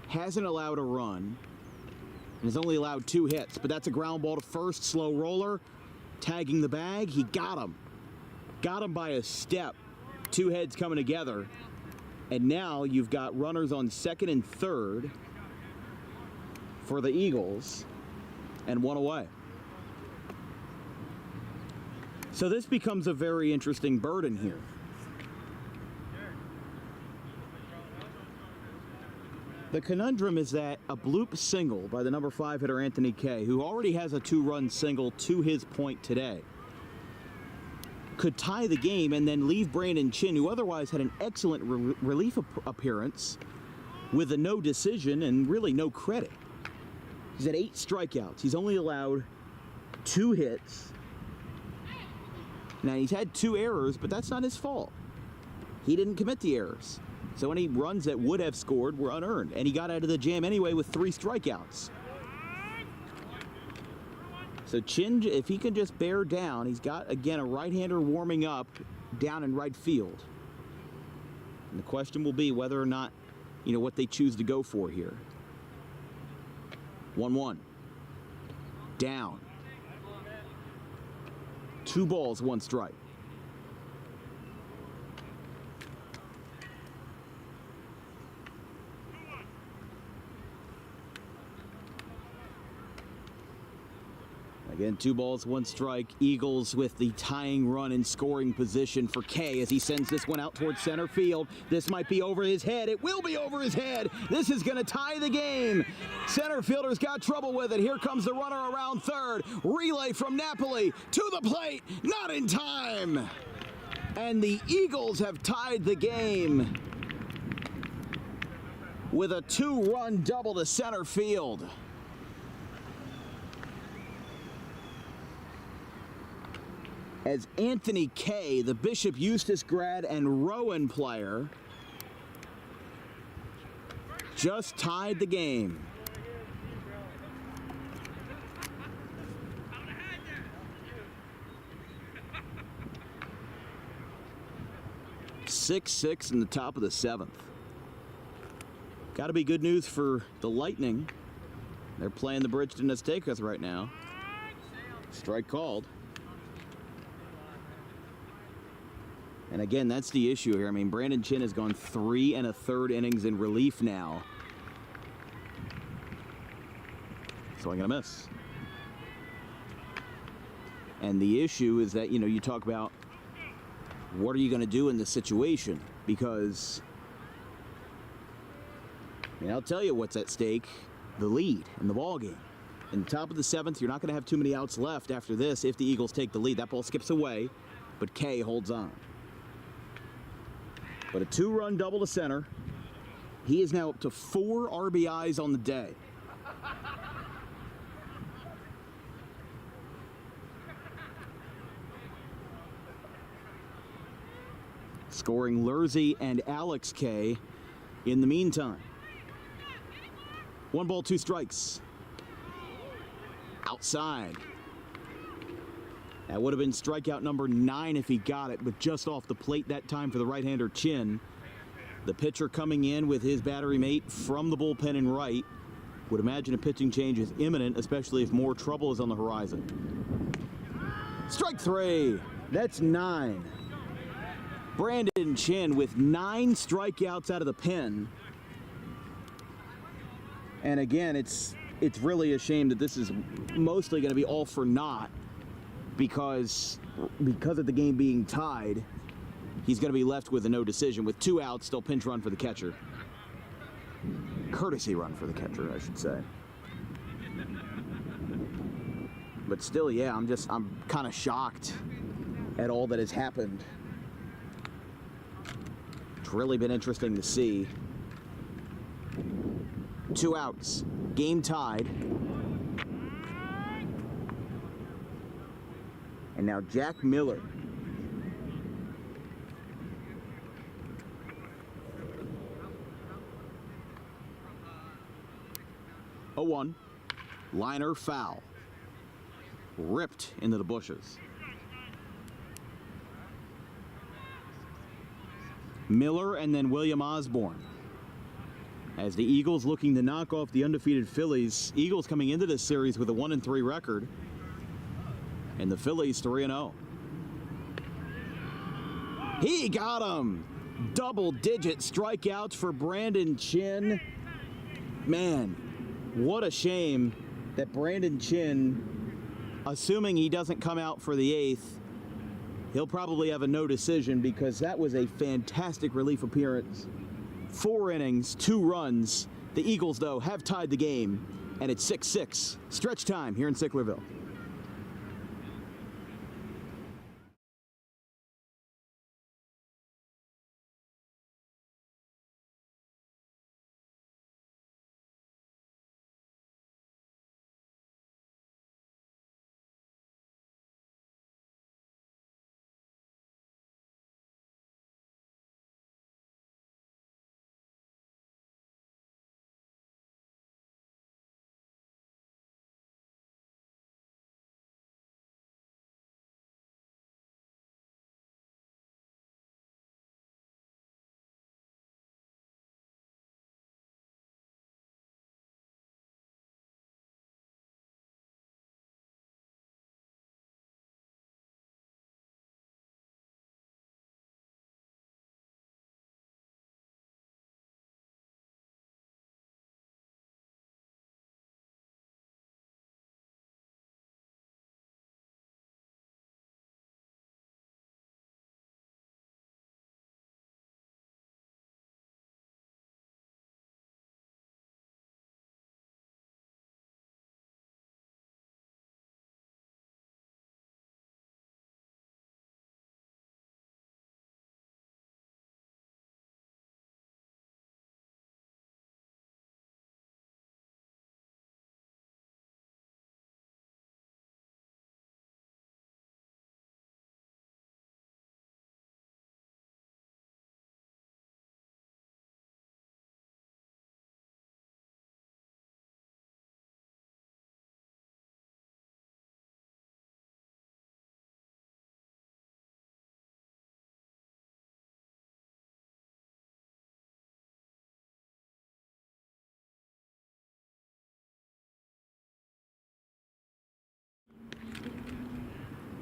hasn't allowed a run, and has only allowed 2 hits. But that's a ground ball to first, slow roller, tagging the bag. He got him. Got him by a step. 2 heads coming together. And now you've got runners on second and third for the Eagles, and 1 away. So this becomes a very interesting burden here. The conundrum is that a bloop single by the number 5 hitter Anthony Kay, who already has a 2-run single to his point today, could tie the game and then leave Brandon Chin, who otherwise had an excellent relief appearance, with a no decision and really no credit. He's had 8 strikeouts. He's only allowed 2 hits. Now, he's had 2 errors, but that's not his fault. He didn't commit the errors. So any runs that would have scored were unearned. And he got out of the jam anyway with 3 strikeouts. So Chin, if he can just bear down, he's got, again, a right-hander warming up down in right field. And the question will be whether or not, what they choose to go for here. 1-1. Down. 2 balls, 1 strike. Again, 2 balls, 1 strike. Eagles with the tying run in scoring position for Kay as he sends this one out towards center field. This might be over his head. It will be over his head. This is going to tie the game. Center fielder's got trouble with it. Here comes the runner around third. Relay from Napoli to the plate. Not in time. And the Eagles have tied the game with a 2-run double to center field. As Anthony Kay, the Bishop Eustis grad and Rowan player, just tied the game. Six in the top of the 7th. Got to be good news for the Lightning. They're playing the Bridgeton Aztecas right now. Strike called. And again, that's the issue here. I mean, Brandon Chin has gone 3 1/3 innings in relief now. So I'm going to miss. And the issue is that, you talk about what are you going to do in this situation? Because, I'll tell you what's at stake. The lead in the ballgame. In the top of the 7th, you're not going to have too many outs left after this if the Eagles take the lead. That ball skips away, but Kay holds on. But a 2-run double to center. He is now up to 4 RBIs on the day. Scoring Lurzy and Alex Kay in the meantime. 1 ball, 2 strikes. Outside. That would have been strikeout number 9 if he got it, but just off the plate that time for the right-hander Chin. The pitcher coming in with his battery mate from the bullpen in right. Would imagine a pitching change is imminent, especially if more trouble is on the horizon. Strike 3. That's 9. Brandon Chin with 9 strikeouts out of the pen. And again, it's really a shame that this is mostly going to be all for naught. Because of the game being tied, he's going to be left with a no decision with 2 outs, still pinch run for the catcher. Courtesy run for the catcher, I should say. But still, yeah, I'm kind of shocked at all that has happened. It's really been interesting to see. 2 outs, game tied. And now Jack Miller. A 1. Liner foul. Ripped into the bushes. Miller and then William Osborne. As the Eagles looking to knock off the undefeated Phillies. Eagles coming into this series with a 1-3 record. And the Phillies 3-0. He got him. Double-digit strikeouts for Brandon Chin. Man, what a shame that Brandon Chin, assuming he doesn't come out for the 8th, he'll probably have a no decision because that was a fantastic relief appearance. 4 innings, 2 runs, The Eagles, though, have tied the game, and it's 6-6. Stretch time here in Sicklerville.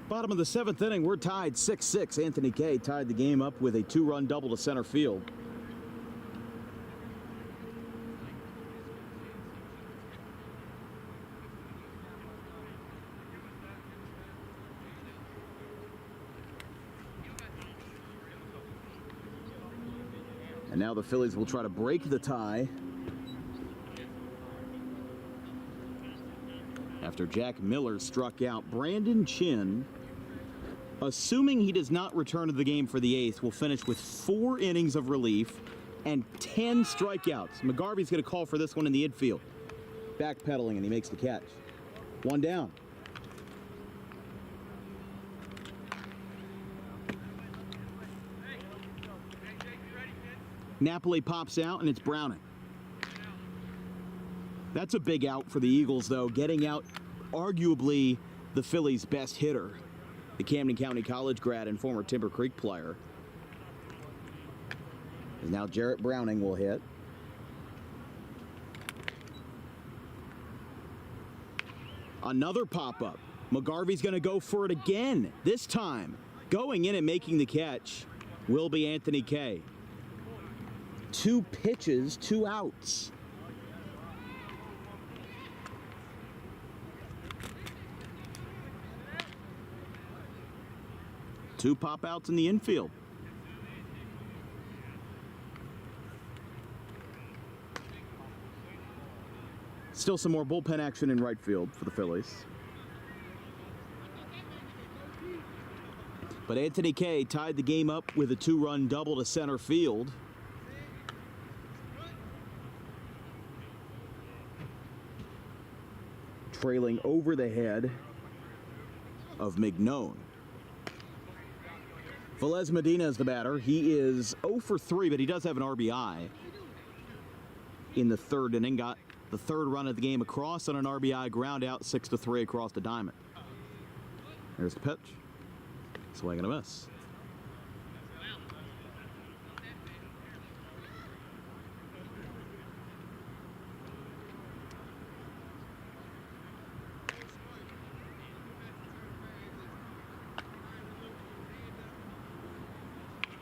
Bottom of the 7th inning, we're tied 6-6. Anthony Kay tied the game up with a 2-run double to center field. And now the Phillies will try to break the tie after Jack Miller struck out. Brandon Chin, assuming he does not return to the game for the 8th, will finish with 4 innings of relief and 10 strikeouts. McGarvey's going to call for this one in the infield. Backpedaling, and he makes the catch. 1 down. Napoli pops out, and it's Browning. That's a big out for the Eagles, though, getting out arguably the Phillies' best hitter, the Camden County College grad and former Timber Creek player. And now Jarrett Browning will hit. Another pop-up. McGarvey's going to go for it again. This time, going in and making the catch will be Anthony Kay. 2 pitches, 2 outs. Two pop-outs in the infield. Still some more bullpen action in right field for the Phillies. But Anthony Kay tied the game up with a 2-run double to center field. Trailing over the head of Mignone. Velez Medina is the batter. He is 0 for 3, but he does have an RBI in the 3rd inning. Got the 3rd run of the game across on an RBI ground out, 6-3 across the diamond. There's the pitch. Swing and a miss.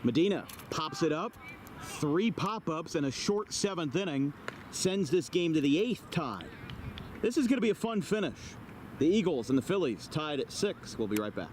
Medina pops it up. 3 pop-ups and a short 7th inning sends this game to the 8th tie. This is going to be a fun finish. The Eagles and the Phillies tied at 6. We'll be right back.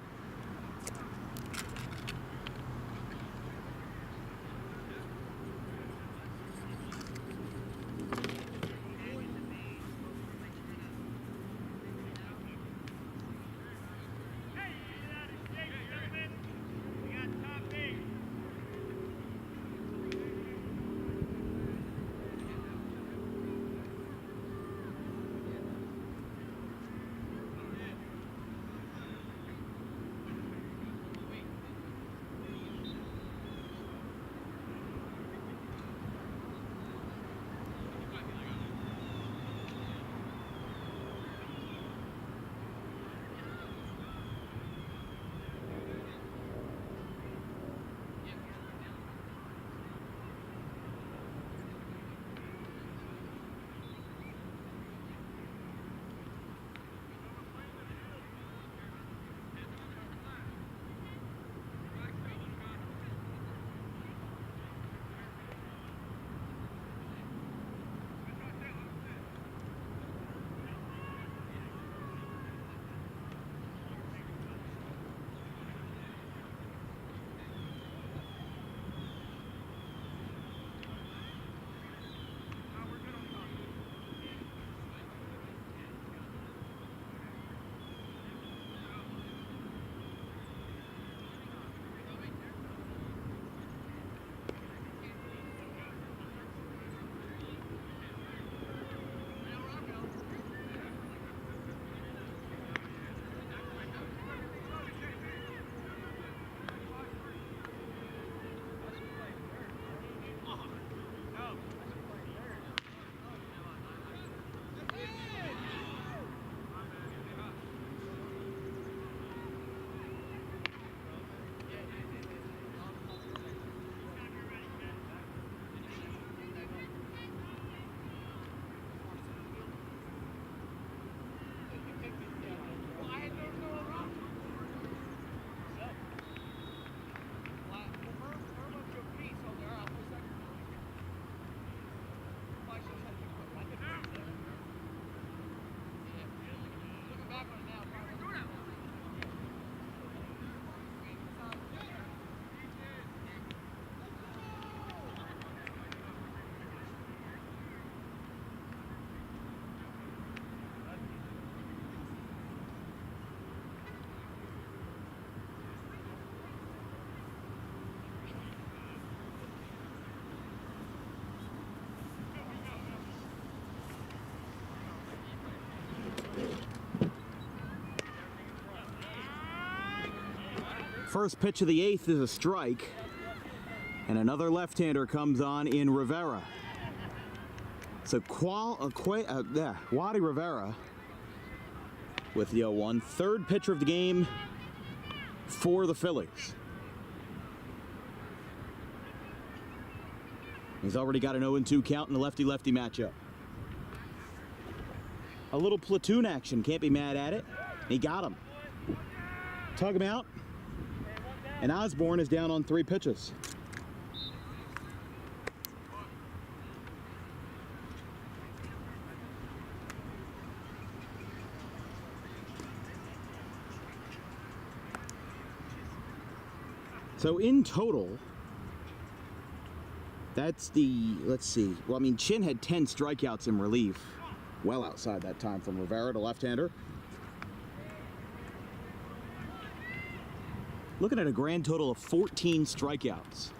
First pitch of the 8th is a strike. And another left-hander comes on in Rivera. So Waddy Rivera with the 0-1. Third pitcher of the game for the Phillies. He's already got an 0-2 count in the lefty-lefty matchup. A little platoon action, can't be mad at it. He got him. Tug him out. And Osborne is down on 3 pitches. So in total, that's the, let's see. Well, I mean, Chin had 10 strikeouts in relief. Well outside that time from Rivera, the left-hander. Looking at a grand total of 14 strikeouts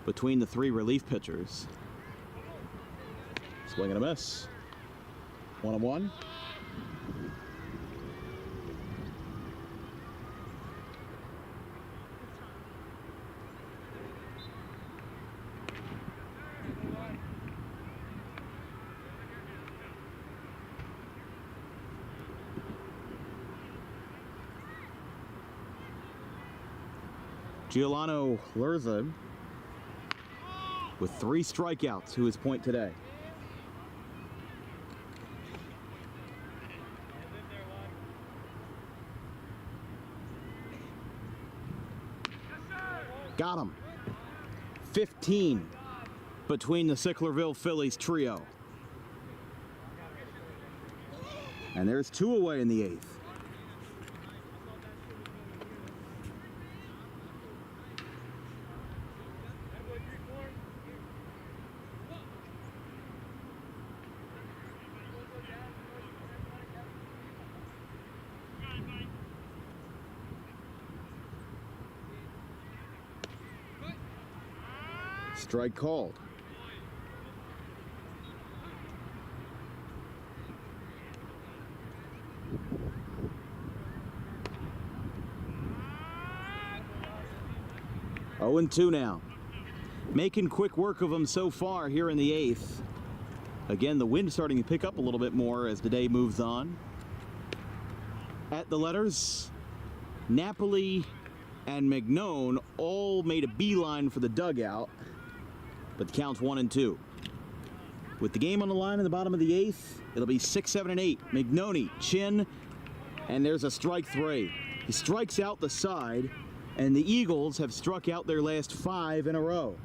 between the 3 relief pitchers. Swing and a miss. 1-1. Giuliano Lerza with 3 strikeouts to his point today. Got him. 15 between the Sicklerville Phillies trio. And there's 2 away in the 8th. Strike called. Oh, and 2 now. Making quick work of them so far here in the 8th. Again, the wind starting to pick up a little bit more as the day moves on. At the letters, Napoli and Mignone all made a beeline for the dugout, but the count's 1-2. With the game on the line in the bottom of the 8th, it'll be 6, 7, and 8. Mignone, Chin, and there's a strike 3. He strikes out the side, and the Eagles have struck out their last 5 in a row.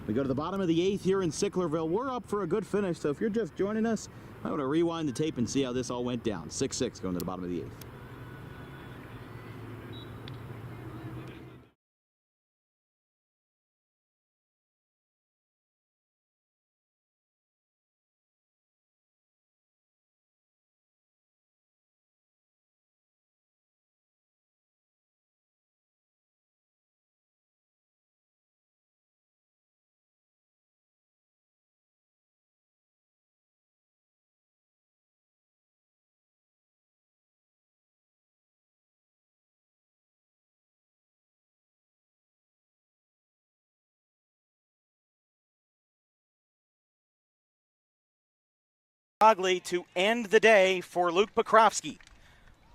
We go to the bottom of the 8th here in Sicklerville. We're up for a good finish, so if you're just joining us, I'm going to rewind the tape and see how this all went down. 6-6 going to the bottom of the 8th. Ogley to end the day for Luke Pokrovsky.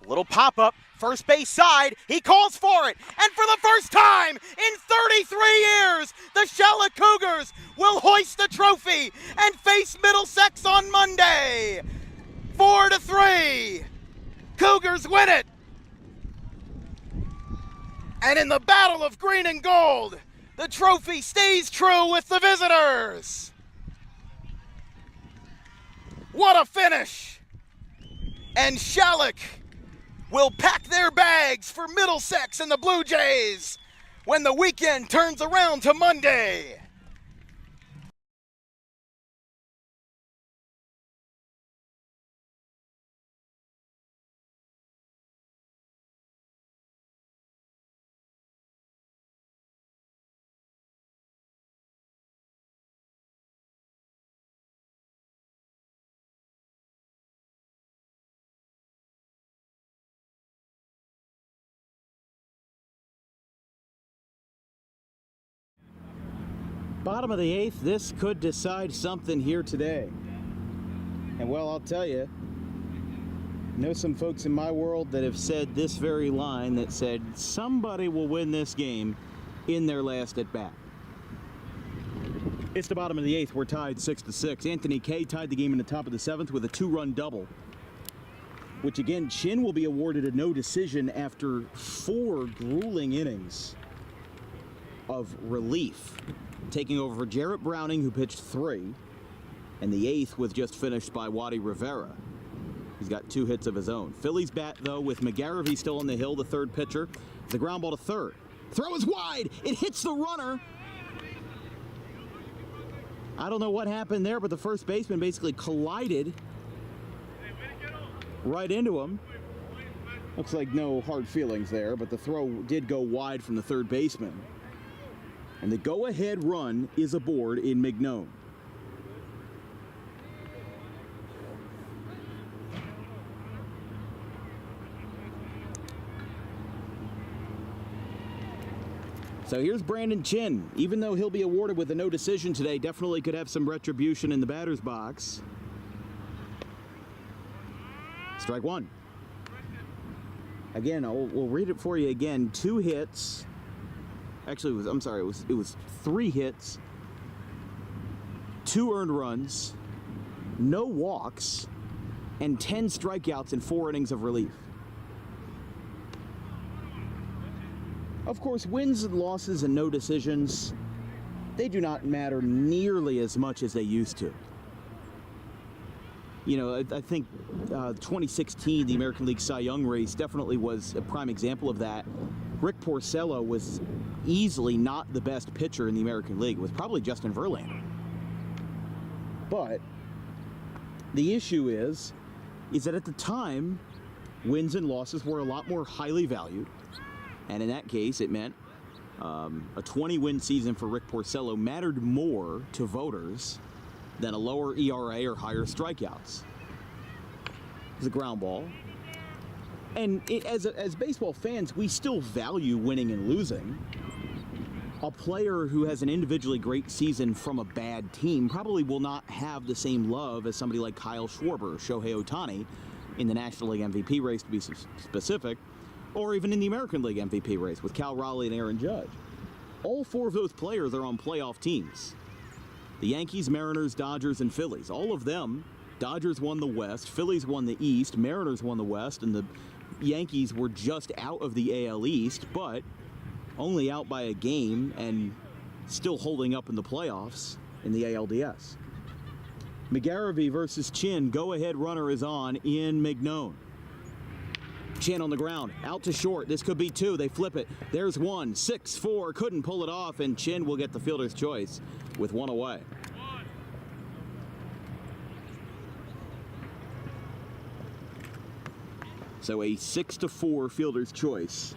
Little pop-up, first base side, he calls for it, and for the first time in 33 years, the Charlotte Cougars will hoist the trophy and face Middlesex on Monday. 4-3, Cougars win it. And in the battle of green and gold, the trophy stays true with the visitors. What a finish! And Shalleck will pack their bags for Middlesex and the Blue Jays when the weekend turns around to Monday. Bottom of the 8th, this could decide something here today. And well, I'll tell you, I know some folks in my world that have said this very line that said somebody will win this game in their last at bat. It's the bottom of the 8th. We're tied 6-6. Anthony Kay tied the game in the top of the 7th with a 2-run double, which again, Chin will be awarded a no decision after 4 grueling innings of relief, taking over for Jarrett Browning, who pitched 3, and the 8th was just finished by Waddy Rivera. He's got 2 hits of his own. Phillies bat, though, with McGarvey still on the hill, the third pitcher. The ground ball to third. Throw is wide. It hits the runner. I don't know what happened there, but the first baseman basically collided right into him. Looks like no hard feelings there, but the throw did go wide from the third baseman. And the go-ahead run is aboard in Mignone. So here's Brandon Chin. Even though he'll be awarded with a no decision today, definitely could have some retribution in the batter's box. Strike 1. Again, we'll read it for you again. 2 hits. Actually, it was 3 hits, 2 earned runs, no walks, and 10 strikeouts in 4 innings of relief. Of course, wins and losses and no decisions, they do not matter nearly as much as they used to. You know, I think 2016, the American League Cy Young race definitely was a prime example of that. Rick Porcello was easily not the best pitcher in the American League. It was probably Justin Verlander. But the issue is that at the time, wins and losses were a lot more highly valued. And in that case, it meant a 20-win season for Rick Porcello mattered more to voters than a lower ERA or higher strikeouts. It was a ground ball. And as baseball fans, we still value winning and losing. A player who has an individually great season from a bad team probably will not have the same love as somebody like Kyle Schwarber or Shohei Ohtani in the National League MVP race, to be specific, or even in the American League MVP race with Cal Raleigh and Aaron Judge. All 4 of those players are on playoff teams. The Yankees, Mariners, Dodgers, and Phillies. All of them, Dodgers won the West, Phillies won the East, Mariners won the West, and the Yankees were just out of the AL East, but only out by a game and still holding up in the playoffs in the ALDS. McGarvey versus Chin. Go-ahead runner is on in Mignone. Chin on the ground, out to short. This could be 2. They flip it. There's 1. 6-4. Couldn't pull it off, and Chin will get the fielder's choice with 1 away. So a 6-4 fielder's choice.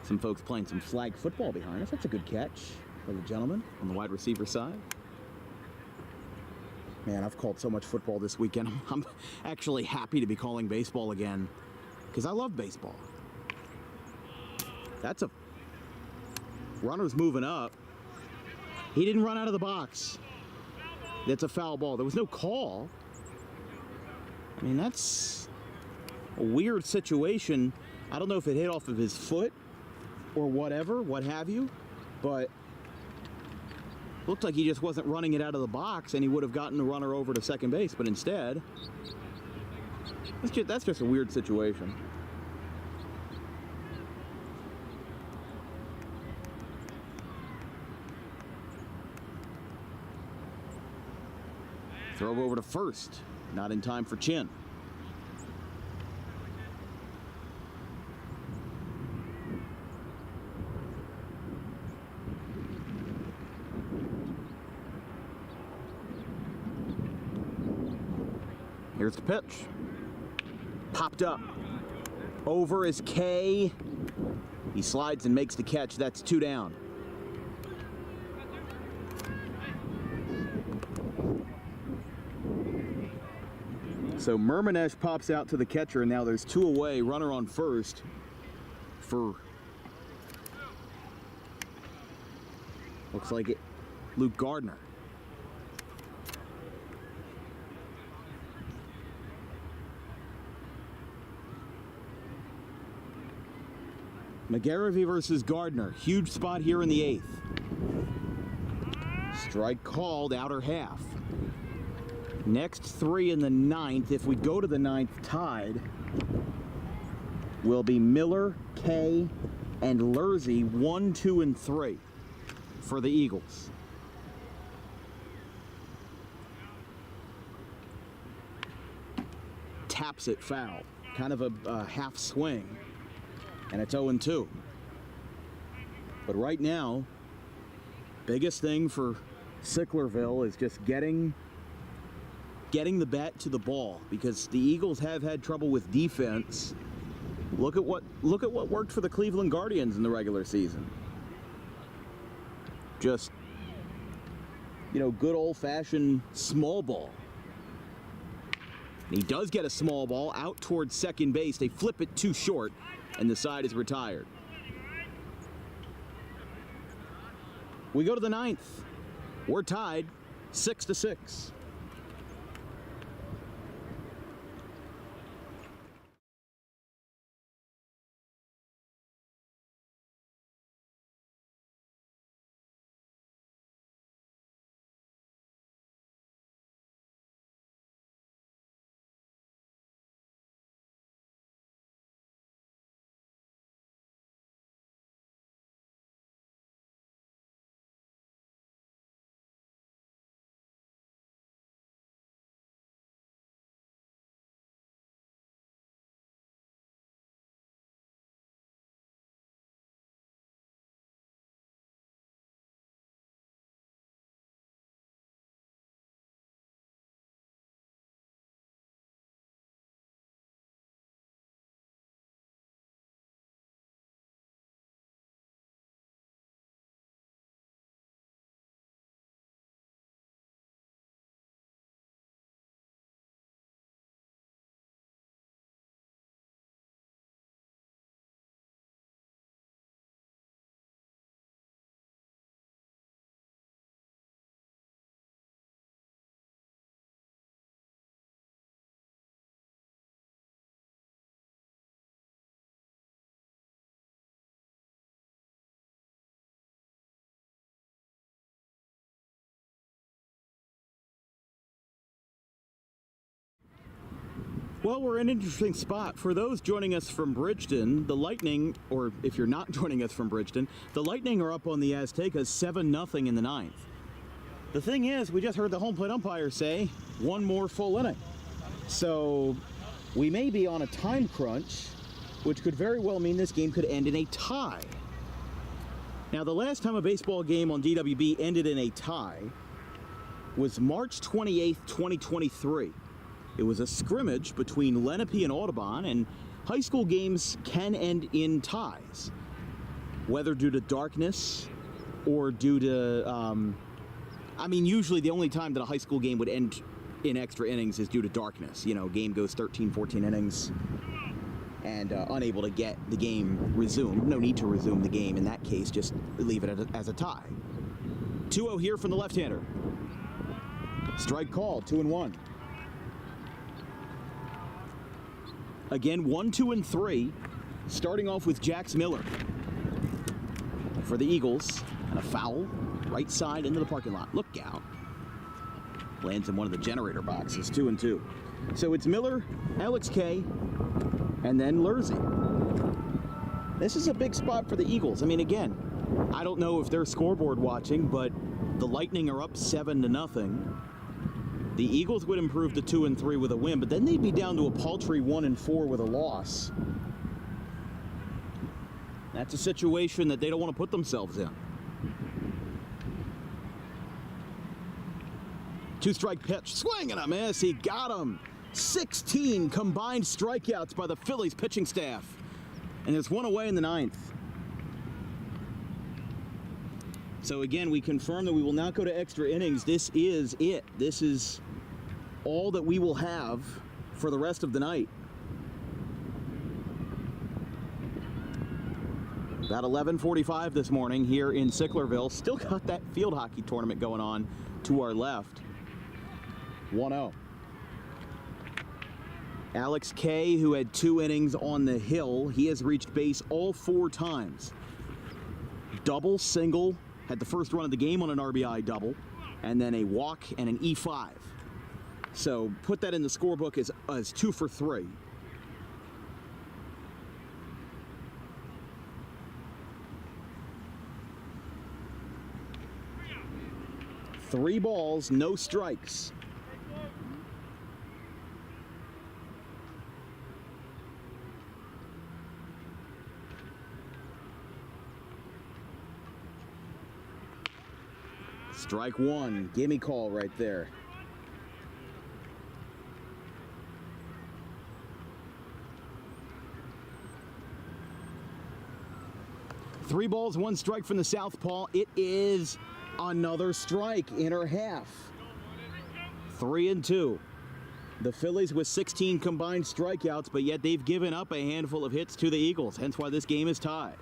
Some folks playing some flag football behind us. That's a good catch for the gentleman on the wide receiver side. Man, I've called so much football this weekend. I'm actually happy to be calling baseball again because I love baseball. That's a runner's moving up. He didn't run out of the box. That's a foul ball. There was no call. I mean, that's a weird situation. I don't know if it hit off of his foot or whatever, what have you, but looked like he just wasn't running it out of the box and he would have gotten the runner over to second base, but instead, that's just a weird situation. Throw over to first, not in time for Chin. Here's the pitch. Popped up. Over is K. He slides and makes the catch. That's 2 down. So Murmanesh pops out to the catcher, and now there's 2 away, runner on first for, looks like it, Luke Gardner. McGarvey versus Gardner. Huge spot here in the 8th. Strike called, outer half. Next 3 in the 9th, if we go to the 9th tied, will be Miller, Kay, and Lurzy, 1, 2, and 3 for the Eagles. Taps it foul. Kind of a half swing. And it's 0-2. But right now, biggest thing for Sicklerville is just getting the bat to the ball, because the Eagles have had trouble with defense. Look at what worked for the Cleveland Guardians in the regular season. Just, good old-fashioned small ball. And he does get a small ball out towards second base. They flip it too short, and the side is retired. We go to the 9th. We're tied 6-6. Well, we're in an interesting spot. For those joining us from Bridgeton, the Lightning, or if you're not joining us from Bridgeton, the Lightning are up on the Aztecas 7-0 in the 9th. The thing is, we just heard the home plate umpire say one more full inning. So we may be on a time crunch, which could very well mean this game could end in a tie. Now, the last time a baseball game on DWB ended in a tie was March 28th, 2023. It was a scrimmage between Lenape and Audubon, and high school games can end in ties, whether due to darkness or due to, usually the only time that a high school game would end in extra innings is due to darkness. Game goes 13, 14 innings and unable to get the game resumed. No need to resume the game in that case, just leave it as a tie. 2-0 here from the left-hander. Strike called, 2-1. Again, 1, 2, and 3, starting off with Jax Miller for the Eagles, and a foul right side into the parking lot. Look out. Lands in one of the generator boxes, 2-2. So it's Miller, Alex Kay, and then Lurzy. This is a big spot for the Eagles. Again, I don't know if they're scoreboard watching, but the Lightning are up 7-0. The Eagles would improve to 2-3 with a win, but then they'd be down to a paltry 1-4 with a loss. That's a situation that they don't want to put themselves in. 2-strike pitch, swing and a miss. He got him. 16 combined strikeouts by the Phillies pitching staff, and there's one away in the 9th. So again, we confirm that we will not go to extra innings. This is it. This is all that we will have for the rest of the night. About 11:45 this morning here in Sicklerville. Still got that field hockey tournament going on to our left. 1-0. Alex Kay, who had 2 innings on the hill, he has reached base all 4 times. Double, single, had the first run of the game on an RBI double, and then a walk and an E5. So put that in the scorebook as 2 for 3. Three balls, no strikes. Strike 1, gimme call right there. Three balls, 1 strike from the southpaw. It is another strike in her half. 3-2. The Phillies with 16 combined strikeouts, but yet they've given up a handful of hits to the Eagles, hence why this game is tied.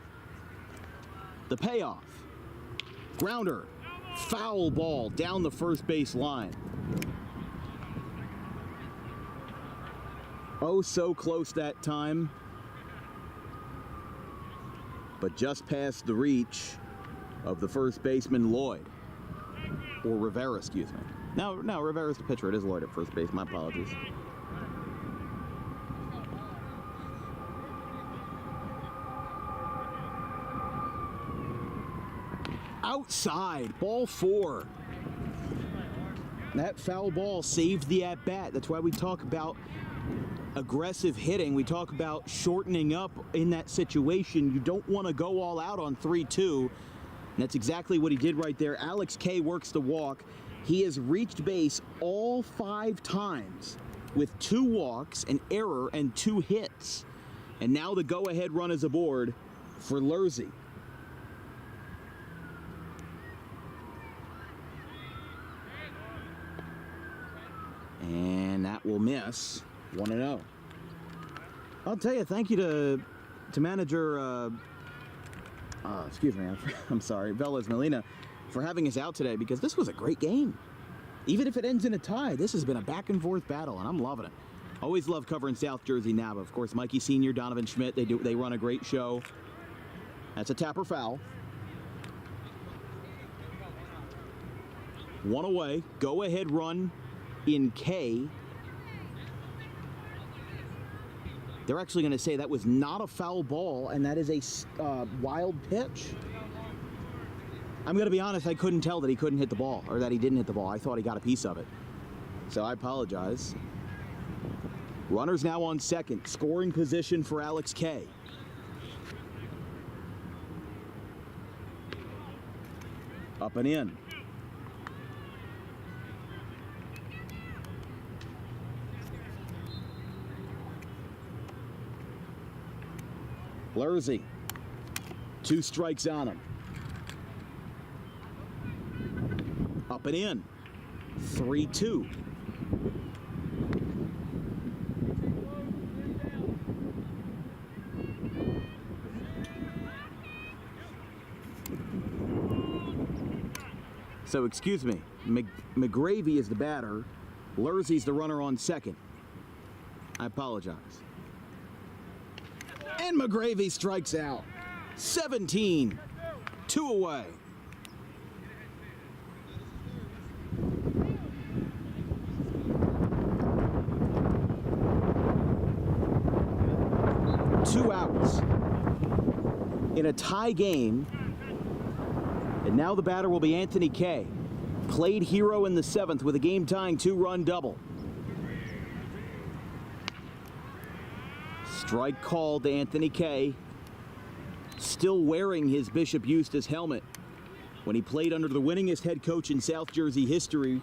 The payoff. Grounder. Foul ball down the first base line. Oh, so close that time. But just past the reach of the first baseman, Lloyd. Or Rivera, excuse me. No, Rivera's the pitcher. It is Lloyd at first base. My apologies. Outside, ball 4. That foul ball saved the at-bat. That's why we talk about aggressive hitting. We talk about shortening up in that situation. You don't want to go all out on 3-2. And that's exactly what he did right there. Alex Kay works the walk. He has reached base all 5 times with 2 walks, an error, and 2 hits. And now the go-ahead run is aboard for Lurzy. And that will miss. 1-0. I'll tell you, thank you to manager, excuse me, I'm sorry, Velez Molina, for having us out today, because this was a great game. Even if it ends in a tie, this has been a back-and-forth battle, and I'm loving it. Always love covering South Jersey NABA. Of course, Mikey Sr., Donovan Schmidt, they run a great show. That's a tapper foul. 1 away, go-ahead run in K. They're actually going to say that was not a foul ball, and that is a wild pitch. I'm going to be honest, I couldn't tell that he couldn't hit the ball, or that he didn't hit the ball. I thought he got a piece of it. So I apologize. Runners now on second. Scoring position for Alex Kay. Up and in. Lurzy. 2 strikes on him. Up and in. 3-2. So, excuse me, McGravy is the batter. Lurzy's the runner on second. I apologize. And McGravy strikes out. 17. 2 away. Two outs in a tie game. And now the batter will be Anthony Kay. Played hero in the 7th with a game-tying 2-run double. Strike called to Anthony Kay. Still wearing his Bishop Eustace helmet when he played under the winningest head coach in South Jersey history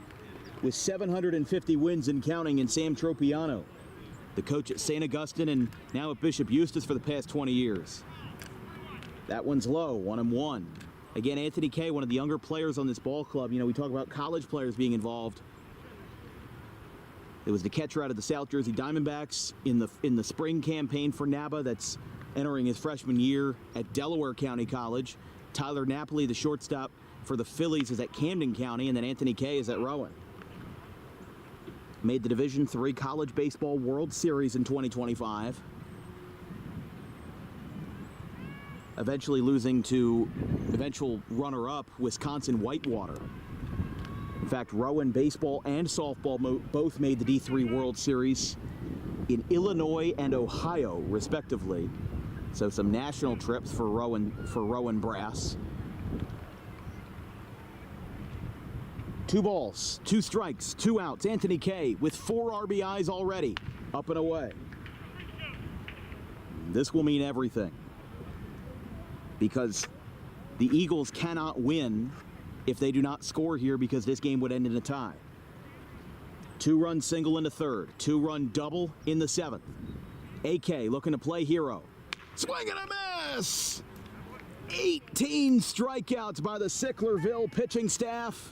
with 750 wins and counting in Sam Tropiano, the coach at St. Augustine and now at Bishop Eustace for the past 20 years. That one's low, 1-1. Again, Anthony Kay, one of the younger players on this ball club. You know, we talk about college players being involved. It was the catcher out of the South Jersey Diamondbacks in the spring campaign for NABA that's entering his freshman year at Delaware County College. Tyler Napoli, the shortstop for the Phillies, is at Camden County, and then Anthony Kay is at Rowan. Made the Division III College Baseball World Series in 2025. Eventually losing to eventual runner-up Wisconsin Whitewater. In fact, Rowan baseball and softball both made the D3 World Series in Illinois and Ohio, respectively. So some national trips for Rowan brass. 2 balls, 2 strikes, 2 outs. Anthony Kay with 4 RBIs already, up and away. This will mean everything, because the Eagles cannot win if they do not score here, because this game would end in a tie. 2-run single in the 3rd, 2-run double in the 7th. AK looking to play hero. Swing and a miss! 18 strikeouts by the Sicklerville pitching staff.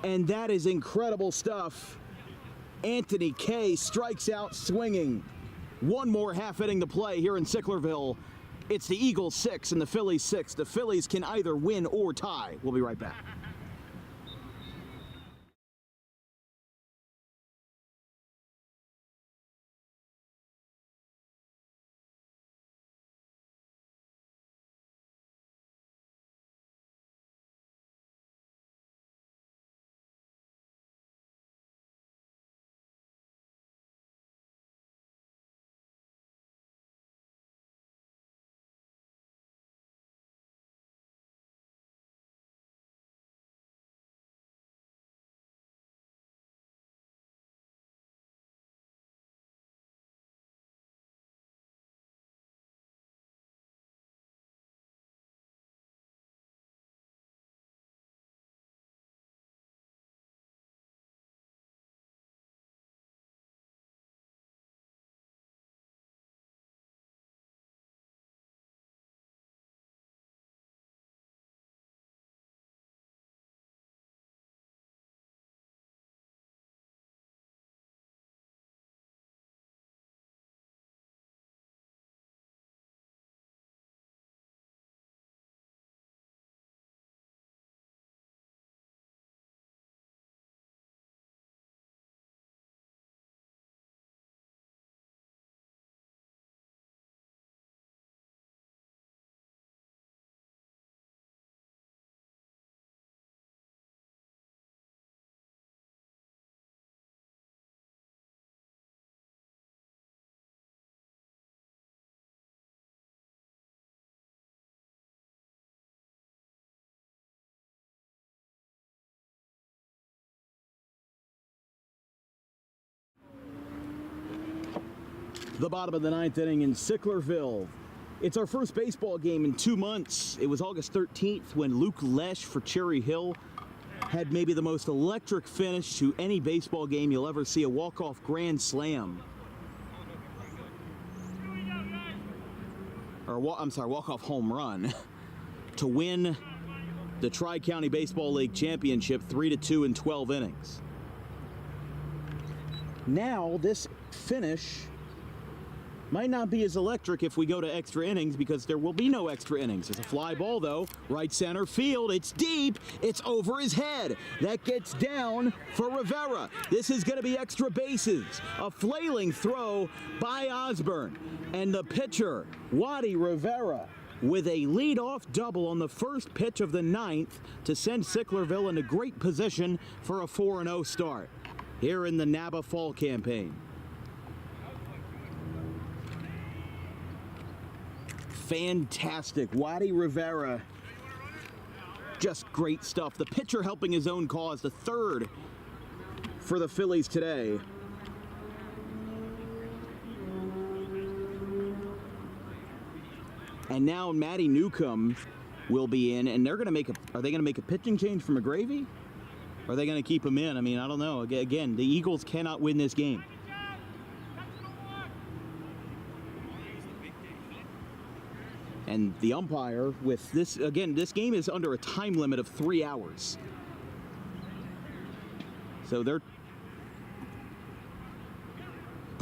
And that is incredible stuff. Anthony Kay strikes out swinging. 1 more half inning to play here in Sicklerville. It's the Eagles 6 and the Phillies 6. The Phillies can either win or tie. We'll be right back. The bottom of the 9th inning in Sicklerville. It's our first baseball game in 2 months. It was August 13th when Luke Lesh for Cherry Hill had maybe the most electric finish to any baseball game you'll ever see. A walk-off grand slam. Walk-off home run to win the Tri-County Baseball League Championship 3-2 in 12 innings. Now this finish might not be as electric if we go to extra innings, because there will be no extra innings. It's a fly ball, though. Right center field. It's deep. It's over his head. That gets down for Rivera. This is going to be extra bases. A flailing throw by Osborne. And the pitcher, Waddy Rivera, with a leadoff double on the first pitch of the 9th to send Sicklerville into great position for a 4-0 start here in the NABA Fall Campaign. Fantastic. Waddy Rivera. Just great stuff. The pitcher helping his own cause. The 3rd for the Phillies today. And now Matty Newcomb will be in, and they're going to make are they going to make a pitching change for McGravy? Or are they going to keep him in? I mean, I don't know. Again, the Eagles cannot win this game. And the umpire with this, again, this game is under a time limit of 3 hours. So they're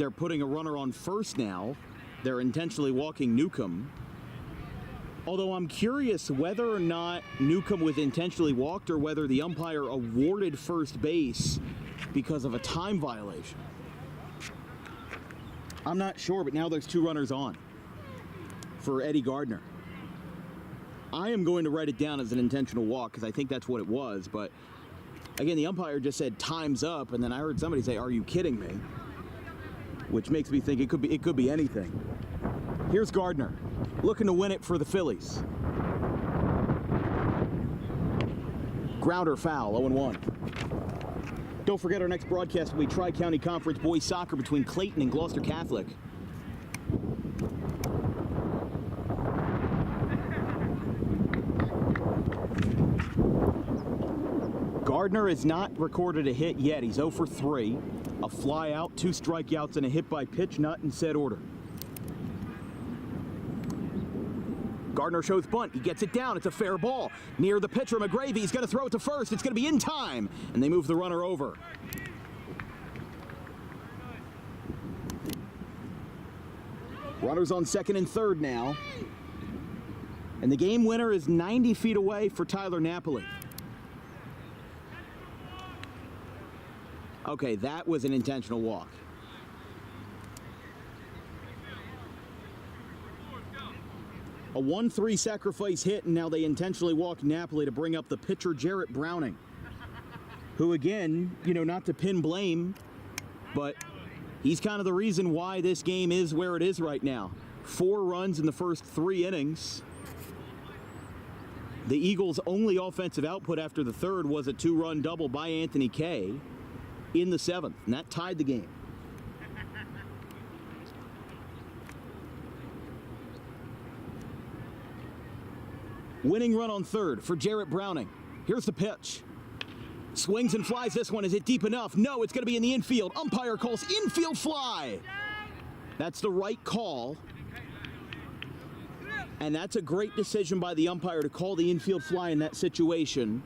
they're putting a runner on first now. They're intentionally walking Newcomb. Although I'm curious whether or not Newcomb was intentionally walked or whether the umpire awarded first base because of a time violation. I'm not sure, but now there's 2 runners on for Eddie Gardner. I am going to write it down as an intentional walk because I think that's what it was, but again, the umpire just said time's up, and then I heard somebody say, "Are you kidding me?" Which makes me think it could be anything. Here's Gardner, looking to win it for the Phillies. Grounder foul, 0-1. Don't forget our next broadcast will be Tri-County Conference Boys Soccer between Clayton and Gloucester Catholic. Gardner has not recorded a hit yet. He's 0 for 3. A fly out, 2 strikeouts, and a hit by pitch, not in said order. Gardner shows bunt. He gets it down. It's a fair ball. Near the pitcher, McGravy. He's going to throw it to first. It's going to be in time. And they move the runner over. Runners on second and third now. And the game winner is 90 feet away for Tyler Napoli. Okay, that was an intentional walk. A 1-3 sacrifice hit, and now they intentionally walk Napoli to bring up the pitcher, Jarrett Browning, who, again, not to pin blame, but he's kind of the reason why this game is where it is right now. 4 runs in the first 3 innings. The Eagles' only offensive output after the third was a 2-run double by Anthony Kay in the 7th, and that tied the game. Winning run on third for Jarrett Browning. Here's the pitch. Swings and flies this one. Is it deep enough? No, it's going to be in the infield. Umpire calls infield fly. That's the right call. And that's a great decision by the umpire to call the infield fly in that situation,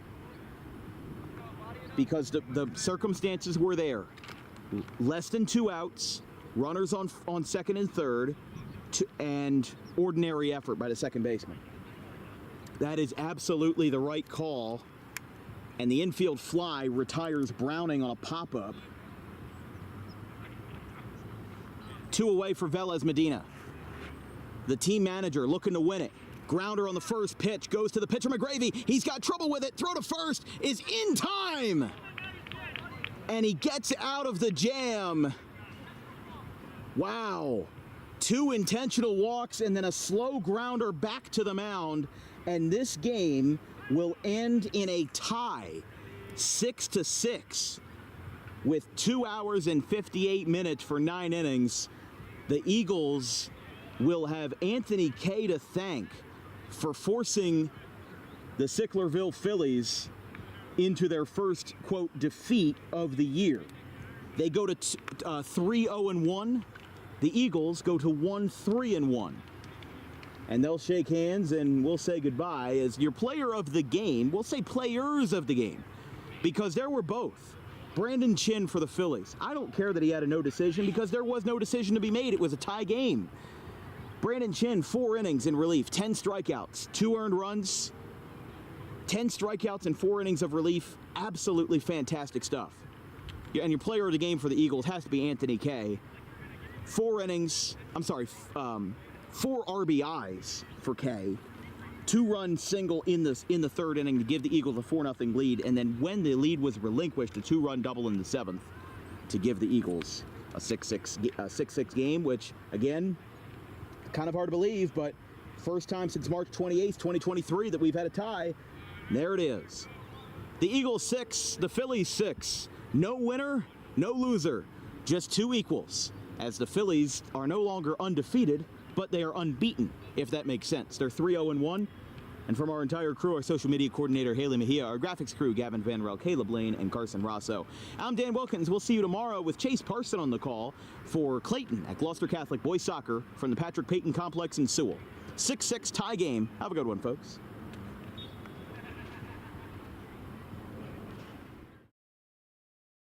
because the circumstances were there. Less than 2 outs, runners on second and third, and ordinary effort by the second baseman. That is absolutely the right call. And the infield fly retires Browning on a pop-up. 2 away for Velez Medina. The team manager looking to win it. Grounder on the first pitch, goes to the pitcher, McGravy. He's got trouble with it. Throw to first is in time. And he gets out of the jam. Wow. 2 intentional walks and then a slow grounder back to the mound. And this game will end in a tie, 6-6, with 2 hours and 58 minutes for 9 innings. The Eagles will have Anthony Kay to thank for forcing the Sicklerville Phillies into their first, quote, defeat of the year. They go to 3-0-1. The Eagles go to 1-3-1. And they'll shake hands and we'll say goodbye as your player of the game. We'll say players of the game, because there were both. Brandon Chin for the Phillies. I don't care that he had a no decision, because there was no decision to be made. It was a tie game. Brandon Chin, 4 innings in relief, 10 strikeouts, 2 earned runs, 10 strikeouts and 4 innings of relief. Absolutely fantastic stuff. And your player of the game for the Eagles has to be Anthony Kay. 4 RBIs for Kay. 2-run single in the 3rd inning to give the Eagles a 4-0 lead, and then when the lead was relinquished, a 2-run double in the 7th to give the Eagles a 6-6 game, which, again, kind of hard to believe, but first time since March 28th, 2023 that we've had a tie. There it is. The Eagles 6, the Phillies 6. No winner, no loser, just 2 equals, as the Phillies are no longer undefeated, but they are unbeaten, if that makes sense. They're 3-0-1. And from our entire crew, our social media coordinator, Haley Mejia, our graphics crew, Gavin Van Rel, Caleb Lane, and Carson Rosso. I'm Dan Wilkins. We'll see you tomorrow with Chase Parson on the call for Clayton at Gloucester Catholic Boys Soccer from the Patrick Payton Complex in Sewell. 6-6 tie game. Have a good one, folks.